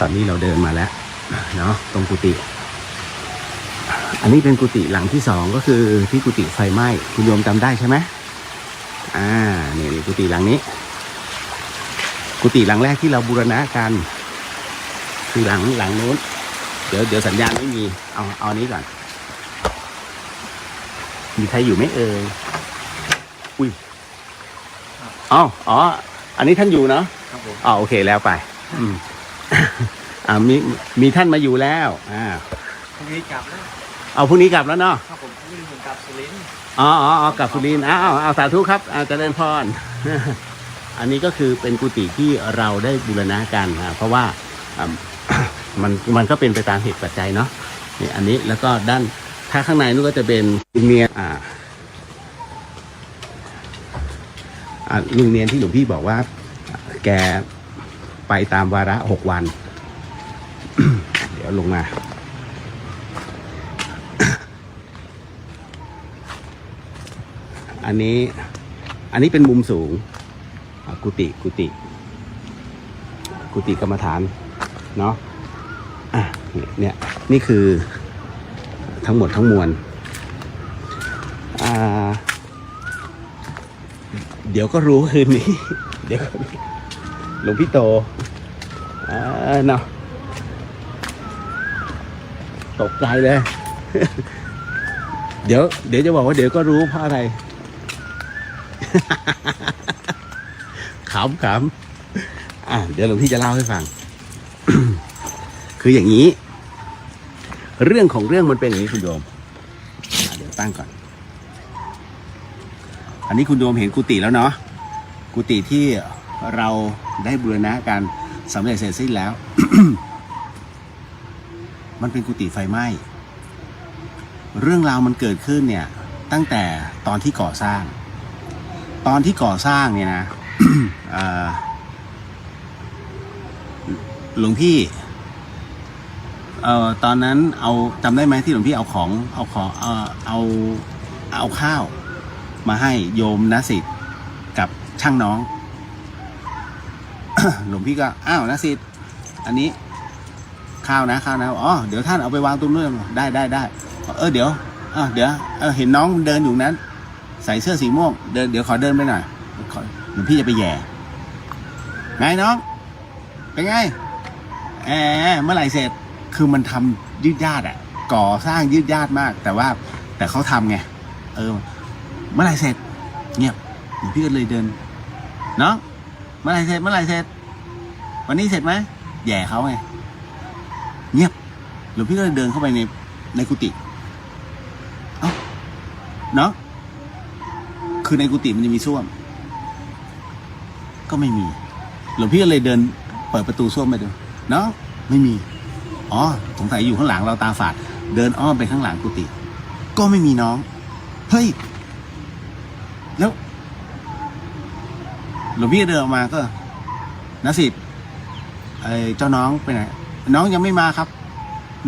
ตอนนี้เราเดินมาแล้วเนาะตรงกุฏิอันนี้เป็นกุฏิหลังที่สองก็คือที่กุฏิไฟไหม้คุณโยมจำได้ใช่ไหมนี่กุฏิหลังนี้กุฏิหลังแรกที่เราบูรณะกันคือหลังนู้นเดี๋ยวสัญญาณไม่มีเอานี้ก่อนมีใครอยู่ไหมเอ่ยอุ้ยอ๋ออันนี้ท่านอยู่เนาะครับผมโอเคแล้วไปมีท่านมาอยู่แล้วพรุ่งนี้กลับแล้วพรุ่งนี้กลับแล้วเนาะครับผมพรุ่งนี้ผมกลับสุรินทร์กลับสุรินทร์เอาสาธุครับเจริญพร อันนี้ก็คือเป็นกุฏิที่เราได้บูรณะกันเพราะว่ามันก็เป็นไปตามเหตุปัจจัยเนาะนี่อันนี้แล้วก็ด้านถ้าข้างในนู้นก็จะเป็นลุงเนียนลุงเนียนที่หลวงพี่บอกว่าแกไปตามวาระ6 วัน เดี๋ยวลงมาอันนี้เป็นมุมสูงกุฏิกรรมฐานเนาะเนี่ยนี่คือทั้งหมดทั้งมวลเดี๋ยวก็รู้คืนนี้ เดี๋ยวหลวงพี่โตเนาะตกใจเลย เดี๋ยวจะบอกว่าเดี๋ยวก็รู้เพราะอะไร ขำเดี๋ยวหลวงพี่จะเล่าให้ฟัง คืออย่างนี้เรื่องของเรื่องมันเป็นอย่างนี้คุณโยมเดี๋ยวตั้งก่อนอันนี้คุณโยมเห็นกุฏิแล้วเนาะกุฏิที่เราได้บูรณะการสำเร็จเสร็จสิ้นแล้ว มันเป็นกุฏิไฟไหม้เรื่องราวมันเกิดขึ้นเนี่ยตั้งแต่ตอนที่ก่อสร้างเนี่ยนะ หลวงพี่ตอนนั้นจำได้ไหมที่หลวงพี่เอาข้าวมาให้โยมนสิทธิ์กับช่างน้อง หลวงพี่ก็อ้าวนสิทธิ์อันนี้ข้าวนะอ๋อเดี๋ยวท่านเอาไปวางตรงนู้นได้เดี๋ยวเห็นน้องเดินอยู่นั้นใส่เสื้อสีม่วงเดี๋ยวขอเดินไปหน่อยหลวงพี่จะไปแย่ไงน้องเป็นไงเมื่อไหร่เสร็จคือมันทำยืดยาดอ่ะก่อสร้างยืดยาดมากแต่เขาทำไงเมื่อไหร่เสร็จเงียบหลวงพี่ก็เลยเดินน้องเมื่อไหร่เสร็จวันนี้เสร็จไหมแย่เขาไงเงียบหลวงพี่ก็เลยเดินเข้าไปในกุฏิเอ้าเนาะคือในกุฏิมันจะมีส้วมก็ไม่มีหลวงพี่ก็เลยเดินเปิดประตูส้วมไปดูเนาะไม่มีอ๋อสงสัยอยู่ข้างหลังเราตาฝาดเดินอ้อมไปข้างหลังกุฏิก็ไม่มีน้องเฮ้ยแล้วหลวงพี่เดินออกมาก็นะสิเจ้าน้องไปไหนน้องยังไม่มาครับ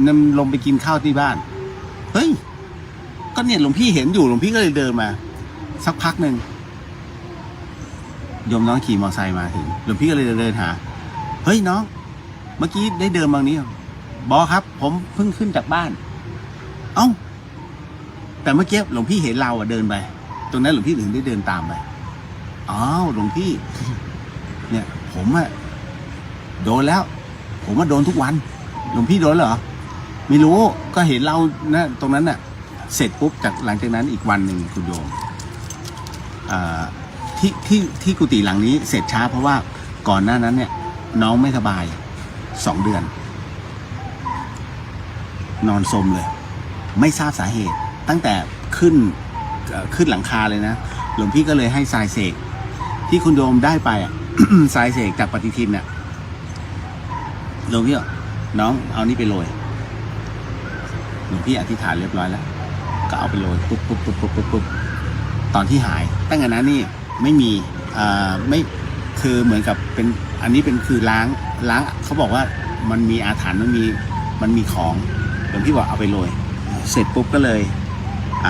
นำลงไปกินข้าวที่บ้านเฮ้ยก็เนี่ยหลวงพี่เห็นอยู่หลวงพี่ก็เลยเดินมาสักพักหนึ่งโยมน้องขี่มอเตอร์ไซค์มาถึงหลวงพี่ก็เลยเดินหาเฮ้ยน้องเมื่อกี้ได้เดินบางนี้บอครับผมเพิ่งขึ้นจากบ้านเอ้าแต่เมื่อกี้หลวงพี่เห็นเราเดินไปตรงนั้นหลวงพี่ถึงได้เดินตามไปอ้าวหลวงพี่เนี่ยผมโดนแล้วผมโดนทุกวันหลวงพี่โดนเหรอไม่รู้ก็เห็นเรานะตรงนั้นน่ะเสร็จปุ๊บจากหลังจากนั้นอีกวันหนึ่งคุณโยมที่กุฏิหลังนี้เสร็จช้าเพราะว่าก่อนหน้านั้นเนี่ยน้องไม่สบาย2 เดือนนอนสมเลยไม่ทราบสาเหตุตั้งแต่ขึ้นหลังคาเลยนะหลวงพี่ก็เลยให้ทรายเสกที่คุณโยมได้ไป ทรายเสกจากปฏิทินเนี่ยหลวงพี่น้องเอานี่ไปโรยหลวงพี่อธิษฐานเรียบร้อยแล้วก็เอาไปโรยปุ๊บตอนที่หายตั้งแต่นั้นนี่ไม่มีไม่คือเหมือนกับเป็นอันนี้เป็นคือล้างเขาบอกว่ามันมีอาถรรพ์มันมีของหลวงพี่บอกเอาไปโรยเสร็จปุ๊บก็เลย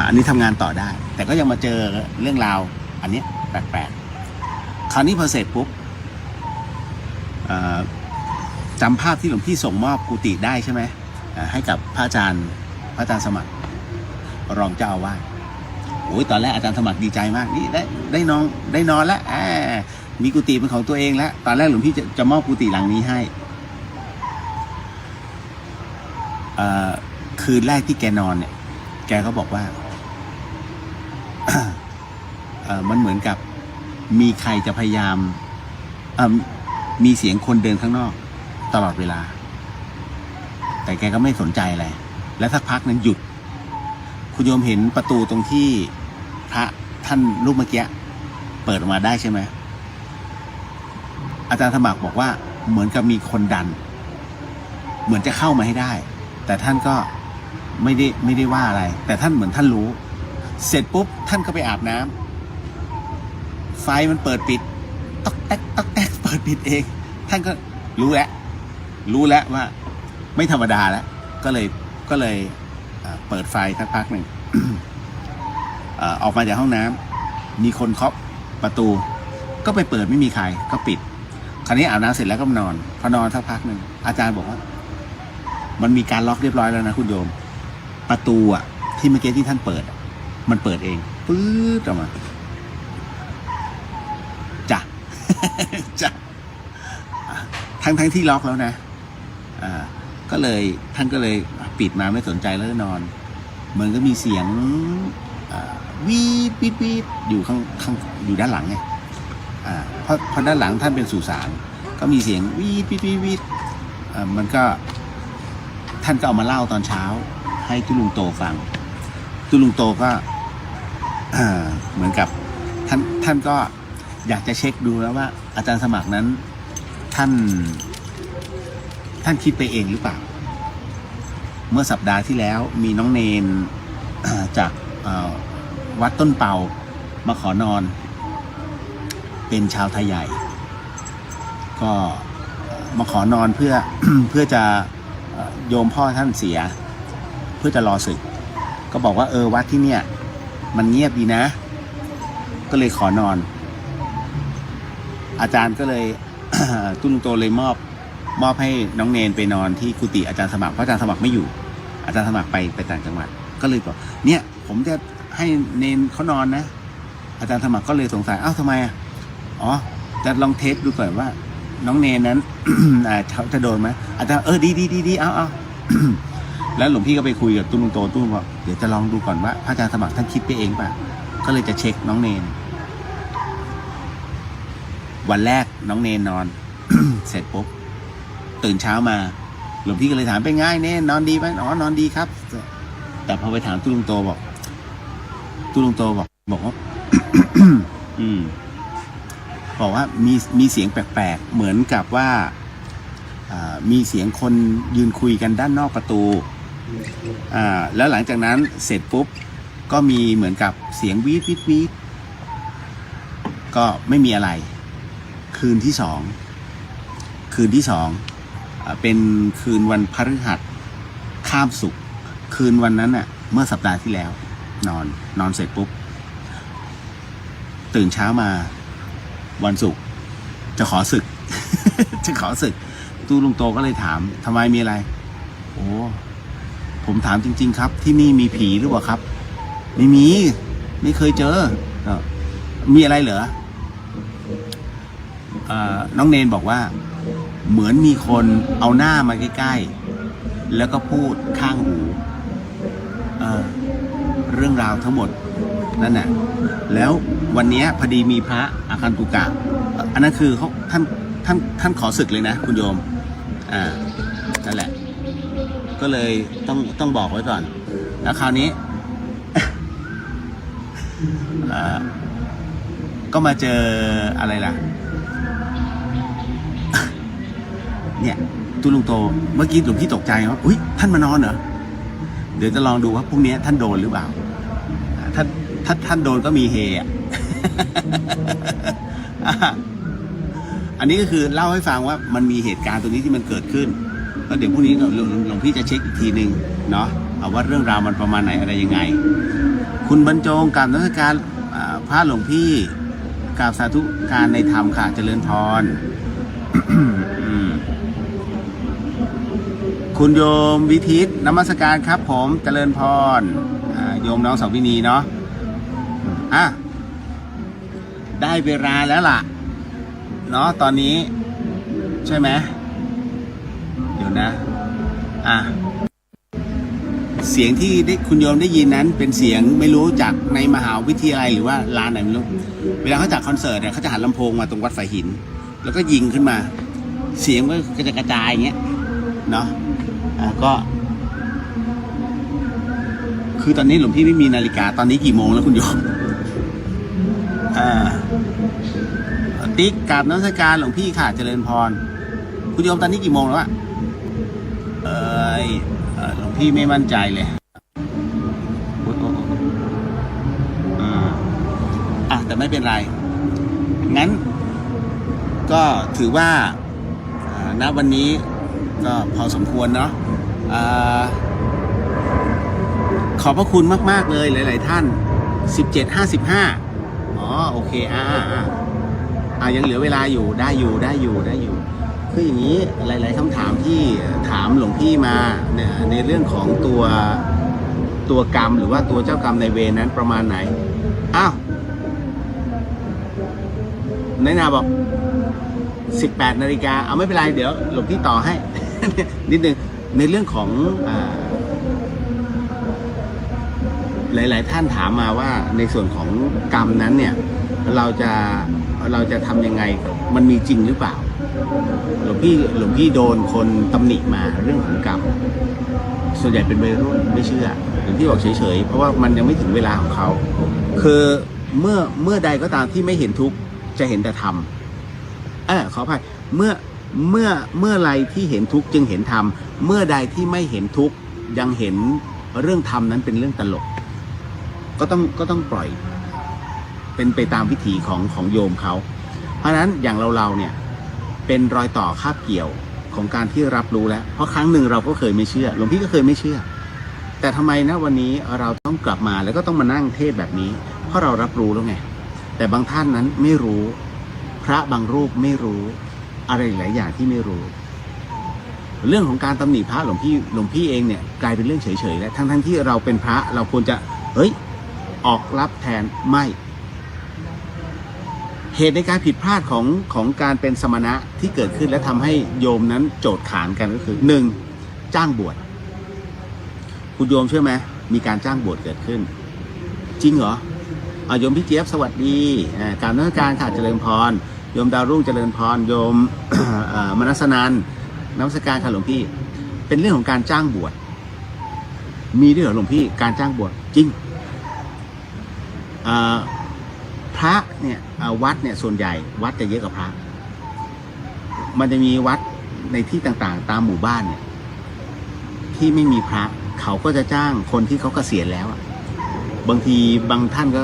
อันนี้ทำงานต่อได้แต่ก็ยังมาเจอเรื่องราวอันนี้แปลกๆคราวนี้พอเสร็จปุ๊บจำภาพที่หลวงพี่ส่งมอบกุฏิได้ใช่ไหมให้กับพระอาจารย์สมัครรองเจ้าอาวาสโอ้ยตอนแรกอาจารย์สมัครดีใจมากนี่ได้นอนแล้วมีกุฏิเป็นของตัวเองแล้วตอนแรกหลวงพี่จะมอบกุฏิหลังนี้ให้คืนแรกที่แกนอนเนี่ยแกก็บอกว่า มันเหมือนกับมีใครจะพยายามมีเสียงคนเดินข้างนอกตลอดเวลาแต่แกก็ไม่สนใจอะไรและสักพักนั้นหยุดคุณโยมเห็นประตูตรงที่พระท่านรูปเมื่อกี้เปิดออกมาได้ใช่ไหมอาจารย์สมัครบอกว่าเหมือนกับมีคนดันเหมือนจะเข้ามาให้ได้แต่ท่านก็ไม่ได้ว่าอะไรแต่ท่านเหมือนท่านรู้เสร็จปุ๊บท่านก็ไปอาบน้ำไฟมันเปิดปิดต๊อกแต๊กเปิดปิดเองท่านก็รู้แล้วว่าไม่ธรรมดาแล้วก็เลยเปิดไฟสักพักหนึ่ง ออกมาจากห้องน้ำมีคนเคาะประตูก็ไปเปิดไม่มีใครก็ปิดคราวนี้อาบน้ำเสร็จแล้วก็นอนพอนอนสักพักหนึ่งอาจารย์บอกว่ามันมีการล็อกเรียบร้อยแล้วนะคุณโยมประตูที่เมื่อกี้ที่ท่านเปิดมันเปิดเองปื๊ดออกมาจ้ะ จ้ะทั้งที่ล็อกแล้วนะก็เลยท่านก็เลยปิดมาไม่สนใจแล้วก็นอนมันก็มีเสียงวีดอยู่ข้างอยู่ด้านหลังไงเพราะด้านหลังท่านเป็นสุสานก็มีเสียงวีดมันก็ท่านก็เอามาเล่าตอนเช้าให้ตุลุงโตฟังตุลุงโตก็เหมือนกับท่านก็อยากจะเช็คดูแล้วว่าอาจารย์สมัครนั้นท่านคิดไปเองหรือเปล่า เมื่อสัปดาห์ที่แล้วมีน้องเนน จากวัดต้นเปามาขอนอน เป็นชาวไทยใหญ่ ก็มาขอนอนเพื่อ เพื่อจะโยมพ่อท่านเสีย เพื่อจะรอศึก ก็บอกว่าวัดที่เนี่ยมันเงียบดีนะ ก็เลยขอนอน อาจารย์ก็เลย ตุ้นโตเลยมอบให้น้องเนนไปนอนที่กุฏิอาจารย์สมัครเพราะอาจารย์สมัครไม่อยู่ อาจารย์สมัครไปต่างจังหวัดก็เลยบอกเนี่ยผมจะให้เนนเขานอนนะ อาจารย์สมัครก็เลยสงสัยทำไมอ๋อจะลองเทสดูก่อนว่าน้องเนนนั้น จะโดนไหมอาจารย์ดีเอา แล้วหลวงพี่ก็ไปคุยกับตุ้นโตตุ้นบอกเดี๋ยวจะลองดูก่อนว่าพระอาจารย์สมัครท่านคิดไปเองป่ะก็เลยจะเช็คน้องเนนวันแรกน้องเนนนอน เสร็จปุ๊บตื่นเช้ามาหลวงพี่ก็เลยถามเป็นไงเนนนอนดีไหมนอนดีครับแต่พอไปถามตุ้นโตบอกว่า บอกว่ามีเสียงแปลกๆเหมือนกับว่ามีเสียงคนยืนคุยกันด้านนอกประตูแล้วหลังจากนั้นเสร็จปุ๊บก็มีเหมือนกับเสียงวีดก็ไม่มีอะไรคืนที่สองเป็นคืนวันพฤหัสข้ามศุกร์คืนวันนั้นเมื่อสัปดาห์ที่แล้วนอนเสร็จปุ๊บตื่นเช้ามาวันศุกร์จะขอศึก ตู้ลุงโตก็เลยถามทำไมมีอะไรโอ้ผมถามจริงๆครับที่นี่มีผีหรือเปล่าครับไม่มีไม่เคยเจอมีอะไรเหรอน้องเนนบอกว่าเหมือนมีคนเอาหน้ามาใกล้ๆแล้วก็พูดข้างหูเรื่องราวทั้งหมดนั่นน่ะแล้ววันนี้พอดีมีพระอาคันตุกะอันนั้นคือท่านขอศึกเลยนะคุณโยมนั่นแหละก็เลยต้องบอกไว้ก่อนแล้วคราวนี้ ก็มาเจออะไรล่ะ เนี่ยตุลุงโตเมื่อกี้หลวงพี่ตกใจว่าอุ๊ยท่านมานอนเหรอเดี๋ยวจะลองดูว่าพรุ่งนี้ท่านโดนหรือเปล่าถ้าท่านโดนก็มีเฮ อันนี้ก็คือเล่าให้ฟังว่ามันมีเหตุการณ์ตรงนี้ที่มันเกิดขึ้นก็เดี๋ยวพรุ่งนี้หลวงพี่จะเช็คอีกทีนึงเนาะเอาว่าเรื่องราวมันประมาณไหนอะไรยังไงคุณบรรจงกราบนมัสการพระหลวงพี่กราบสาธุการในธรรมค่ะเจริญพร คุณโยมวิทิตนมัสการครับผมเจริญพรโยมน้องสาววินีเนาะได้เวลาแล้วล่ะเนาะตอนนี้ใช่ไหมเดี๋ยวนะเสียงที่ได้คุณโยมได้ยินนั้นเป็นเสียงไม่รู้จากในมหาวิทยาลัยหรือว่าลานไหนไม่รู้เวลาเขาจัดคอนเสิร์ตเนี่ยเขาจะหันลำโพงมาตรงวัดฝายหินแล้วก็ยิงขึ้นมาเสียงก็จะกระจายอย่างเงี้ยเนาะก็คือตอนนี้หลวงพี่ไม่มีนาฬิกาตอนนี้กี่โมงแล้วคุณโยมติ๊กกราบนมัสการหลวงพี่ค่ะเจริญพรคุณโยมตอนนี้กี่โมงแล้วหลวงพี่ไม่มั่นใจเลยแต่ไม่เป็นไรงั้นก็ถือว่าณวันนี้ก็พอสมควรเนาะขอบพระคุณมากๆเลยหลายๆท่าน17:55โอเคยังเหลือเวลาอยู่ได้อยู่คืออย่างนี้หลายๆคำถามที่ถามหลวงพี่มาเนี่ยในเรื่องของตัวกรรมหรือว่าตัวเจ้ากรรมในเวรนั้นประมาณไหนนายนาบอก18 นาฬิกาไม่เป็นไรเดี๋ยวหลวงพี่ต่อให้ นิดนึงในเรื่องของหลายๆท่านถามมาว่าในส่วนของกรรมนั้นเนี่ยเราจะทำยังไงมันมีจริงหรือเปล่าหลวงพี่โดนคนตำหนิมาเรื่องของกรรมส่วนใหญ่เป็นวัยรุ่นไม่เชื่อหลวงพี่บอกเฉยๆเพราะว่ามันยังไม่ถึงเวลาของเขาคือเมื่อใดก็ตามที่ไม่เห็นทุกข์จะเห็นแต่ธรรมขออภัยเมื่อไรที่เห็นทุกข์จึงเห็นธรรมเมื่อใดที่ไม่เห็นทุกข์ ยังเห็นเรื่องธรรมนั้นเป็นเรื่องตลกก็ต้องปล่อยเป็นไปตามวิถีของโยมเขาเพราะฉะนั้นอย่างเราเนี่ยเป็นรอยต่อคาบเกี่ยวของการที่รับรู้แล้วเพราะครั้งหนึ่งเราก็เคยไม่เชื่อหลวงพี่ก็เคยไม่เชื่อแต่ทำไมนะวันนี้เราต้องกลับมาแล้วก็ต้องมานั่งเทศแบบนี้เพราะเรารับรู้แล้วไงแต่บางท่านนั้นไม่รู้พระบางรูปไม่รู้อะไรหลายอย่างที่ไม่รู้เรื่องของการตำหนิพระหลวงพี่เองเนี่ยกลายเป็นเรื่องเฉยๆแล้วทั้งที่เราเป็นพระเราควรจะออกรับแทนไม่เหตุในการผิดพลาดของการเป็นสมณะที่เกิดขึ้นและทำให้โยมนั้นโจทย์ขานกันก็คือ 1. จ้างบวชคุณโยมเชื่อไหมมีการจ้างบวชเกิดขึ้นจริงเหรอโยมพี่เจี๊ยบสวัสดีการนมัสการค่ะเจริญพรโยมดาวรุ่งเจริญพรโยม มนัสนันนมัสการค่ะหลวงพี่เป็นเรื่องของการจ้างบวชมีด้วยเหรอหลวงพี่การจ้างบวชจริงพระเนี่ยวัดเนี่ยส่วนใหญ่วัดจะเยอะกว่าพระมันจะมีวัดในที่ต่างๆตามหมู่บ้านเนี่ยที่ไม่มีพระเขาก็จะจ้างคนที่เขาเกษียณแล้วบางทีบางท่านก็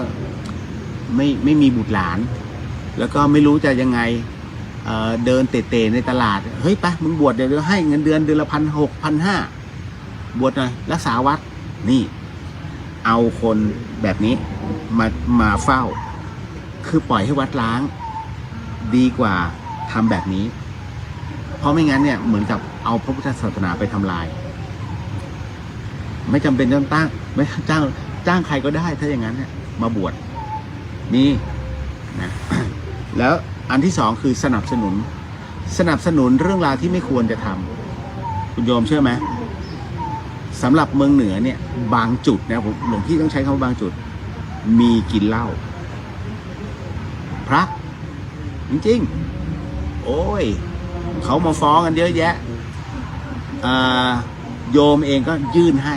ไม่มีบุตรหลานแล้วก็ไม่รู้จะยังไงเดินเตะๆในตลาดเฮ้ยไปมึงบวชเดี๋ยวให้เงินเดือนละ1,600 1,500บวชหน่อยรักษาวัดนี่เอาคนแบบนี้มาเฝ้าคือปล่อยให้วัดล้างดีกว่าทำแบบนี้เพราะไม่งั้นเนี่ยเหมือนกับเอาพระพุทธศาสนาไปทำลายไม่จำเป็นต้องตั้งไม่จ้างใครก็ได้ถ้าอย่างนั้นเนี่ยมาบวชนี่นะแล้วอันที่สองคือสนับสนุนเรื่องราวที่ไม่ควรจะทำคุณโยมเชื่อไหมสำหรับเมืองเหนือเนี่ยบางจุดนะผมหลวงพี่ต้องใช้คำว่าบางจุดมีกินเหล้าพระจริงๆโอ้ยเขามาฟ้องกันเยอะแยะโยมเองก็ยื่นให้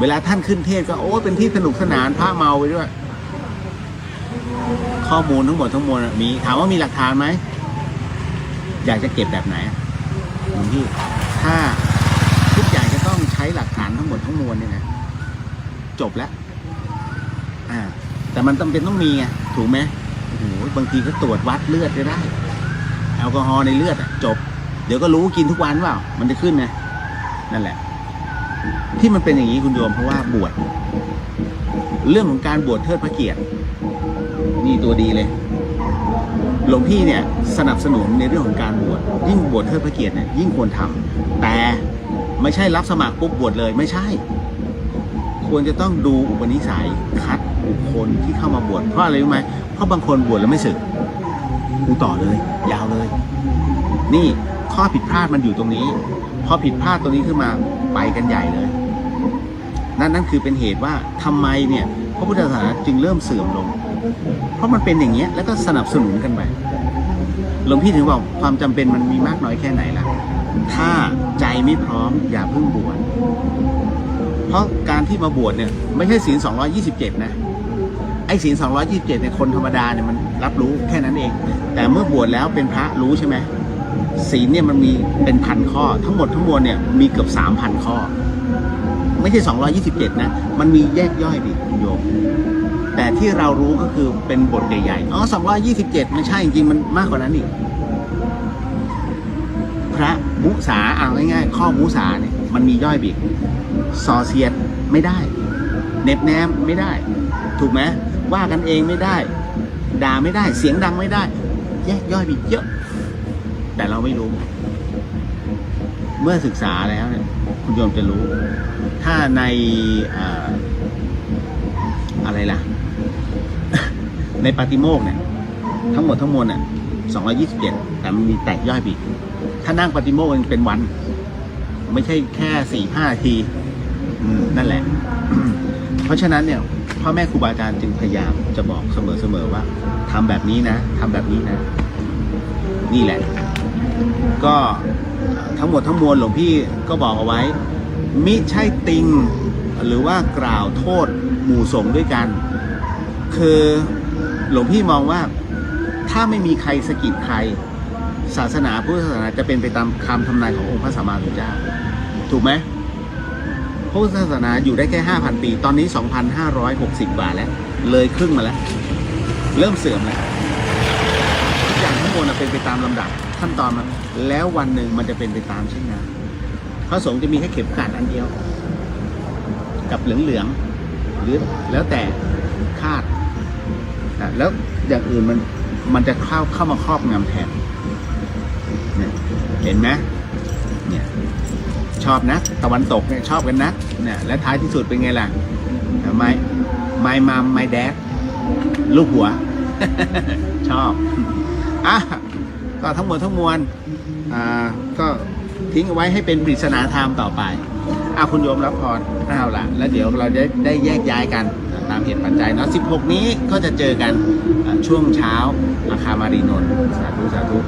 เวลาท่านขึ้นเทศก็โอ้เป็นที่สนุกสนานพระเมาไปด้วยข้อมูลทั้งหมดมีถามว่ามีหลักฐานไหมอยากจะเก็บแบบไหนหลวงพี่ถ้าทุกอย่างจะต้องใช้หลักฐานทั้งหมดทั้งมวลเนี่ยนะจบแล้วแต่มันจำเป็นต้องมีไงถูกไหมโอ้โหบางทีก็ตรวจวัดเลือดก็ได้แอลกอฮอล์ในเลือดจบเดี๋ยวก็รู้กินทุกวันเปล่ามันจะขึ้นไงนั่นแหละที่มันเป็นอย่างนี้คุณโยมเพราะว่าบวชเรื่องของการบวชเทิดพระเกียรตินี่ตัวดีเลยหลวงพี่เนี่ยสนับสนุนในเรื่องของการบวชยิ่งบวชเทิดพระเกียรติเนี่ยยิ่งควรทำแต่ไม่ใช่รับสมัครปุ๊บบวชเลยไม่ใช่ควรจะต้องดูอุปนิสัยคัดบุคคลที่เข้ามาบวชเพราะอะไรรู้ไหมเพราะบางคนบวชแล้วไม่สึกกูต่อเลยยาวเลยนี่ข้อผิดพลาดมันอยู่ตรงนี้พอผิดพลาดตรงนี้ขึ้นมาไปกันใหญ่เลยนั่นคือเป็นเหตุว่าทำไมเนี่ยพระพุทธศาสนาจึงเริ่มเสื่อมลงเพราะมันเป็นอย่างเงี้ยแล้วก็สนับสนุนกันไปหลวงพี่ถึงบอกความจำเป็นมันมีมากน้อยแค่ไหนล่ะถ้าใจไม่พร้อมอย่าเพิ่งบวชเพราะการที่มาบวชเนี่ยไม่ใช่ศีล227นะไอ้ศีล227เนี่ยคนธรรมดาเนี่ยมันรับรู้แค่นั้นเองแต่เมื่อบวชแล้วเป็นพระรู้ใช่ไหมศีลเนี่ยมันมีเป็น1,000 ข้อทั้งหมดทั้งมวลเนี่ยมีเกือบ 3,000 ข้อไม่ใช่227นะมันมีแยกย่อยดิโยมแต่ที่เรารู้ก็คือเป็นบทใหญ่ๆ227ไม่ใช่จริงๆมันมากกว่านั้นอีกพระมุสาเอาง่ายๆข้อมุสาเนี่ยมันมีย่อยบิกซอเซียนไม่ได้เน็บแนมไม่ได้ถูกไหมว่ากันเองไม่ได้ด่าไม่ได้เสียงดังไม่ได้แยกย่อยบิกเยอะแต่เราไม่รู้เมื่อศึกษาแล้วเนี่ยคุณโยมจะรู้ถ้าในอะไรล่ะ ในปาฏิโมกข์เนี่ยทั้งหมดทั้งมวลเนี่ย227แต่มันมีแตกย่อยบิกถ้านั่งปาฏิโมกข์เป็นวันไม่ใช่แค่ 4-5 นาทีนั่นแหละ เพราะฉะนั้นเนี่ยพ่อแม่ครูบาอาจารย์จึงพยายามจะบอกเสมอว่าทำแบบนี้นะทำแบบนี้นะนี่แหละก็ทั้งหมดทั้งมวลหลวงพี่ก็บอกเอาไว้มิใช่ติงหรือว่ากล่าวโทษหมู่สงฆ์ด้วยกันคือหลวงพี่มองว่าถ้าไม่มีใครสะกิดใครศาสนาพุทธศาสนาจะเป็นไปตามคำทำนายขององค์พระสัมมาสัมพุทธเจ้าถูกไหม พุทธศาสนาอยู่ได้แค่ 5,000 ปี ตอนนี้ 2,560 บาทแล้ว เลยครึ่งมาแล้ว เริ่มเสื่อมแล้วทุกอย่างทั้งหมดเป็นไปตามลำดับขั้นตอนมันแล้ววันหนึ่งมันจะเป็นไปตามเช่นนั้นพระสงฆ์จะมีแค่เข็มขัดอันเดียว กับเหลืองๆหรือแล้วแต่คาดแล้วอย่างอื่นมันจะเข้ามาครอบงำแทนเนี่ยเห็นไหมเนี่ยชอบนะตะวันตกเนี่ยชอบกันนะเนี่ยและท้ายที่สุดเป็นไงล่ะไม่มัมไม่แดดลูกหัว ชอบอ่ะก็ทั้งหมดทั้งมวลก็ทิ้งเอาไว้ให้เป็นปริศนาธรรมต่อไปคุณโยมรับพรเอาล่ะแล้วเดี๋ยวเราได้แยกย้ายกันตามเหตุปัจจัยเนาะ16นี้ก็จะเจอกันช่วงเช้าอาคามารีนนท์สาธุสาธุ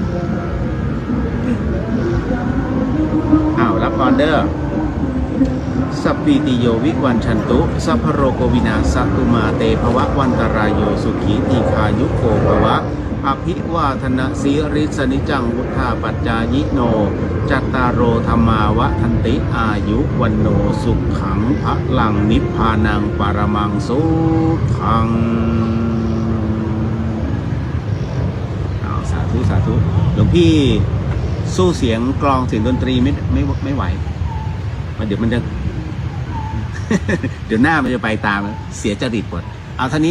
รับพรเด้อสัพพิติโยวิวันชันตุสัพพโรโกวินาสตุมาเตภวะวันตรายโยสุขีทีคายุโกภวะอภิวาทนะสีริสนิจังวุธาปัจจายิโนจัตตารโอธรรมาวะทันติอายุวันโนสุขังพระลังนิพพานังปรมังสุขังสาธุสาธุหลวงพี่สู้เสียงกลองเสียงดนตรีไม่ไหวเดี๋ยวมันจะ เดี๋ยวหน้ามันจะไปตามเสียจริตหมดเอาท่านี้นะ